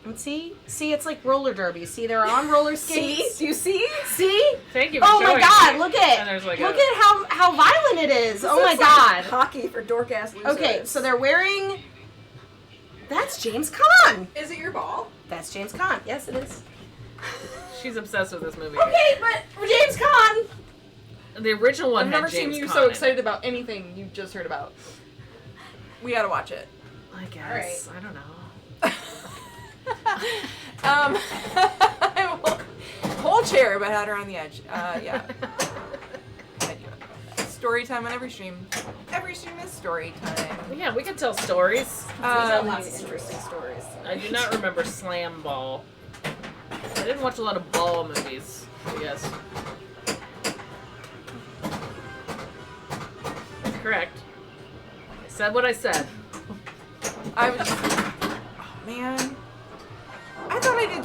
D: And see, it's like roller derby. See, they're on roller skates.
B: Do you see?
D: See?
C: Thank you for
D: Oh my
C: showing
D: God!
C: me.
D: Look
C: And there's
D: at
C: like
D: look
C: a-
D: at how violent it is. Oh my
B: Looks like
D: God!
B: hockey for dork ass losers.
D: Okay, so they're wearing. That's James Caan.
B: Is it your ball?
D: That's James Caan. Yes, it is.
C: She's obsessed with this movie.
D: Okay, but James Caan.
C: The original one
A: I've
C: had
A: never seen
C: James
A: you
C: Caan
A: so
C: in it.
A: excited about anything you just heard about. We gotta watch it.
C: I guess. I don't know.
A: Whole chair, but had her on the edge. Yeah. I do it. Story time on every stream. Every stream is story time.
C: Yeah, we could tell stories.
B: Lots of interesting stories.
C: I do not remember Slam Ball. I didn't watch a lot of ball movies, I guess. That's correct. I said what I said.
A: I was just, oh man. I thought I did.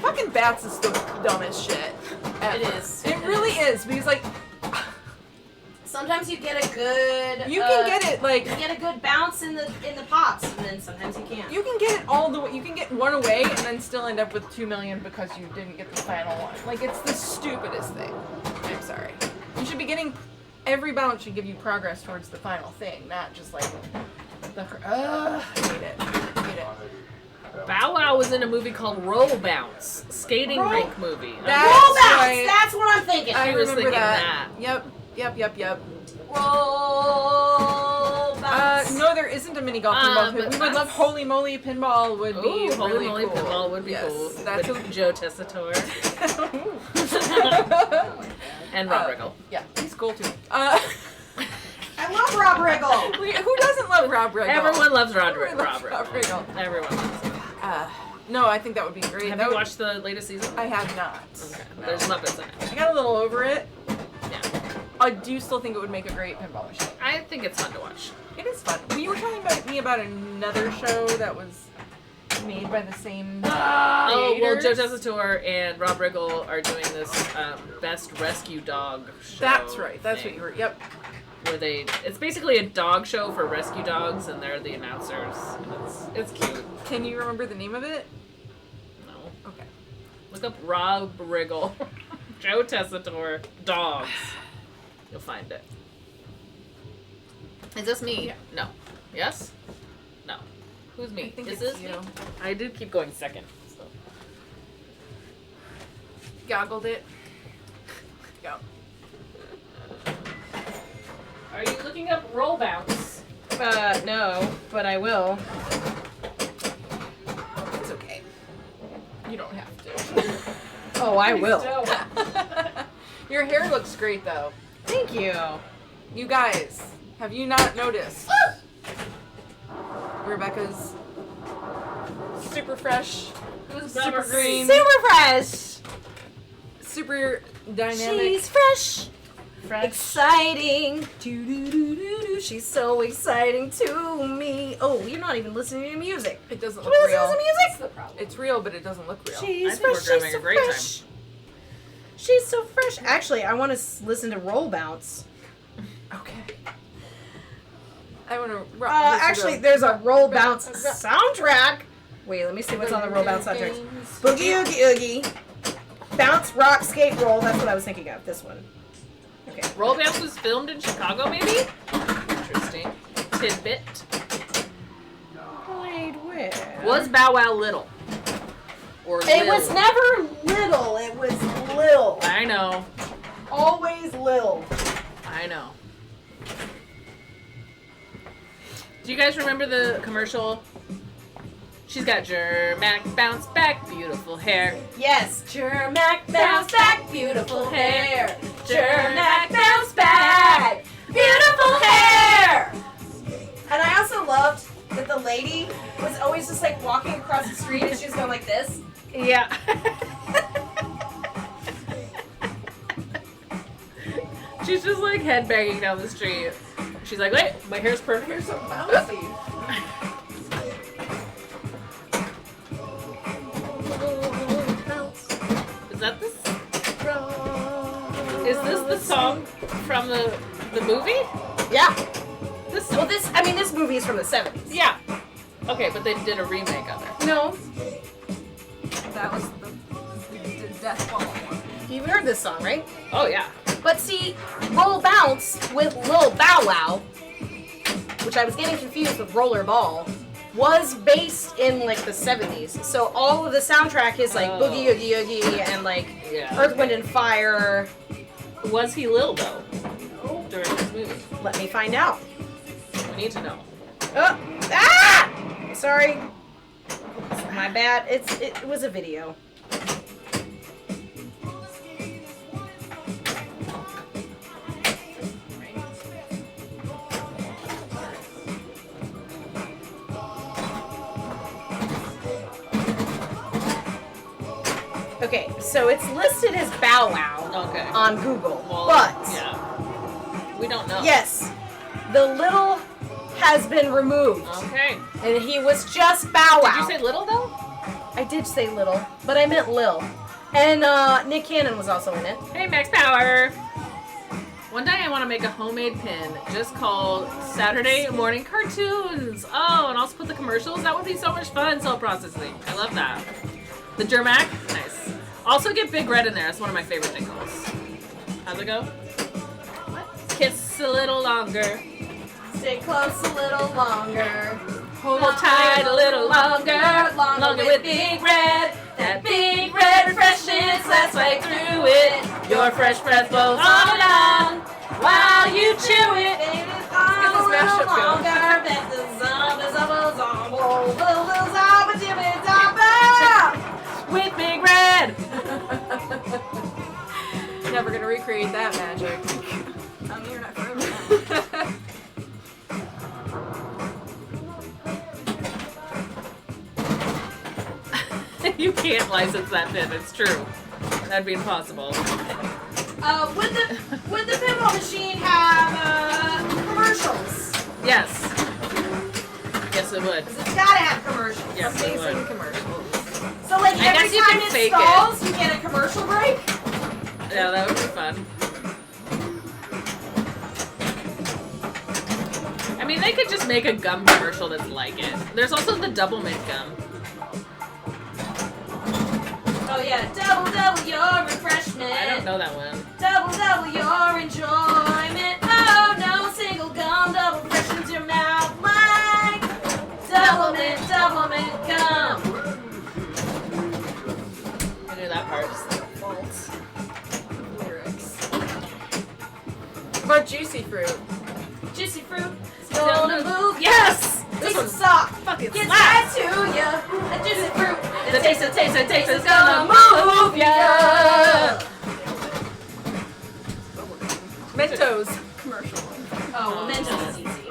A: Fucking bats is the dumbest shit. Ever.
D: It is.
A: It really is because like
D: Sometimes you get a good.
A: you can get it like
D: You get a good bounce in the pots, and then sometimes you can't.
A: you can get it all the way. You can get one away and then still end up with 2 million because you didn't get the final one. Like it's the stupidest thing. I'm sorry. You should be getting. Every bounce should give you progress towards the final thing, not just like the. I hate it. I hate it.
C: Bow Wow was in a movie called Roll Bounce, skating
D: Roll-
C: rink movie.
A: That's
D: Roll bounce.
A: right.
D: That's what I'm thinking.
A: I
C: was
A: remember
C: thinking
A: that.
C: that.
A: Yep.
D: Roll bounce.
A: No, there isn't a mini golf pinball.
C: but
A: We would love
C: that's-
A: Holy Moly Pinball would be
C: Ooh, Holy
A: really
C: Moly
A: cool.
C: Pinball would be
A: Yes,
C: cool.
A: That's
C: With Joe Tessitore
A: a,
C: and Rob Riggle.
A: Yeah, he's cool too.
D: I love Rob Riggle.
A: Who doesn't love Rob Riggle?
C: Everyone loves Rob
A: Everyone loves Rob
C: Riggle.
A: Riggle.
C: Everyone loves him.
A: No, I think that would be great.
C: Have
A: That
C: you
A: would-
C: watched the latest season?
A: I have not.
C: Okay.
A: No.
C: There's Muppets in it.
A: I got a little over it.
C: Yeah.
A: I do still think it would make a great pinball machine.
C: I think it's fun to watch.
A: It is fun. You were telling me about another show that was made by the same
C: Oh, well, Joe
A: creators.
C: Tessitore and Rob Riggle are doing this Best Rescue Dog show.
A: That's right. That's
C: thing,
A: what you were. Yep.
C: Where it's basically a dog show for rescue dogs, and they're the announcers. And it's cute.
A: Can you remember the name of it?
C: No.
A: Okay.
C: Look up Rob Riggle, Joe Tessitore, dogs. You'll find it. Is this me?
A: Yeah.
C: No. Yes? No. Who's me?
A: I think
C: Is
A: it's
C: this
A: you.
C: me? I did keep going second. So.
A: Goggled it. Go.
C: Are you looking up Roll Bounce?
D: No, but I will.
A: It's okay. You don't have to.
D: Oh, I will.
A: Your hair looks great though.
D: Thank you.
A: You guys, have you not noticed? Rebecca's super fresh, super green,
D: Super fresh.
A: super dynamic.
D: She's fresh.
C: Fresh.
D: Exciting. Doo-doo-doo-doo-doo. She's so exciting to me. Oh, you're not even listening to music.
A: It doesn't
D: Should
A: look
D: we listen
A: real.
D: to some music?
B: the problem.
A: It's real, but it doesn't look real.
D: She's
C: I think we're
D: fresh.
C: having
D: She's
C: a
D: so
C: great
D: fresh. She's so fresh. Actually, I want to listen to Roll Bounce.
A: Okay. I want to.
D: Actually, there's a Roll Bounce soundtrack. Wait, let me see what's on the Roll Bounce soundtrack. Boogie Oogie Oogie. Bounce, rock, skate, roll. That's what I was thinking of. This one. Okay.
C: Roll Bounce was filmed in Chicago, maybe? Interesting. Tidbit.
D: Played where?
C: Was Bow Wow little? Or
D: It
C: Lil?
D: was never little. It was lil.
C: I know.
D: Always lil.
C: I know. Do you guys remember the commercial? She's got Germac bounce back, beautiful hair.
D: Yes. Germac bounce back, beautiful hair. Germac bounce back, beautiful hair. And I also loved that the lady was always just like walking across the street and she was going like this.
C: Yeah. She's just like headbanging down the street. She's like, wait, my hair's perfect.
A: You're so bouncy.
C: that this? Is this the song from the movie?
D: Yeah.
C: This
D: Well, this movie is from the 70s.
C: yeah. Okay, but they did a remake of it.
D: No.
B: That was the Death Ball one.
D: You've heard this song, right?
C: Oh yeah.
D: But see, Roll Bounce with Lil Bow Wow, which I was getting confused with Roller Ball, was based in like the 70s. So all of the soundtrack is like Boogie Oogie Oogie and like Earth, Wind, and Fire.
C: Was he Lil though? During this movie?
D: Let me find out.
C: We need to know.
D: Oh, sorry. My bad. It was a video. Okay, so it's listed as Bow Wow
C: Okay.
D: on Google,
C: Well,
D: but
C: yeah. We don't know.
D: yes, the little has been removed,
C: Okay.
D: and he was just Bow Wow.
C: Did you say little though?
D: I did say little, but I meant Lil. And Nick Cannon was also in it.
C: Hey, Max Power. One day I want to make a homemade pin just called Saturday Morning Cartoons. Oh, and also put the commercials. That would be so much fun. Cell processing. I love that. The Drac. Nice. Also get Big Red in there. That's one of my favorite jingles. How's it go? What? Kiss a little longer.
D: Stay close a little longer.
C: Hold tight a little longer. Longer with Big Red. That Big Red refreshes lasts right through it. Your fresh breath blows on and on while you chew it.
D: Baby,
C: Get this mashup going. With Big Red.
A: Never gonna recreate that magic.
B: I'm here not forever.
C: You can't license that pin. It's true. That'd be impossible.
D: Would the pinball machine have commercials?
C: Yes. Yes, it would.
D: 'Cause it's gotta have commercials.
C: Yes, it
A: Amazing
C: would.
A: commercials.
D: So like
C: I
D: every
C: guess you
D: time
C: can
D: it
C: fake
D: stalls, you get a commercial break.
C: Yeah, that would be fun. I mean, they could just make a gum commercial that's like it. There's also the double mint gum.
D: Oh yeah, double your refreshment.
C: I don't know that one.
D: Double your enjoyment. Oh no, single gum double freshens your mouth like double mint gum.
C: I knew that part.
D: False lyrics.
A: But juicy fruit.
D: Juicy fruit is gonna move.
C: Yes!
D: This
C: This
D: one's
C: one's
D: soft.
C: fucking
D: Gets
C: slaps.
D: right to ya. A juicy fruit.
C: The taste is gonna move ya.
A: Mentos.
B: Commercial.
D: Oh, well, Mentos is easy.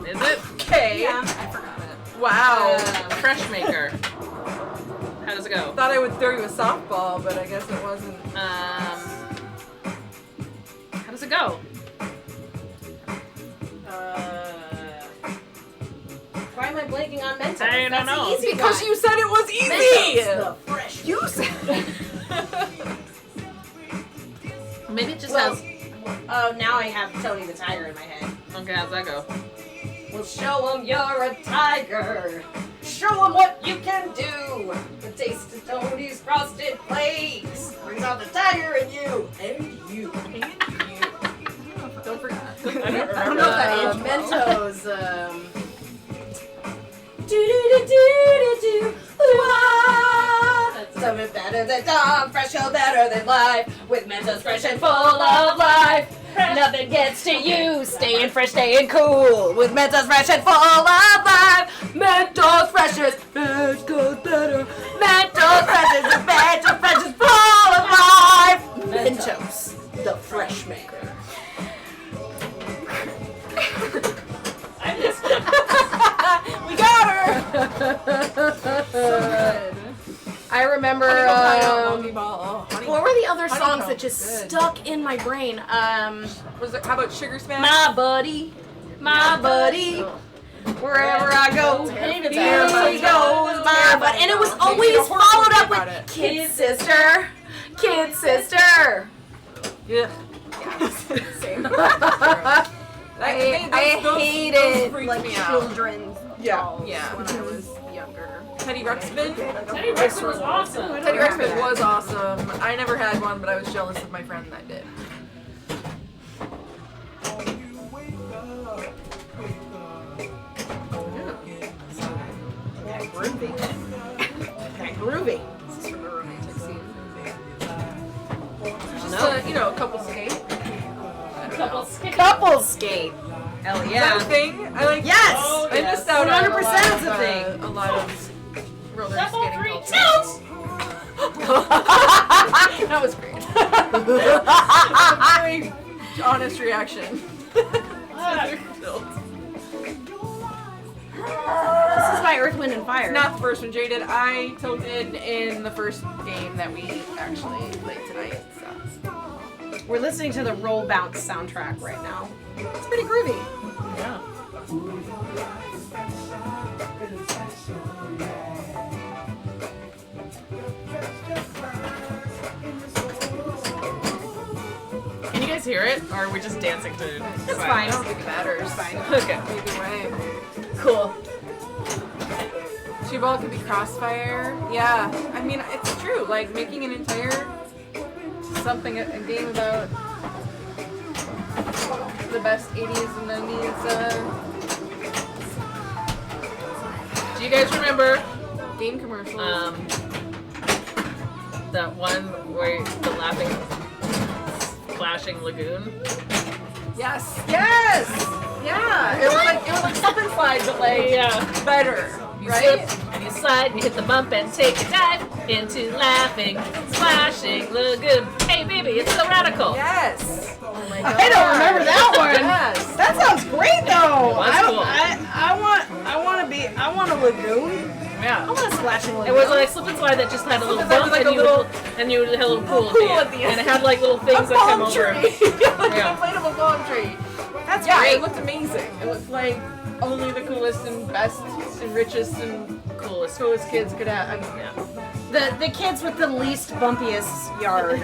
C: Is it?
A: Okay.
B: Yeah, I forgot it.
A: Wow.
C: Fresh maker. How does it go?
A: Thought I would throw you a softball, but I guess it wasn't.
C: How does it go?
D: Why am I blanking on Mentos?
C: I don't
D: That's
C: know.
D: the easy
A: Because
D: one.
A: you said it was easy.
D: Mentos, the fresh.
A: You said.
C: Maybe it just
D: Well,
C: has.
D: oh, now I have Tony the Tiger in my head.
C: Okay, how's that go?
D: Well, show 'em you're a tiger. Show 'em what you can do. The taste of Tony's frosted flakes brings out the tiger in you. And you.
A: Don't forget.
C: I don't
A: I don't
C: remember
A: know if that
C: that.
A: aged well.
D: Mentos, do-do-do-do-do-do. Something better than dumb, fresh or better than life. With Mentos fresh and full of life. Nothing gets to you, staying fresh, staying cool. With Mentos fresh and full of life. Mentos fresh is fresh goes better. Mentos fresh is the Mentos fresh is full of life. Mentos, the fresh maker.
C: I missed it.
A: We got her.
B: So good.
D: I remember. What were the other songs
A: Honeycomb,
D: that just
A: good.
D: stuck in my brain?
A: Was it? How about Sugar Smash?
D: My buddy, wherever I go,
A: Here
D: he
A: goes
D: goes my buddy, and it was always followed up with Kid Sister, Kid sister.
A: Yeah.
B: Yeah, same.
A: I
B: I hated
A: freaked
B: like
A: me out.
B: children's dolls
A: Yeah.
B: when I was younger.
A: Teddy Ruxpin.
C: Teddy Ruxpin was awesome.
A: Teddy Ruxpin was awesome. I never had one, but I was jealous of my friend that did.
D: That groovy. That groovy.
B: This is from a romantic scene.
A: Just a couple skate. I don't know.
D: Couple skate. Hell
A: Is that a
D: yeah.
A: thing? I like.
D: Yes.
C: Oh,
A: I missed out on
D: 100% is a thing.
A: A lot of roller
C: Double
A: skating
C: three
A: culture.
C: tilts.
A: That was great. A very honest reaction.
D: This is my Earth, Wind, and Fire.
A: Not the first one Jay did. I tilted in the first game that we actually played tonight. So.
D: We're listening to the Roll Bounce soundtrack right now. It's pretty groovy.
C: Yeah. Can you guys hear it, or are we just dancing to?
D: It's fine.
A: I don't think it matters.
D: Fine.
C: Okay.
A: Either way.
C: Cool.
A: Two ball could be crossfire. Yeah. I mean, it's true. Like making an entire something a game about the best 80s and 90s
C: Do you guys remember
A: game commercials.
C: that one where the laughing, splashing lagoon?
A: Yes. Yes. Yeah. It was like slip and slide, but like better.
C: You
A: Right?
C: slip and you slide, and you hit the bump and take a dive into laughing, splashing lagoon. Hey baby, it's so radical.
A: Yes. Oh my god.
D: I don't remember that one.
A: Yes.
D: That sounds great though.
C: It was cool.
D: I want a lagoon. I
C: Yeah.
D: want a splashing
C: It
D: lagoon.
C: was like slip and slide that just had a little
A: Slip and slide
C: bump,
A: with, like,
C: and
A: a little-
C: you had a little pool,
A: pool at the end.
C: and it had like little things
A: A
C: that come
A: palm
C: over.
A: tree. Like
C: Yeah.
A: an inflatable palm tree.
D: That's
A: Yeah,
D: great.
A: it looked amazing. It looked like only the coolest and best and richest and coolest kids could have. I mean, yeah.
D: The kids with the least bumpiest yard.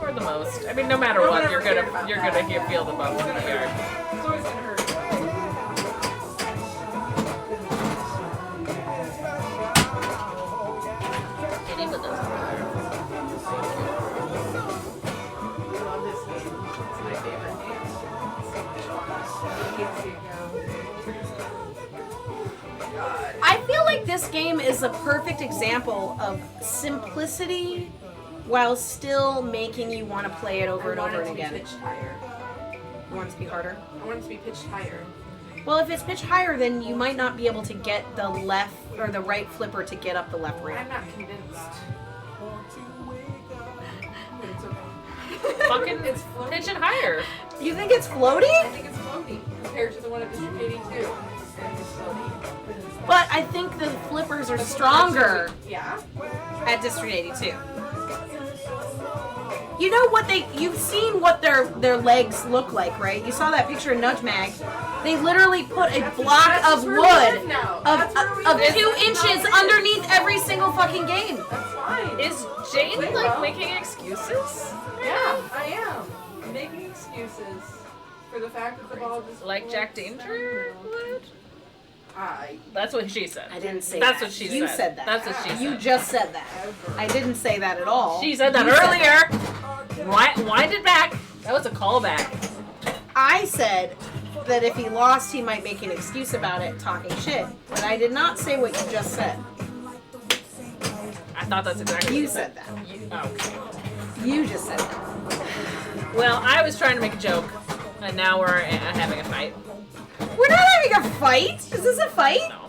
C: Or the most. I mean, no matter
A: No
C: what,
A: one
C: you're
A: ever
C: gonna
A: cared about
C: you're
A: that.
C: gonna feel the bumps in the yard.
A: It's always gonna hurt. I love this game. It's my favorite game. It's so much fun. I hate to see it go. God.
D: I feel like this game is a perfect example of simplicity while still making you want to play it over and
A: I want
D: over
A: it to
D: and
A: be
D: again.
A: pitched higher.
D: You want it to be harder?
A: I want it to be pitched higher.
D: Well, if it's pitched higher, then you might not be able to get the left or the right flipper to get up the left
A: I'm
D: ramp.
A: not convinced. But it's okay.
C: Fucking
A: It's floaty.
C: pitch it higher.
D: You think it's floaty?
A: I think it's floaty compared to the one at District 82. And it's floaty.
D: But I think the flippers are
A: That's
D: stronger
A: Yeah.
D: at District 82. You know what you've seen what their legs look like, right? You saw that picture in Nudge Mag. They literally put a block
A: That's
D: of
A: where we
D: wood
A: live now.
D: of
A: That's where we live.
D: 2 inches underneath every single fucking game.
A: That's fine.
C: Is Jane
A: Wait,
C: like
A: well.
C: making excuses?
A: Yeah, I am. Making excuses for the fact that the ball just
C: Like Jack Danger would? That's what she said.
D: I didn't say
C: That's
D: that.
C: what she
D: You
C: said.
D: said that.
C: That's what she said.
D: You just said that. I didn't say that at all.
C: She said that
D: You
C: earlier. Wind it back. That was a callback.
D: I said that if he lost, he might make an excuse about it, talking shit. But I did not say what you just said.
C: I thought that's exactly
D: You
C: what
D: said that.
C: Okay.
D: You just said that.
C: Well, I was trying to make a joke, and now we're having a fight.
D: We're not having a fight. Is this a fight?
C: No.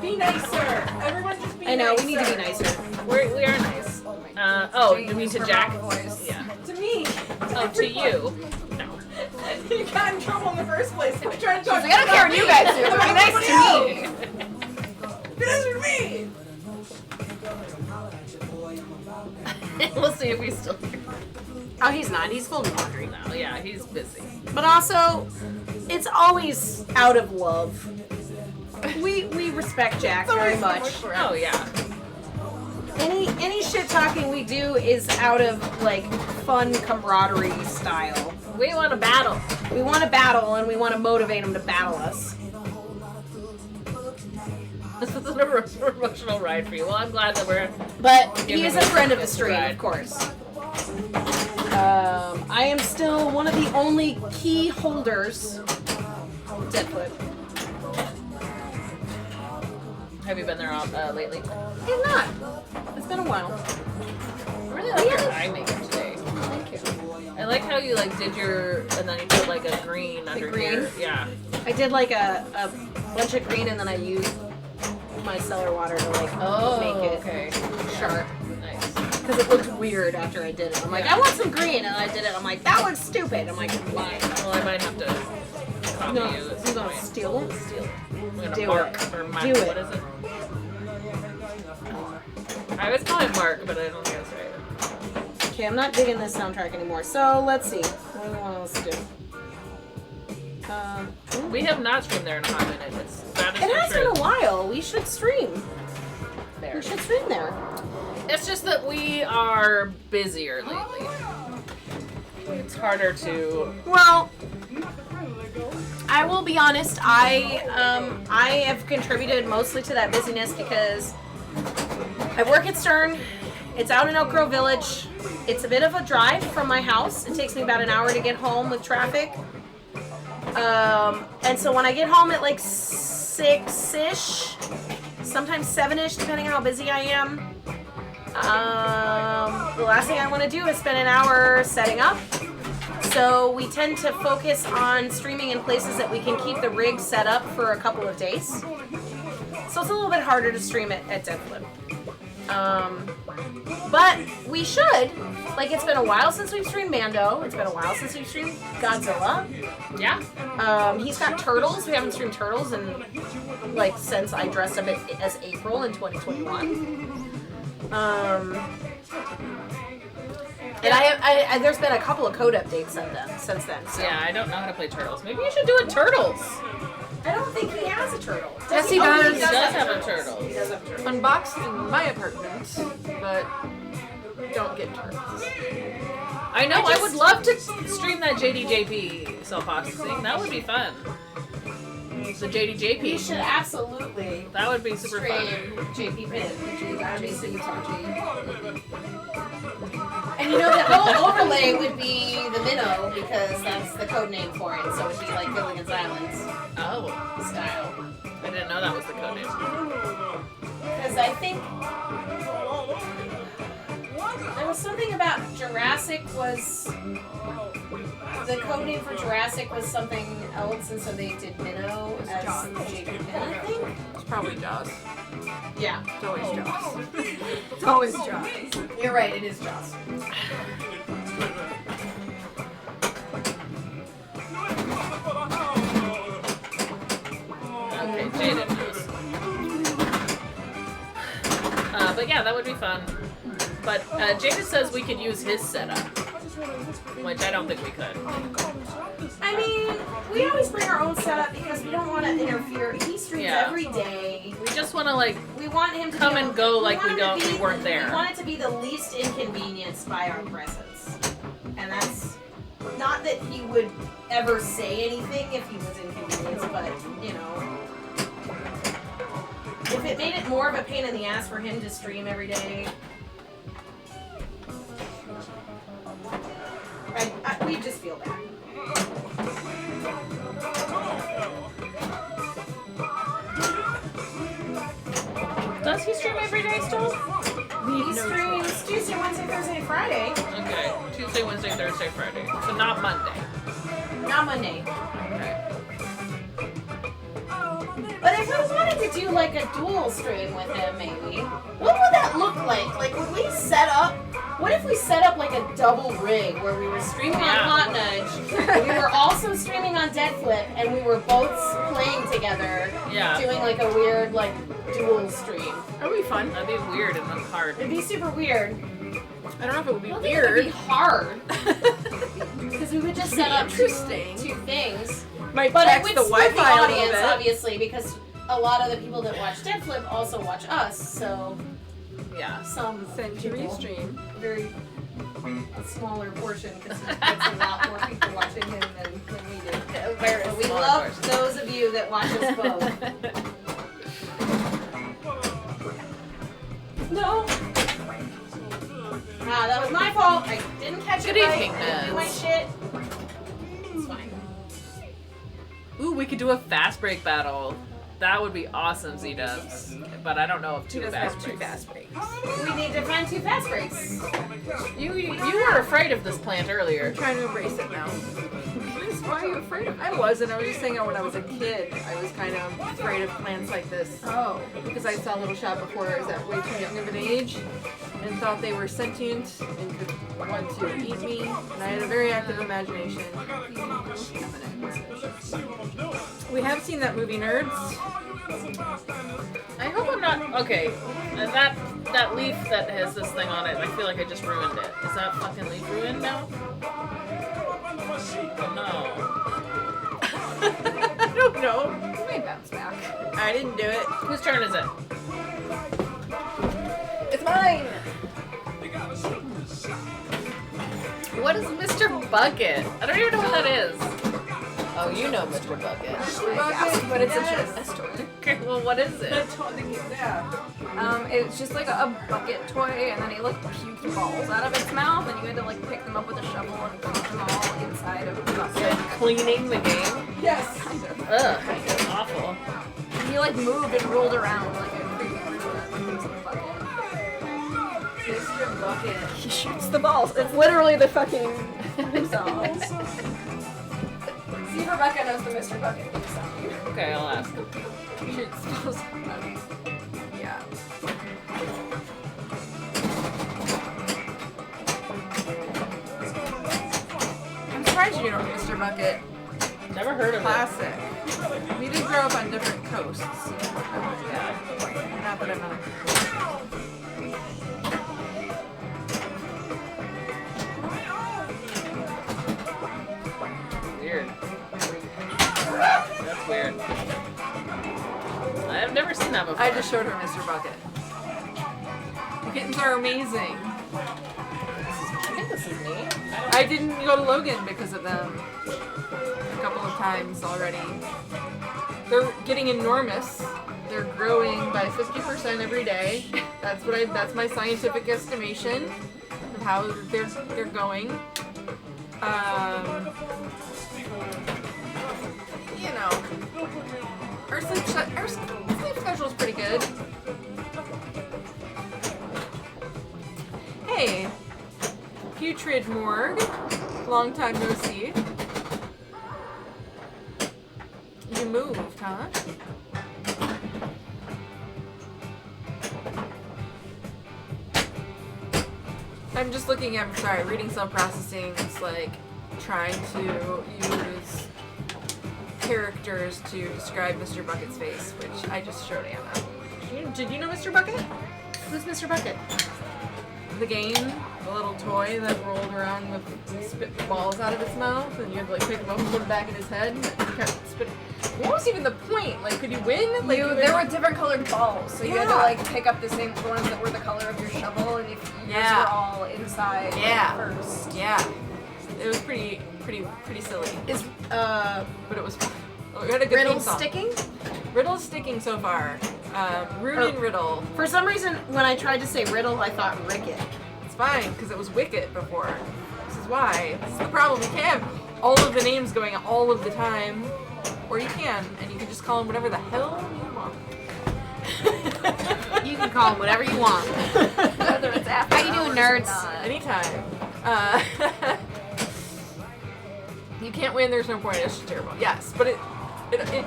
A: Be nicer. Everyone just be
D: I know.
A: nicer.
D: We need to be nicer.
C: We are nice. You mean to Jack? Yeah.
A: To me.
C: Oh, to you. No.
A: You got in trouble in the first place. Quit trying to talk
D: I don't care what you guys do, but be nice to me.
A: Be nice to me.
C: We'll see if he's still here.
D: Oh, he's not. He's folding laundry.
C: No, yeah, he's busy.
D: But also, it's always out of love. We respect Jack very much.
C: Oh, yeah.
D: any shit talking we do is out of like fun camaraderie style.
C: We want to battle.
D: We want to battle and we want to motivate them to battle us.
C: This was an emotional ride for you. Well, I'm glad that we're.
D: But he
C: Give
D: is
C: him
D: a
C: a
D: friend of the
C: good
D: stream,
C: ride.
D: of course. I am still one of the only key holders. Deadwood.
C: Have you been there lately?
D: I'm not. It's been a while.
C: I really like your eye makeup today.
D: Thank you.
C: I like how you like did your and then you put like a green under
D: green?
C: here. Yeah.
D: I did like a bunch of green and then I used my cellar water to like make it
C: okay.
D: sharp.
C: Nice.
D: Because it looked weird after I did it. I'm like,
C: Yeah.
D: I want some green, and I did it. I'm like, that looks stupid. I'm like, why?
C: Well, I might have to copy
D: No,
C: you.
D: you
C: This
D: gonna
C: point.
D: steal it?
C: Steal it. I'm gonna
D: Do
C: mark
D: it.
C: or mark.
D: Do it.
C: What is it? I was calling Mark, but I don't think that's right.
D: Okay, I'm not digging this soundtrack anymore. So let's see. What do we want else to do?
C: We have not streamed there in a hot minute. That is
D: It has
C: true.
D: been a while. We should stream.
C: There.
D: We should stream there.
C: It's just that we are busier lately. It's harder to.
D: Well, I will be honest. I have contributed mostly to that busyness because I work at Stern. It's out in Oak Grove Village. It's a bit of a drive from my house. It takes me about an hour to get home with traffic. And so when I get home at like 6-ish, sometimes 7-ish, depending on how busy I am, the last thing I want to do is spend an hour setting up. So we tend to focus on streaming in places that we can keep the rig set up for a couple of days. So it's a little bit harder to stream it at Deadflip. But we should. Like, it's been a while since we've streamed Mando. It's been a while since we've streamed Godzilla.
C: Yeah.
D: He's got Turtles. We haven't streamed Turtles in, like, since I dressed up as April in 2021. And I there's been a couple of code updates since then. So.
C: Yeah, I don't know how to play Turtles. Maybe you should do a Turtles.
D: I don't think he has a turtle.
A: Yes, he does.
C: He does have a turtle.
D: He does have a turtle.
A: Unboxed in my apartment, but don't get turtles.
C: I know. I would love to stream that JDJP self-processing. That would be fun. The JDJP.
D: You should absolutely
C: That would be super fun.
D: stream JP Pin. And you know, the whole overlay would be the minnow because that's the code name for it. So it'd be like Gilligan's Island's
C: Oh,
D: style.
C: I didn't know that was the code name.
D: Because I think there was something about Jurassic was the code name for Jurassic was something else, and so they did minnow as JP Pin, I think.
A: It's probably Jaws.
D: Yeah,
A: It's always Jaws. It's always Jaws.
D: you're right. It is Jaws.
C: Okay, Jaden knows. But yeah, that would be fun. But Jaden says we could use his setup, which I don't think we could.
D: I mean, we always bring our own setup because we don't want to interfere. He streams
C: Yeah.
D: every day.
C: We just want to like
D: We want him to
C: come
D: be
C: and go like
D: want
C: we
D: him to be-
C: weren't there.
D: We want it to be the least inconvenienced by our presence. And that's not that he would ever say anything if he was inconvenienced, but, you know. If it made it more of a pain in the ass for him to stream every day, we just feel bad.
C: Does he stream every day still?
D: He streams Tuesday, Wednesday, Thursday, Friday.
C: Okay, Tuesday, Wednesday, Thursday, Friday. So not Monday.
D: Not Monday.
C: Okay.
D: But if we wanted to do like a dual stream with him, maybe, what would that look like? Like, would we set up? What if we set up like a double rig where we were streaming on Hot Nudge, we were also streaming on Deadflip, and we were both playing together,
C: Yeah.
D: doing like a weird like dual stream?
A: That would be fun.
C: That'd be weird and hard.
D: It'd be super weird.
A: I don't know if it would be
D: I don't think it would be
A: weird.
D: hard because we would just set up
A: Interesting.
D: two things.
A: Might
D: But it
A: text
D: would
A: the
D: split the
A: Wi-Fi a little
D: audience,
A: bit.
D: obviously, because a lot of the people that watch Deadflip also watch us, so
C: Yeah.
D: some
A: Century
D: people.
A: stream.
D: Very smaller portion because he gets a lot more people watching him than we do.
C: Very
D: But we
C: small
D: love
C: portion.
D: those of you that watch us both. No. Ah, that was my fault. I didn't catch
C: Good
D: it right.
C: evening,
D: I didn't do my
C: Nez.
D: shit. It's fine.
C: Ooh, we could do a fast break battle. That would be awesome, Z-Dubs. But I don't know if
A: She
C: two
A: doesn't
C: fast
A: have 2
C: breaks.
A: fast breaks.
D: We need to find 2 fast breaks.
C: You were afraid of this plant earlier.
A: I'm trying to embrace it now. Why are you afraid of it? I wasn't. I was just saying how when I was a kid, I was kind of afraid of plants like this.
B: Oh.
A: Because I saw Little Shop before I was at way too young of an age and thought they were sentient and could want to eat me. And I had a very active imagination. We have seen that movie, Nerds.
C: I hope I'm not okay. That leaf that has this thing on it, I feel like I just ruined it. Is that fucking leaf ruined now? Oh, no.
A: I don't know.
B: It may bounce back.
A: I didn't do it.
C: Whose turn is it?
A: It's mine.
C: What is Mr. Bucket? I don't even know what that is. Oh, you know Mr. Bucket.
A: Bucket,
B: But it's
A: yes.
B: a chest toy.
C: Okay, well, what is it?
A: Yeah.
B: It's just like a bucket toy, and then he like puked balls out of its mouth, and you had to like pick them up with a shovel and put them all inside of the bucket.
C: Cleaning the game?
A: Yes.
B: Kind of.
C: Ugh, that's awful.
B: And he like moved and rolled around like a creepy roulette when he was in the bucket.
A: Mr. Bucket.
B: He shoots the balls. It's literally the fucking song. See if Rebecca knows the Mr. Bucket theme song.
C: Okay, I'll ask him.
A: Shoots balls. Yeah. I'm surprised you know Mr. Bucket.
C: Never heard of it.
A: Classic. We did grow up on different coasts. Yeah. Not that I'm not.
C: Weird. That's weird. I've never seen that before.
A: I just showed her Mr. Bucket. The kittens are amazing.
C: I think this is neat.
A: I didn't go to Logan because of them a couple of times already. They're getting enormous. They're growing by 50% every day. That's my scientific estimation of how they're going. You know, our sleep schedule is pretty good. Hey, Putrid Morgue, long time no see. You moved, huh? I'm just looking at, sorry, reading self-processing. It's like trying to use characters to describe Mr. Bucket's face, which I just showed Anna. Did you know Mr. Bucket?
D: Who's Mr. Bucket?
A: The game, the little toy that rolled around with spit balls out of its mouth, and you had to like pick him up and put him back in his head, and it kept spitting. What was even the point? Like, could you win? Like,
B: There were different colored balls, so you had to
A: Yeah.
B: like pick up the same ones that were the color of your shovel, and if yours
A: Yeah.
B: were all inside first.
A: Yeah, it was pretty silly,
B: Is
A: but it was fun. We had a good
D: Riddle
A: theme song.
D: sticking?
A: Riddle's sticking so far. Rune Riddle.
D: For some reason, when I tried to say riddle, I thought ricket.
A: It's fine, because it was Wicket before. This is why. This is the problem. You can't have all of the names going all of the time. Or you can, and you can just call them whatever the hell you want.
D: You can call them whatever you want.
B: whether it's after
D: How you doing,
B: hours or
D: nerds?
B: not.
A: Anytime. You can't win, there's no point. It's just terrible. Yes, but it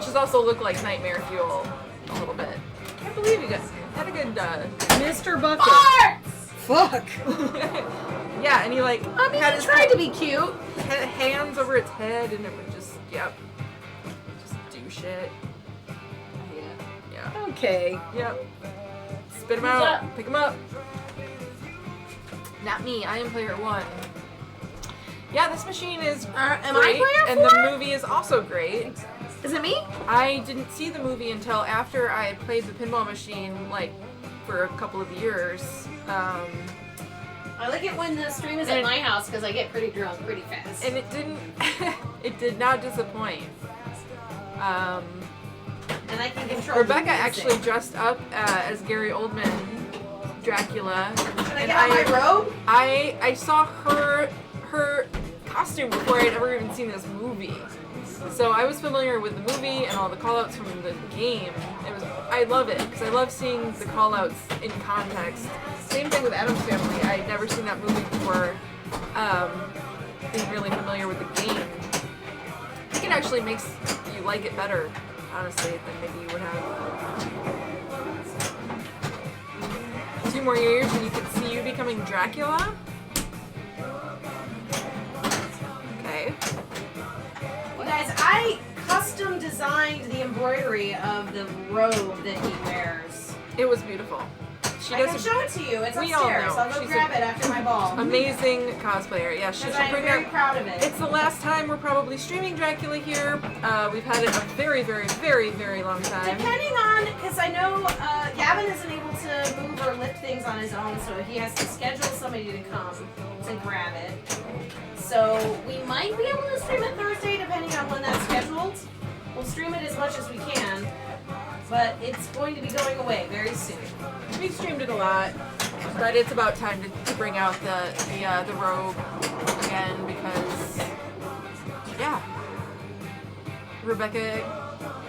A: just also looked like nightmare fuel a little bit. Can't believe you guys had a good
D: Mr. Bucket. Fuck.
A: yeah, and he like
D: I mean,
A: had
D: he
A: his
D: tried to be cute.
A: had hands over its head, and it would just just do shit. I hate it. Yeah.
D: Okay.
A: Yep. Spit him
C: Who's
A: out.
C: that?
A: Pick him up. Not me. I am player 1. Yeah, this machine is
D: Am I
A: great,
D: player
A: and
D: 4?
A: the movie is also great.
D: Is it me?
A: I didn't see the movie until after I had played the pinball machine like for a couple of years.
D: I like it when the stream is at my house because I get pretty drunk pretty fast.
A: And it didn't, it did not disappoint.
D: And I can control.
A: Rebecca actually dressed up as Gary Oldman, Dracula.
D: Should I get out my robe?
A: I saw her costume before I'd ever even seen this movie. So I was familiar with the movie and all the callouts from the game. I love it because I love seeing the callouts in context. Same thing with Addams Family. I'd never seen that movie before. Being really familiar with the game, I think it actually makes you like it better, honestly, than maybe you would have. 2 more years and you could see you becoming Dracula. Okay.
D: You guys, I custom designed the embroidery of the robe that he wears.
A: It was beautiful. She
D: I can show it to you. It's
A: we all
D: upstairs.
A: know.
D: I'll go
A: She's
D: grab it after my ball.
A: Amazing cosplayer. Yeah, she
D: Because
A: should
D: I'm
A: bring
D: very
A: that.
D: proud of it.
A: It's the last time we're probably streaming Dracula here. We've had it a very, very, very, very long time.
D: Depending on, because I know Gavin isn't able to move or lift things on his own, so he has to schedule somebody to come to grab it. So we might be able to stream it Thursday, depending on when that's scheduled. We'll stream it as much as we can, but it's going to be going away very soon.
A: We've streamed it a lot, but it's about time to bring out the robe again because, yeah, Rebecca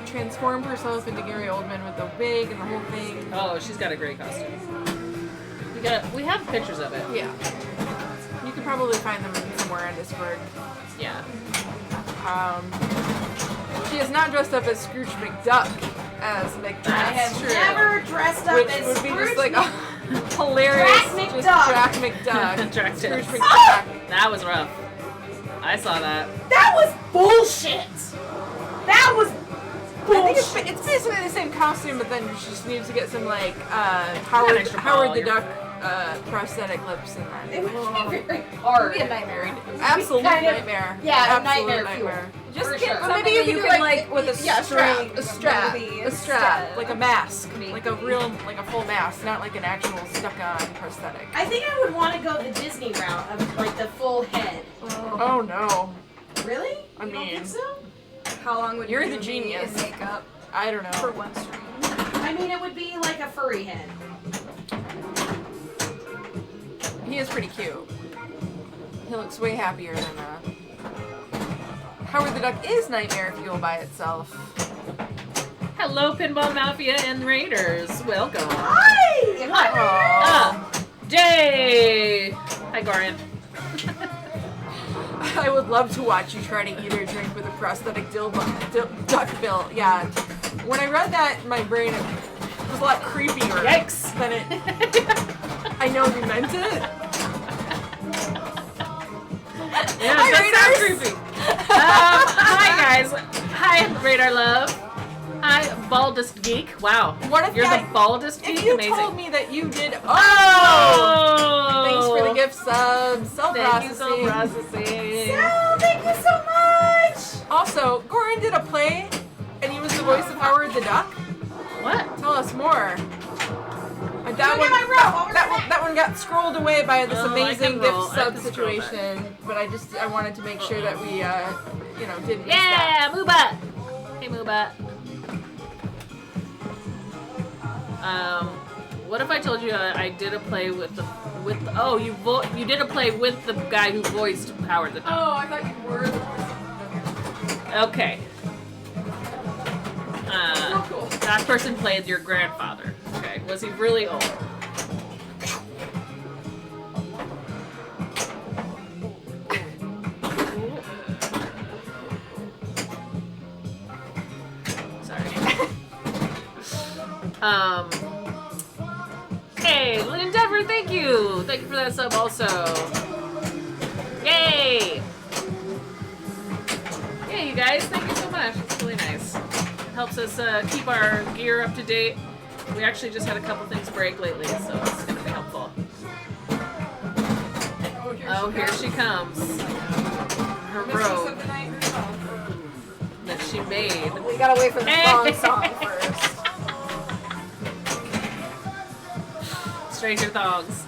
A: transformed herself into Gary Oldman with the wig and the whole thing.
C: Oh, she's got a great costume. We have pictures of it.
A: Yeah, you can probably find them somewhere on Discord.
C: Yeah.
A: She is not dressed up as Scrooge McDuck as McDuck.
D: I have never dressed up
A: Which
D: as
A: would be
D: Scrooge
A: just like a hilarious
D: Drac
A: just
D: McDuck.
A: Drac McDuck.
C: Drac
A: Scrooge
C: Scrooge.
A: McDuck.
C: That was rough. I saw that.
D: That was bullshit! That was
A: I think
D: bullshit!
A: it's basically the same costume, but then she just needs to get some like
C: An
A: Howard
C: extra
A: Howard
C: ball,
A: the
C: you're
A: Duck prosthetic lips in that.
D: It would be very hard.
B: It'd be a nightmare.
A: Absolute
D: kind of-
A: nightmare.
D: yeah,
A: Absolute
D: nightmare
A: nightmare.
D: Just
B: For
D: get
B: sure.
A: But maybe
B: Something
A: you
B: that
A: could
B: you
A: do
B: could,
A: like
B: with a string,
A: a strap,
B: maybe
A: like a mask,
B: Maybe.
A: like a real, like a full mask, not like an actual stuck-on prosthetic.
D: I think I would want to go the Disney route of like the full head.
A: Oh no,
D: Really?
A: I
D: You don't
A: mean-
D: think so?
B: How long would
A: You're
B: you
A: the
B: be
A: genius.
B: in makeup
A: I don't
B: for
A: know.
B: one stream?
D: I mean, it would be like a furry head.
A: He is pretty cute. He looks way happier than Howard the Duck is Nightmare if you go by itself.
C: Hello, Pinball Mafia and Raiders. Welcome.
D: Hi!
A: Aw.
C: Jay! Hi, Gorian.
A: I would love to watch you try to eat or drink with a prosthetic duck bill. Yeah. When I read that in my brain, it was a lot creepier
C: Yikes.
A: than it. I know you meant it.
C: Yeah,
A: Hi,
C: that sounds
A: Raiders.
C: creepy. Hi, guys. Hi, Radar Love. Hi, Baldest Geek. Wow.
A: What if
C: You're
A: I-
C: the baldest geek?
A: If you
C: Amazing.
A: told me that you did.
C: Oh!
A: Thanks for the gift sub.
C: Thank you,
A: Self-processing.
C: processing.
D: Oh, thank you so much!
A: Also, Goran did a play, and he was the voice of Howard the Duck.
C: What?
A: Tell us more. And
D: Go get my rope. I'll
A: that one got scrolled away by this
C: Oh, I
A: amazing
C: can
A: gift
C: roll. I
A: sub
C: can scroll that.
A: situation. But I wanted to make sure that we didn't miss
C: Yeah, Mooba. Hey, Mooba. What if I told you I did a play with the oh you did a play with the guy who voiced Howard the Duck.
A: Oh, I thought you were the voice.
C: Okay.
A: Oh, cool.
C: That person played your grandfather. Okay. Was he really old? Sorry. Hey, Lynn Dever, thank you! Thank you for that sub also. Yay! Yeah, you guys, thank you so much. It's really nice. It helps us keep our gear up to date. We actually just had a couple things break lately, so it's going to be helpful. Oh, here she comes. Her robe that she made.
B: We gotta wait for the song first.
C: stranger thongs.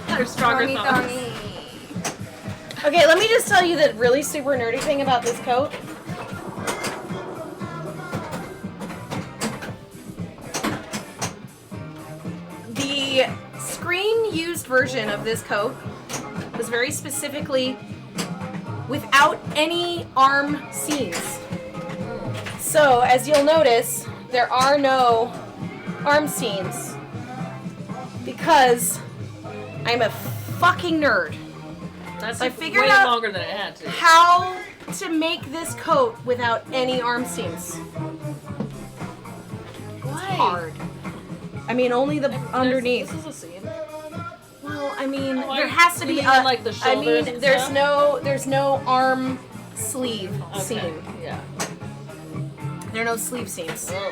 C: They're stronger
B: Thongy,
C: thongs.
B: thongy.
D: Okay, let me just tell you the really super nerdy thing about this coat. The screen-used version of this coat was very specifically without any arm seams. So, as you'll notice, there are no arm seams because I'm a fucking nerd.
C: That's
D: I
C: like
D: figured
C: way
D: out
C: longer than it had to.
D: how to make this coat without any arm seams.
C: Why?
D: Hard. I mean, only the underneath.
C: This is a seam.
D: Well, I mean,
C: Oh,
D: there has to
C: you
D: be
C: mean
D: a.
C: like the
D: I
C: shoulders
D: mean,
C: and
D: there's
C: stuff?
D: there's no arm sleeve
C: Okay.
D: seam.
C: Yeah.
D: There are no sleeve seams.
C: Well,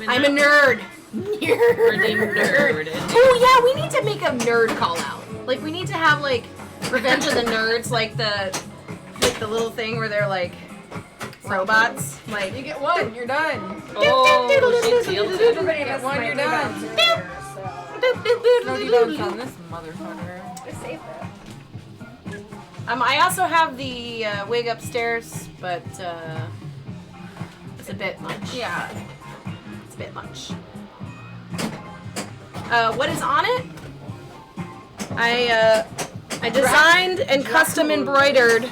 D: I'm a nerd.
C: Redeemed nerd.
D: Oh yeah, we need to make a nerd call out. Like we need to have like Revenge of the Nerds, like the little thing where they're like robots. Like
A: You get one, you're done.
C: Oh, she sealed it.
A: Everybody gets one, you're done. No debounce on this motherfucker.
B: I saved it.
D: I also have the wig upstairs, but it's a bit much.
A: Yeah.
D: It's a bit much. What is on it? I designed and custom embroidered.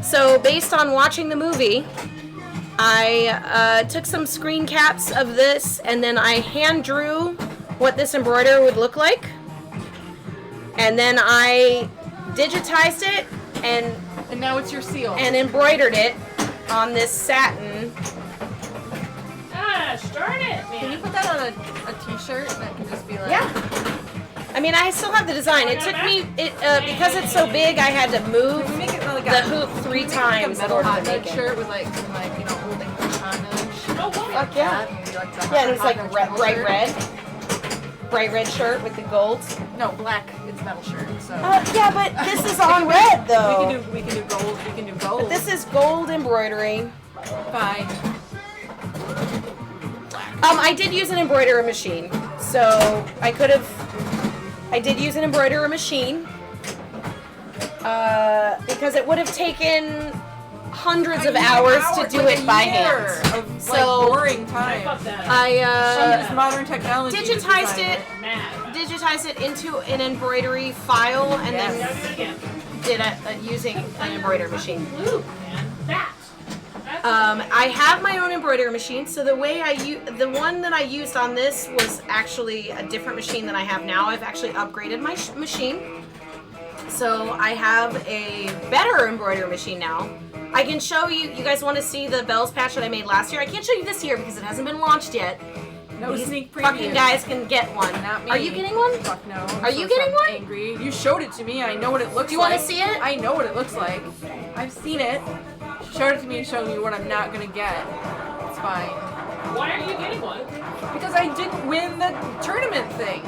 D: So based on watching the movie, I took some screen caps of this and then I hand drew what this embroider would look like. And then I digitized it and
A: now it's your seal.
D: embroidered it on this satin.
C: Gosh, darn it,
A: Can you
C: man.
A: put that on a t-shirt and that can just be like...
D: Yeah. I mean, I still have the design. It took me, because it's so big, I had to move
A: Can we make it like
D: the
A: a...
D: hoop 3
A: Like
D: times
A: a
D: in
A: metal
D: order
A: hot
D: to make
A: dog
D: it.
A: shirt with like some like, you know, old English hot
C: Oh, what?
D: Fuck yeah. Yeah, and it's like bright red. Bright red shirt with the gold.
A: No, black. It's metal shirt. So
D: Yeah, but this is on red though.
A: we can do gold. We can do gold.
D: But this is gold embroidery.
A: Fine.
D: I did use an embroidery machine, so I did use an embroidery machine because it would have taken hundreds of hours to do it by hand.
A: Of,
D: So-
A: like, boring time.
C: Fuck that.
A: She used modern technology. to
D: digitized
A: design
D: it.
C: Mad.
D: Digitized it into an embroidery file and
C: Gotta
D: then
C: do it again.
D: did it using an embroidery machine.
C: Blue, man. That. That's
D: I have my own embroidery machine, so the one that I used on this was actually a different machine than I have now. I've actually upgraded my machine, so I have a better embroidery machine now. I can show you. You guys want to see the bells patch that I made last year? I can't show you this year because it hasn't been launched yet.
A: No
D: These
A: sneak preview.
D: fucking guys can get one.
A: Not me.
D: Are you getting one?
A: Fuck no.
D: Are you getting one?
A: Angry. You showed it to me. I know what it looks
D: Do you
A: like.
D: want to see it?
A: I know what it looks like. I've seen it. She showed it to me and showed me what I'm not gonna get. It's fine.
C: Why are you getting one?
A: Because I didn't win the tournament thing.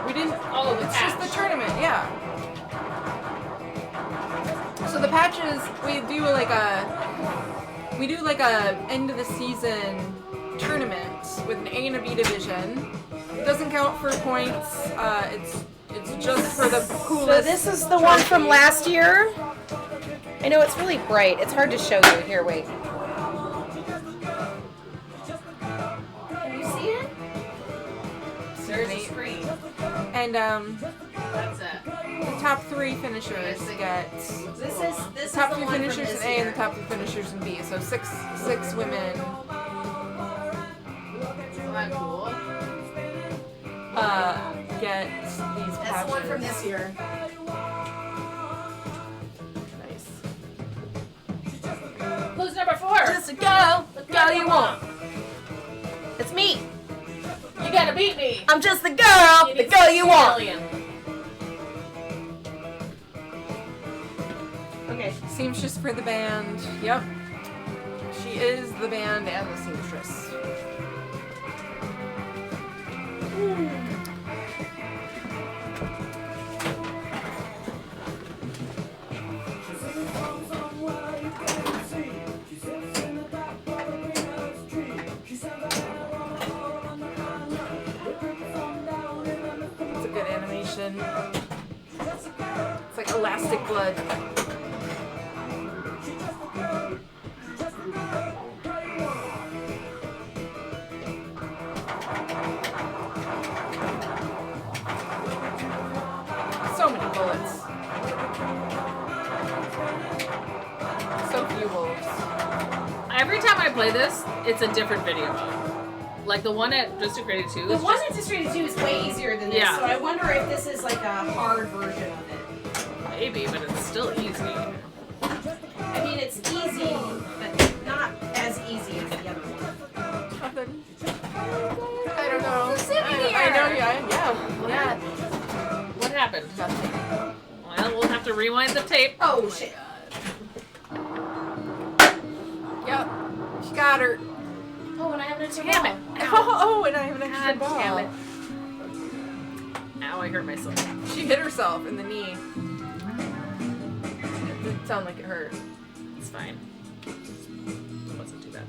A: We didn't.
C: Oh, the
A: it's just the
C: patch.
A: tournament. Yeah. So the patches we do like a end of the season tournament with an A and a B division. It doesn't count for points. It's just for the coolest.
D: So this is the one from last year. I know it's really bright. It's hard to show you. Here, wait. Can you see it?
C: There's a screen.
A: And
C: That's it.
A: the top 3 finishers get
D: This
A: top
D: is
A: 3
D: the one
A: finishers
D: from
A: in
D: this
A: A and
D: year.
A: the top 3 finishers in B. So six women
C: Isn't that cool?
A: get these patches.
D: That's the one from this year.
A: Nice.
C: Who's number 4?
D: Just a girl you want. It's me.
C: You gotta beat me.
D: I'm just the girl you want.
C: Alien.
D: Okay.
A: Seamstress for the band. Yep. She is the band and the seamstress. It's a good animation. It's like elastic blood. So many bullets. So few wolves.
C: Every time I play this, it's a different video mode. Like the one at District 82.
D: The one at District 2 is way easier than this,
C: Yeah.
D: so I wonder if this is like a hard version of it.
C: Maybe, but it's still easy.
D: I mean, it's easy, but not as easy as the other one.
A: Nothing. I don't know.
B: Who's sitting
A: I
B: here?
A: know, yeah.
C: What happened?
A: Nothing.
C: Well, we'll have to rewind the tape.
D: Oh, shit.
A: Yep. She got her.
D: Oh, and I have an extra
C: Damn
D: ball.
C: it.
A: Oh, and I have an extra
C: God
A: ball.
C: damn it. Ow, I hurt myself.
A: She hit herself in the knee. It didn't sound like it hurt.
C: It's fine. It wasn't too bad.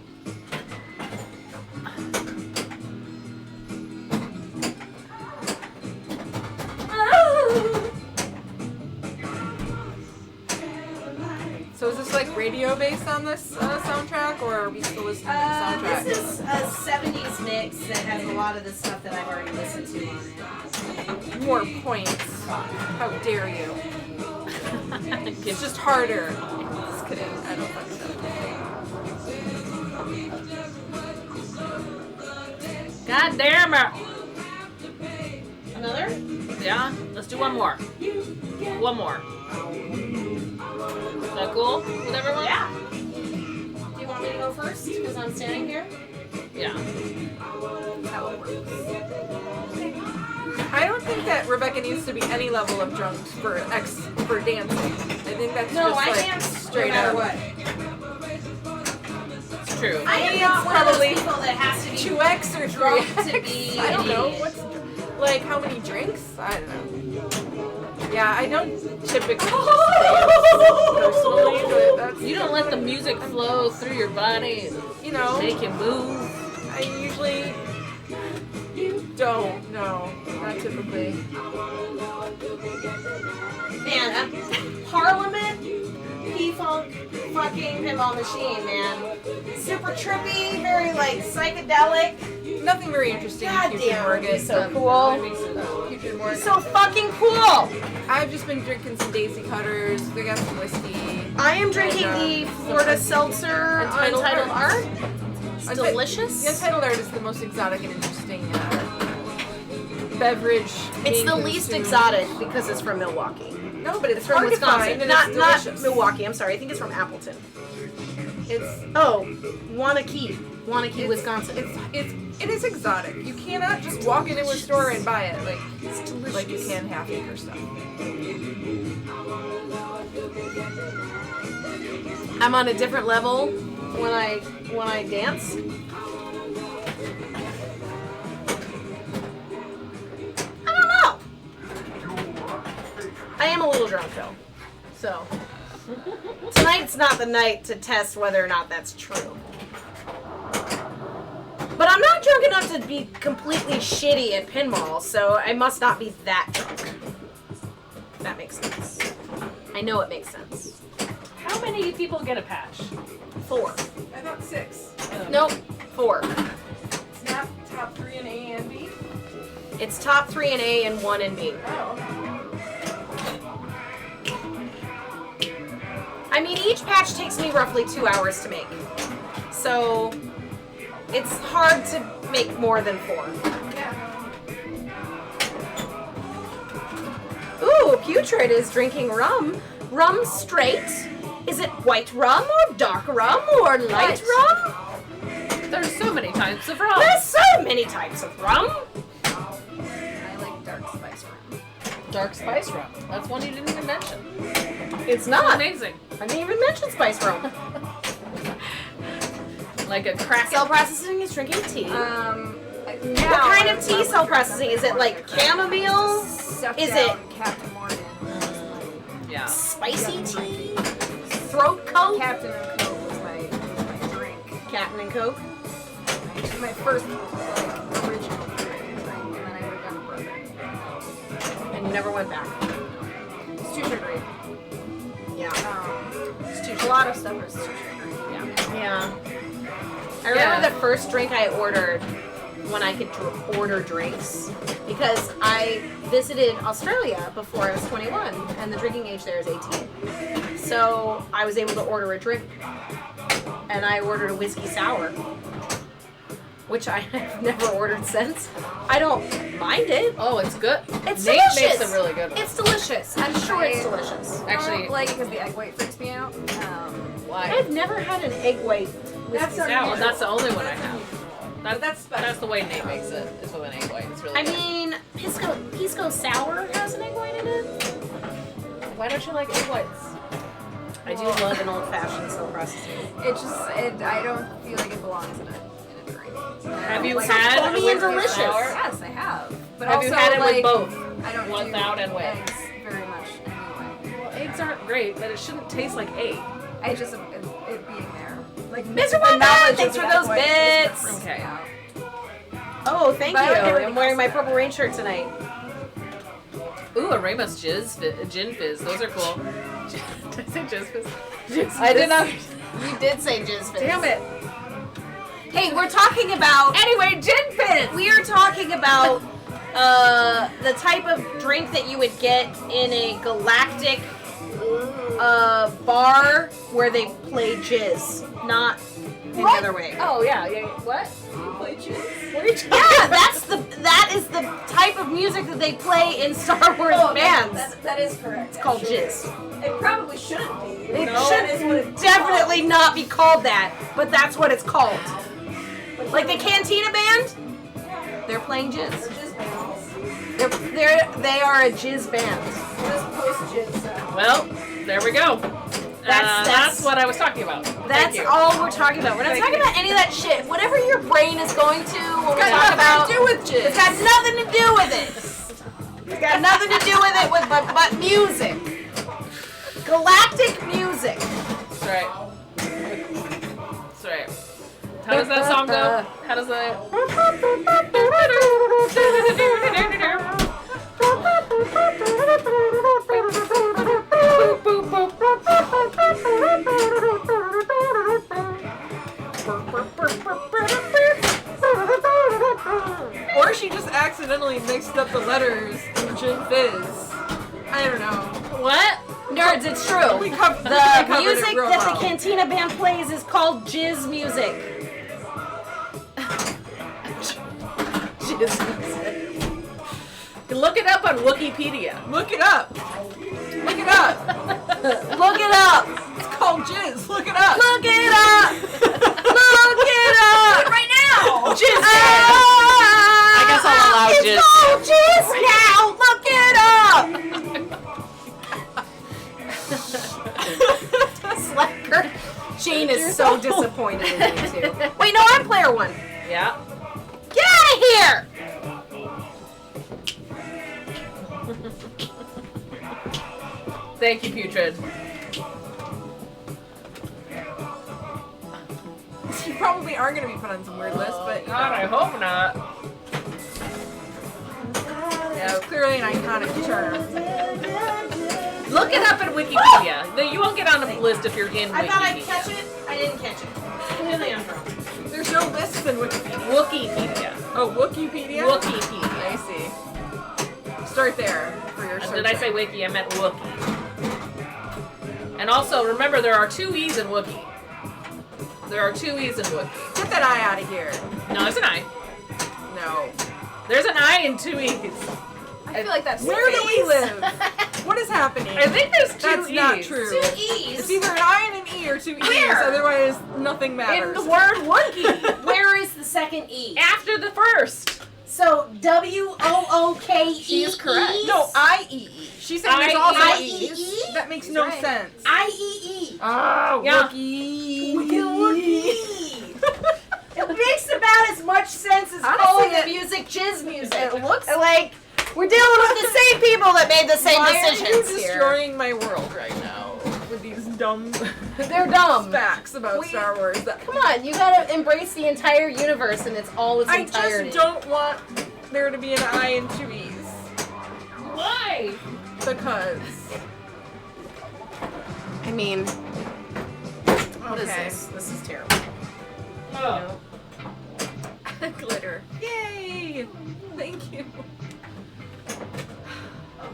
A: So is this like radio based on this soundtrack, or are we still listening to the soundtrack?
D: This is a 70s mix that has a lot of the stuff that I've already listened to on it.
A: More points. How dare you? It's just harder. Just kidding. I don't fucking know.
C: God damn it!
D: Another?
C: Yeah, let's do one more. One more. Is that cool with everyone?
D: Yeah. Do you want me to go first? Because I'm standing here?
C: Yeah.
A: I don't think that Rebecca needs to be any level of drunk for dancing. I think that's
D: No,
A: just
D: I
A: like
D: dance
A: straight
D: no matter
A: up.
D: what.
C: It's true.
D: I am
A: It's
D: not one of those
A: probably
D: people that has to be
A: 2x or
D: drunk
A: 3x.
D: to be
A: I don't
D: an
A: know.
D: idiot.
A: What's like how many drinks? I don't know. Yeah, I don't typically just dance personally, but that's
C: You don't let the music flow through your body and
A: you know.
C: make you move.
A: I usually don't. No, not typically.
D: Man, Parliament, P-Funk, fucking pinball machine, man. Super trippy, very like psychedelic.
A: Nothing very interesting.
D: God
A: Putrid
D: damn,
A: Morgan.
D: he's so cool.
A: Putrid Morgan.
D: So fucking cool.
A: I've just been drinking some Daisy Cutters. They got some whiskey.
D: I am drinking the Florida Seltzer
A: Untitled
D: Untitled Art. It's
A: Unti-
D: delicious.
A: The Untitled Art is the most exotic and interesting beverage.
D: It's
A: being
D: the least
A: consumed.
D: exotic because it's from Milwaukee.
A: No, but it's
D: From
A: hard to find
D: Wisconsin.
A: and
D: Not
A: it's
D: not
A: delicious.
D: Milwaukee, I'm sorry. I think it's from Appleton.
A: It's
D: Oh, Wanakee, Wisconsin.
A: it is exotic. You cannot just walk into a store and buy it like you can half-acre stuff.
D: I'm on a different level when I dance. I don't know. I am a little drunk though, so tonight's not the night to test whether or not that's true. But I'm not drunk enough to be completely shitty at pinball, so I must not be that drunk. If that makes sense. I know it makes sense.
C: How many people get a patch?
D: 4.
A: I thought 6.
D: Nope, 4.
A: It's not top 3 in A and B.
D: It's top 3 in A and 1 in B.
A: Oh.
D: I mean, each patch takes me roughly 2 hours to make. So, it's hard to make more than 4.
A: Yeah.
D: Ooh, Putrid is drinking rum. Rum straight. Is it white rum or dark rum or light rum?
C: There's so many types of rum.
D: There's so many types of rum.
B: I like dark spice rum.
C: Dark spice rum. That's one you didn't even mention.
D: It's not.
C: Amazing.
D: I didn't even mention spice rum.
C: Like a crack.
D: Cell processing is drinking tea.
B: What
D: What kind of tea cell processing? Is it like chamomile? Is it
B: Captain Morgan?
C: Yeah.
D: spicy tea? Throat coat?
B: Captain and Coke was my drink.
D: Captain and Coke?
B: My first original drink, and then I would have done brother.
D: And you never went back.
B: It's too sugary.
D: Yeah.
B: It's too sugary. A lot of stuff is too sugary.
D: Yeah. I remember the first drink I ordered when I could order drinks because I visited Australia before I was 21 and the drinking age there is 18. So I was able to order a drink and I ordered a whiskey sour, which I have never ordered since. I don't mind it.
C: Oh, it's good.
D: It's
C: Nate
D: delicious.
C: makes a really good one.
D: It's delicious. I'm sure it's delicious.
B: I
C: Actually,
B: don't like it because the egg white freaks me out.
C: why?
D: I've never had an egg white whiskey sour.
C: Well, that's the only one I have.
A: That's special.
C: That's the way Nate makes it. Is with an egg white. It's really
D: I
C: good.
D: mean, pisco sour has an egg white in it.
C: Why don't you like egg whites?
D: I do love an old fashioned slow processing.
B: I don't feel like it belongs in a drink.
C: Have you
B: Like,
C: had
D: foamy
C: a whiskey
D: and delicious.
C: sour?
B: Yes, I have. But
C: Have
B: also,
C: you had it
B: like,
C: with both?
B: I don't
C: Without
B: do
C: and with?
B: eggs very much anyway.
C: Well, eggs aren't great, but it shouldn't taste like egg.
B: I just it being there. Like
D: Mr.
B: the
D: Wanda,
B: knowledge
D: thanks
B: of
D: for
B: the
D: those
B: egg white is
D: bits.
B: different.
C: Okay.
B: Yeah.
D: Oh, thank
B: But I
D: you.
B: like everything
D: I'm wearing my
B: else.
D: Purple Rain shirt tonight.
C: Ooh, a Ramos gin fizz. Those are cool. Did I say jizz fizz?
D: I did not. You did say jizz fizz.
C: Damn it.
D: Hey, we're talking about.
C: Anyway, gin fizz.
D: We are talking about the type of drink that you would get in a galactic bar where they play jizz, not the other way.
C: Oh yeah. What?
B: Play jizz.
C: What are you talking
D: Yeah, that is the type of music that they play in Star Wars bands.
B: That is correct.
D: It's called jizz.
B: It probably shouldn't be.
D: It
C: No,
B: that is what
D: should
B: it's
D: definitely not be called that, but that's what it's called. Like the Cantina band, they're playing jizz.
B: Jizz bands.
D: They are a jizz band.
B: Just post jizz.
C: Well, there we go.
D: That's
C: what I was talking about.
D: That's
C: Thank you.
D: all we're talking about. We're not
C: Thank
D: talking
C: you.
D: about any of that shit. Whatever your brain is going to when we
A: got
D: talk
A: nothing
D: about,
A: to do with jizz.
D: it's got nothing to do with it. It's got nothing to do with it but music. Galactic music.
C: That's right. That's right. How does that song go? How does
A: Or she just accidentally mixed up the letters in Gin Fizz. I don't know.
C: What?
D: Nerds, it's true.
A: We covered
D: The
A: it
D: music
A: real
D: that
A: well.
D: the Cantina band plays is called jizz music. Jizz music.
C: Look it up on Wikipedia.
A: Look it up. Look it up.
D: Look it up.
A: It's called Jizz. Look it up.
D: Look it up. Look it up.
B: Right now.
D: Jizz.
C: I guess I'll allow
D: it's
C: jizz.
D: called jizz now. Look it up. Slacker. Jane is so disappointed in me too. Wait, no, I'm player one.
C: Yeah.
D: Get out of here.
C: Thank you, Putrid.
A: You probably are going to be put on some weird list, but you
C: God, I
A: know,
C: hope not.
A: yeah, it's clearly an iconic term.
C: Look it up in Wikipedia. You won't get on the list if you're in Wikipedia.
D: I thought I'd catch it. I didn't catch it. Clearly I'm drunk.
A: There's no lists in Wikipedia.
C: Wikipedia.
A: Oh, Wikipedia?
C: Wikipedia.
A: I see. Start there for your search.
C: Did I say wiki? I meant Wookie. And also, remember, there are two E's in Wookie. There are two E's in Wookie.
A: Get that eye out of here.
C: No, there's an I.
A: No.
C: There's an I and two E's.
B: I feel like that's
A: Where do we live? What is happening?
C: I think there's two
A: That's
C: E's.
A: not true.
D: Two
A: It's
D: E's.
A: either an I and an E or two E's,
D: Where?
A: otherwise nothing matters.
D: In the word Wookie. Where is the second E?
C: After the first.
D: So W-O-O-K-E.
A: She is correct. No, I-E-E. She's saying there's
C: I-E-E.
A: also
D: I-E-E?
A: E's. That makes no
B: right.
A: sense.
D: I-E-E.
A: Oh,
C: Yeah.
A: Wookie.
D: It makes about as much sense as
A: Honestly,
D: calling the
A: it-
D: music jizz music.
A: It looks
D: like we're dealing with the same people that made the same
A: Why are you
D: decisions here.
A: destroying my world right now with these dumb
D: They're dumb.
A: facts about Star Wars? That
D: Come on, you gotta embrace the entire universe and it's all its
A: I
D: entirety.
A: just don't want there to be an I and two E's.
C: Why?
A: because.
D: I mean, what is
A: Okay.
D: this? This is terrible.
C: Oh.
A: Glitter. Yay! Thank you.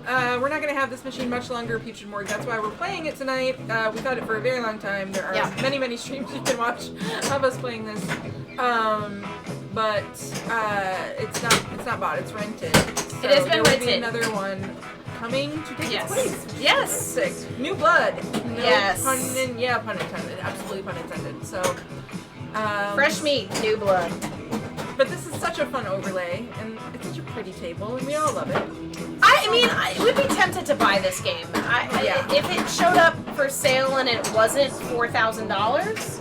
A: We're not going to have this machine much longer, Peach and Morg. That's why we're playing it tonight. We've had it for a very long time. There are many, many streams you can watch of us playing this. But it's not bought. It's rented. So
D: It has been
A: there will be
D: rented.
A: another one coming to take its place.
D: Yes.
A: Sick. New blood. No
D: Yes.
A: pun intended. Absolutely pun intended. So.
D: Fresh meat, new blood.
A: But this is such a fun overlay, and it's such a pretty table, and we all love it.
D: I mean, I would be tempted to buy this game. If it showed up for sale and it wasn't $4,000,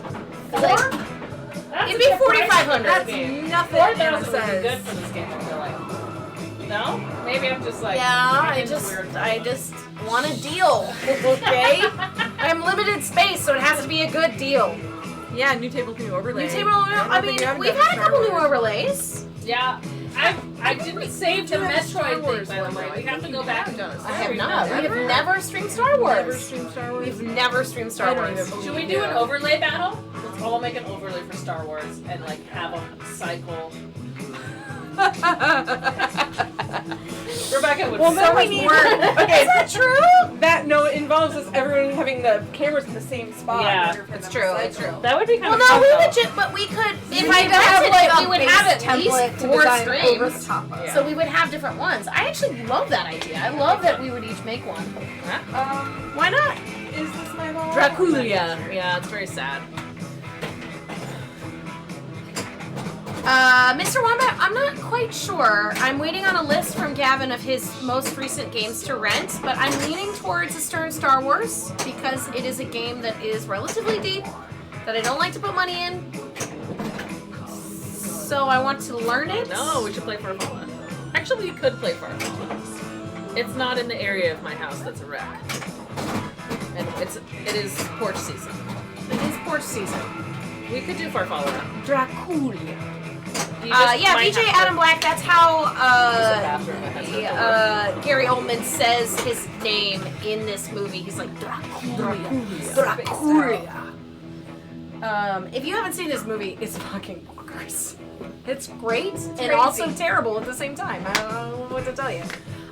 D: like, it'd be $4,500.
A: That's nothing. Anna
C: 4,000 would be good
A: says.
C: for this game, I feel like. No? Maybe I'm just like...
D: Yeah,
C: into weird
D: I just want a deal, okay? I'm limited space, so it has to be a good deal.
A: Yeah, new table, new overlay.
D: New table, I mean, we've had a couple new overlays.
C: Yeah. I didn't save the Metroid thing, by the way. We have to go back and
A: done.
D: I have not. We have never streamed Star Wars.
A: Never streamed Star Wars.
D: We've never streamed Star
A: I don't
D: Wars.
A: even believe
C: Should we do an overlay battle? Let's all make an overlay for Star Wars and like have them cycle. Rebecca would
A: Well,
C: so
A: then
C: much
A: we need
C: more.
A: Okay,
D: Is that true?
A: that no, it involves us everyone having the cameras in the same spot.
C: Yeah,
A: in order for
D: it's
A: them to
D: true, it's
A: cycle.
D: true.
C: That would be kind
D: Well,
C: of
D: no,
C: fun,
D: we
C: though.
D: legit, but we could. If
B: You
D: I
B: need to have,
D: rented
B: like,
D: it,
B: a
D: we would
B: base
D: have at
B: template
D: least
B: to
D: 4
B: design over
D: streams.
B: the top of.
C: Yeah.
D: So we would have different ones. I actually love that idea. I love that we would each make one. Why not?
A: Is this my ball?
C: Dracula. Yeah, it's very sad.
D: Mr. Wombat, I'm not quite sure. I'm waiting on a list from Gavin of his most recent games to rent, but I'm leaning towards a Stern Star Wars because it is a game that is relatively deep, that I don't like to put money in. So I want to learn it.
C: No, we should play Farfalla. Actually, we could play Farfalla. It's not in the area of my house that's a wreck. And it is porch season.
D: It is porch season.
C: We could do Farfalla.
A: Dracula.
D: Yeah, BJ Adam Black, that's how
C: Bathroom.
D: Gary Oldman says his name in this movie. He's like, Dracula. If you haven't seen this movie, it's fucking bonkers. It's great and also terrible at the same time. I don't know what to tell you.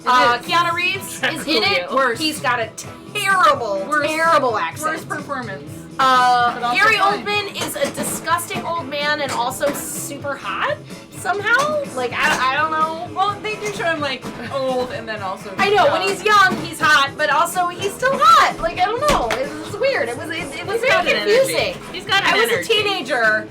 D: Keanu Reeves is in it.
A: Worse.
D: He's got a terrible accent.
A: Worst performance.
C: also
D: Gary
C: fine.
D: Oldman is a disgusting old man and also super hot somehow. Like, I don't know.
A: Well, they do show him like old and then also.
D: I know, when
A: young.
D: he's young, he's hot, but also he's still hot. Like, I don't know. It's weird. It was
C: He's
D: very
C: got an
D: confusing.
C: energy. He's got an
D: I was
C: energy.
D: a teenager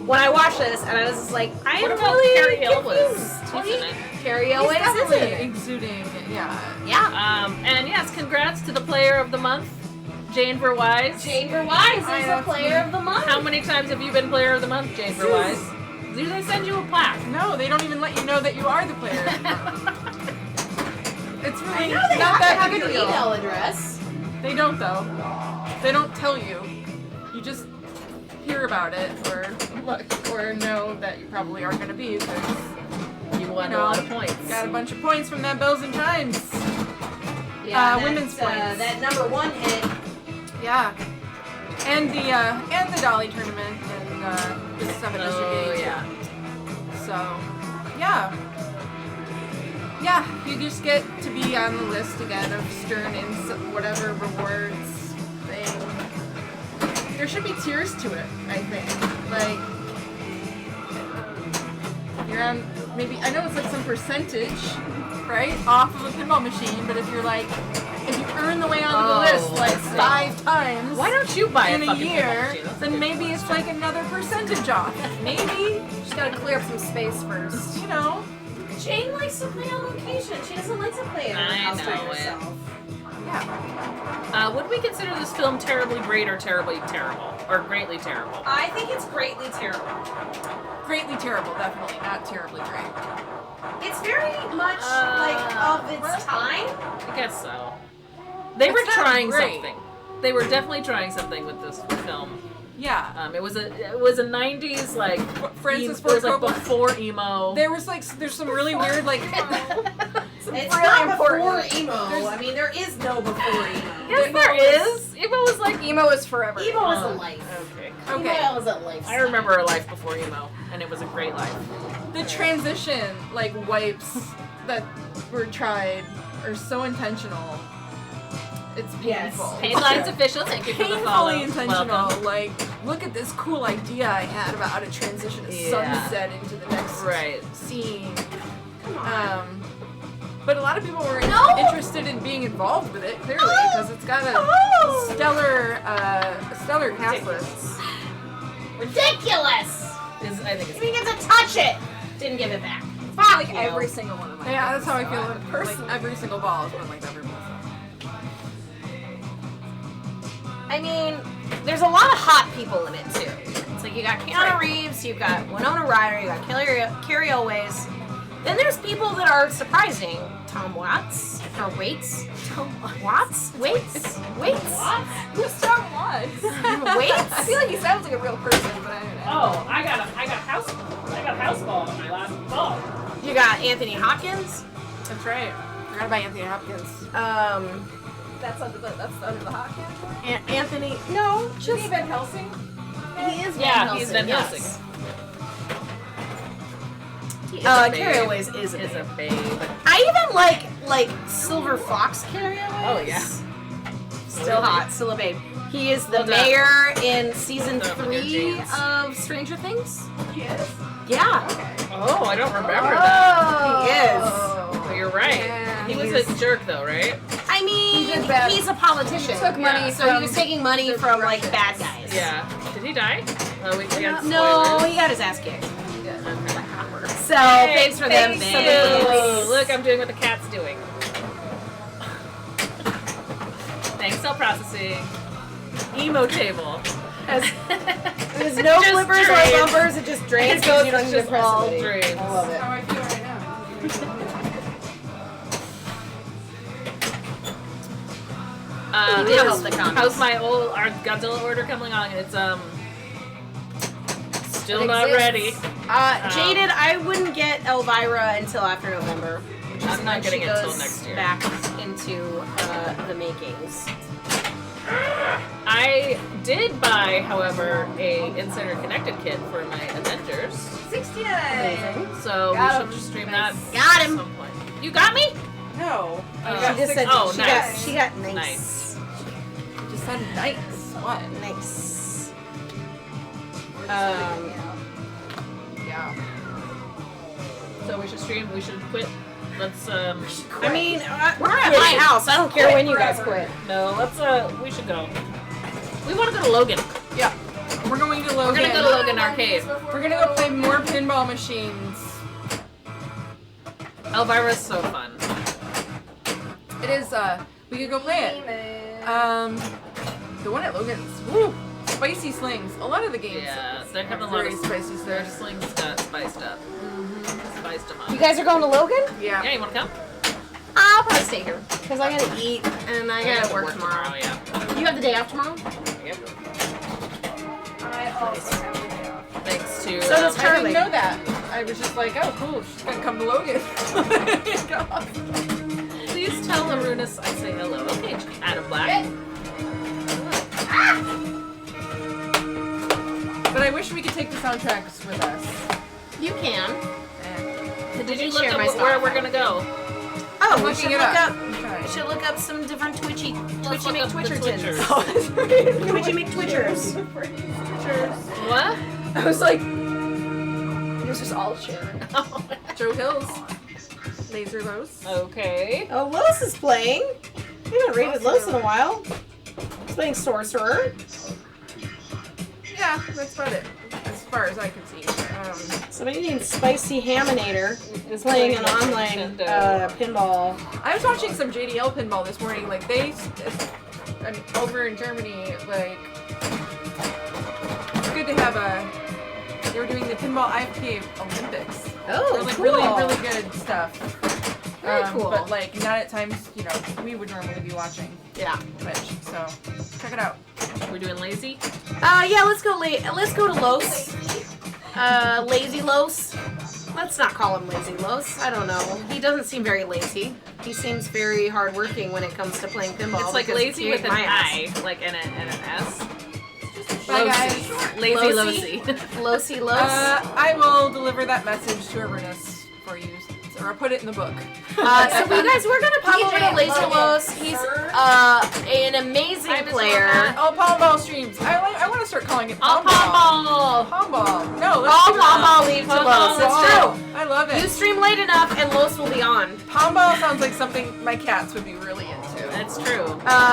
D: when I watched this, and I was just like, I
C: What
D: am
C: about
D: really
C: Carrie Elwes?
D: confused.
C: He's in it.
D: Carrie
A: He's
D: Elwes is
A: definitely
D: in it.
A: exuding. Yeah.
D: Yeah.
C: And yes, congrats to the player of the month, Jane Verwise.
D: Jane Verwise
A: I
D: is
A: know.
D: the player of the month.
C: How many times have you been player of the month, Jane Verwise? Do they send you a plaque?
A: No, they don't even let you know that you are the player. It's really
D: I know they
A: not that
D: have
A: big
D: your
A: a deal.
D: email address.
A: They don't though. They don't tell you. You just hear about it or look or know that you probably are going to be because
C: You won
A: No.
C: a lot of points.
A: got a bunch of points from that Bells and Chimes.
D: Yeah,
A: women's points.
D: That number 1 hit.
A: Yeah. And the Dolly tournament and the 7
C: Oh, yeah.
A: So, yeah. Yeah, you just get to be on the list again of Stern and whatever rewards thing. There should be tiers to it, I think. Like, you're on, maybe, I know it's like some percentage, right, off of a pinball machine, but if you're like, if you earn the way onto the list like 5 times
C: Why don't you buy
A: in
C: a
A: a
C: fucking
A: year,
C: pinball machine? That's a
A: then
C: good
A: maybe it's
C: question.
A: like another percentage off. Maybe,
B: Just gotta clear up some space first.
A: you know.
D: Jane likes to play on location. She doesn't like to play in her
C: I
D: house by
C: know it.
D: herself.
A: Yeah.
C: Would we consider this film terribly great or terribly terrible? Or greatly terrible?
D: I think it's greatly terrible.
A: Greatly terrible, definitely. Not terribly great.
D: It's very much like of its time.
C: I guess so. They were
A: It's not
C: trying
A: great.
C: something. They were definitely trying something with this film.
A: Yeah.
C: It was a 90s like
A: Francis
C: it was like
A: Ford Coppola.
C: before emo.
A: There's some really weird like
B: It's
D: It's
B: really
D: not
B: important.
D: before emo. I mean, there is no before emo.
C: Yes, there is. Emo was like
B: Emo is forever.
D: Emo is a life.
C: Okay.
A: Okay.
D: Emo is a life.
C: I remember a life before emo, and it was a great life.
A: The transition, like, wipes that were tried are so intentional. It's
D: Yes.
A: painful.
C: Painline's official. Thank you for the follow.
A: Painfully intentional.
C: Welcome.
A: Like, look at this cool idea I had about how to transition a
C: Yeah.
A: sunset into the next
C: Right.
A: scene.
D: Come on.
A: But a lot of people were
B: No!
A: interested in being involved with it, clearly, because it's got a stellar cast list.
D: Ridiculous!
C: I think
D: You didn't get to touch it. Didn't give it back.
B: Like every single one of my
A: Yeah, that's how I feel.
B: Person-
A: Like, every single ball has been like that for me.
D: I mean, there's a lot of hot people in it too. It's like you got Keanu Reeves, you've got Winona Ryder, you got Carrie Elways. Then there's people that are surprising. Tom Watts or Waits. Watts? Waits? Waits?
B: Who's Tom Watts? I
D: Waits?
B: feel like he sounds like a real person, but I don't know.
C: Oh, I got house ball on my last ball.
D: You got Anthony Hopkins.
A: That's right. Forgot about Anthony Hopkins.
B: That's under the hot category.
D: Anthony. No,
A: Is
D: just
A: he Van Helsing?
D: he is.
C: Yeah,
D: Van
C: he's
D: Helsing,
C: Van
D: yes.
C: Helsing. He is a babe.
D: Carrie Elways is a
C: Is a
D: babe.
C: babe.
D: I even like Silver Fox Carrie Elways.
C: Oh yeah.
D: Still hot, still a babe. He is the
C: Hold up.
D: mayor in season
C: Hold up with your
D: 3
C: jeans.
D: of Stranger Things.
B: He is?
D: Yeah,
C: Oh, I don't remember that.
D: he is.
C: Oh, you're right.
A: Yeah,
C: he was
D: he's-
C: a jerk though, right?
D: I mean,
B: He did bad.
D: he's a politician.
B: He took money
D: so he
B: from
D: was taking money
B: the
D: from like
B: Russians.
D: bad guys.
C: Yeah. Did he die? Oh, we got
D: No,
C: spoilers.
D: he got his ass kicked.
C: Okay.
D: So thanks for them.
B: thanks
D: Thank
C: Oh,
D: you.
C: look, I'm doing what the cat's doing. Thanks, cell processing. Emo table.
D: There's no
C: Just
D: flippers
C: drains.
D: or bumpers. It just drains.
C: It goes,
D: You don't
C: it's
D: need to
C: just
D: press
C: all
D: anybody.
C: drains.
D: I love it.
A: How I feel right now.
D: You did help the comments.
C: How's our Godzilla order coming along? It's still
B: It
C: not
B: exists.
C: ready.
D: Jaded, I wouldn't get Elvira until after November. Which is
C: I'm not
D: when
C: getting
D: she
C: it till
D: goes
C: next year.
D: Back into the makings.
C: I did buy, however, a Insider Connected kit for my Avengers,
B: 69.
C: so
B: Got
C: we
B: him.
C: should stream
B: Nice.
C: that
D: Got
C: at
D: him.
C: some point. You got me?
A: No.
C: Oh.
A: I
D: She
A: got
D: just said
C: Oh,
D: she
C: nice.
D: got nice.
C: Nice.
A: just said nice. What?
D: Nice.
A: Yeah.
C: So we should stream. We should quit. Let's
D: I mean, we're at
C: Quit.
D: my house. I don't care when you guys
B: forever.
D: quit.
C: no. Let's we should go. We want to go to Logan.
A: Yeah. We're going to Logan.
C: We're gonna go to Logan Arcade.
A: We're gonna go play more pinball machines.
C: Elvira's so fun.
A: It is. We could go play it. The one at Logan's. Woo! Spicy slings. A lot of the games.
C: Yeah, they have a lot
A: Very
C: of
A: spicy
C: Their
A: slings.
C: slings got spiced up. Spiced them up.
D: You guys are going to Logan?
A: Yeah.
C: Yeah, you want to come?
D: I'll probably stay here because I gotta eat and I gotta work tomorrow.
C: Yeah.
D: You have the day off tomorrow?
C: Yep.
B: I also have a day off.
C: Thanks to.
D: So does
A: I
D: Charlie.
A: didn't know that. I was just like, oh, cool. She's gonna come to Logan.
C: Please tell Arunus I say hello. Okay, Adam Black.
A: But I wish we could take the soundtracks with us.
D: You can.
C: Did you
D: share
C: look up
D: my
C: where
D: stuff.
C: we're gonna go?
D: Oh, we
A: looking
D: should
A: it
D: look
A: up.
D: up.
A: Okay.
D: We should look up some different Twitchy
C: Let's look up the
D: McTwitchertons.
C: Twitchers.
D: Twitchy McTwitchers.
C: What?
B: I was like, it was just all Sharon.
A: Joe Hills. Laser Los.
C: Okay.
D: Oh, Los is playing. We haven't rated Los in a while. He's playing Sorcerer.
A: Yeah, that's about it. As far as I can see.
D: Somebody named Spicy Haminator is playing an online pinball.
A: I was watching some JDL pinball this morning. Like over in Germany, like it's good to have they were doing the pinball IFK Olympics.
D: Oh,
A: Like
D: cool.
A: really good stuff.
D: Very cool.
A: But like not at times, we would normally be watching
D: Yeah.
A: Twitch. So check it out.
C: We're doing lazy.
D: Yeah. Let's go. Let's go to Los. Lazy Los. Let's not call him Lazy Los. I don't know. He doesn't seem very lazy. He seems very hardworking when it comes to playing pinball.
C: It's like
D: because
C: lazy
D: he
C: with
D: kicked
C: an
D: my ass.
C: I, like and an S.
A: Bye,
C: Losey.
A: guys.
C: Lazy
D: Losey?
C: Losey.
D: Losy Los.
A: I will deliver that message to Ernest for you, or I'll put it in the book.
D: So you guys, we're gonna pop over to Lazy
B: Logan.
D: Los. He's an amazing
C: Hi, Miss
D: player.
C: Logan.
A: Oh, Palm Ball streams. I want to start calling it
C: All
A: Palm Ball.
C: Palm Ball.
A: Palm Ball. No,
D: All
A: let's do
D: Palm
A: that.
D: Ball leave to
C: Palm
D: Los.
C: Ball.
D: It's true.
A: I love
D: You
A: it.
D: stream late enough and Los will be on.
A: Palm Ball sounds like something my cats would be really into.
C: That's true.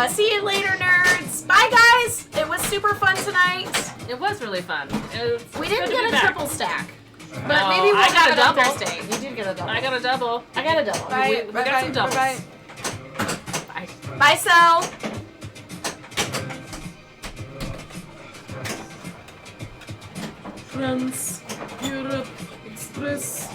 D: See you later, nerds. Bye, guys. It was super fun tonight.
C: It was really fun.
D: We didn't get a triple stack, but
C: No,
D: maybe we'll
C: I got
D: have
C: a
D: it on
C: double.
D: Thursday. You did get a double.
C: I got a double.
D: I got a double.
A: Bye.
C: We got some doubles.
A: Bye.
D: Bye, Sel.
C: Trans Europe Express.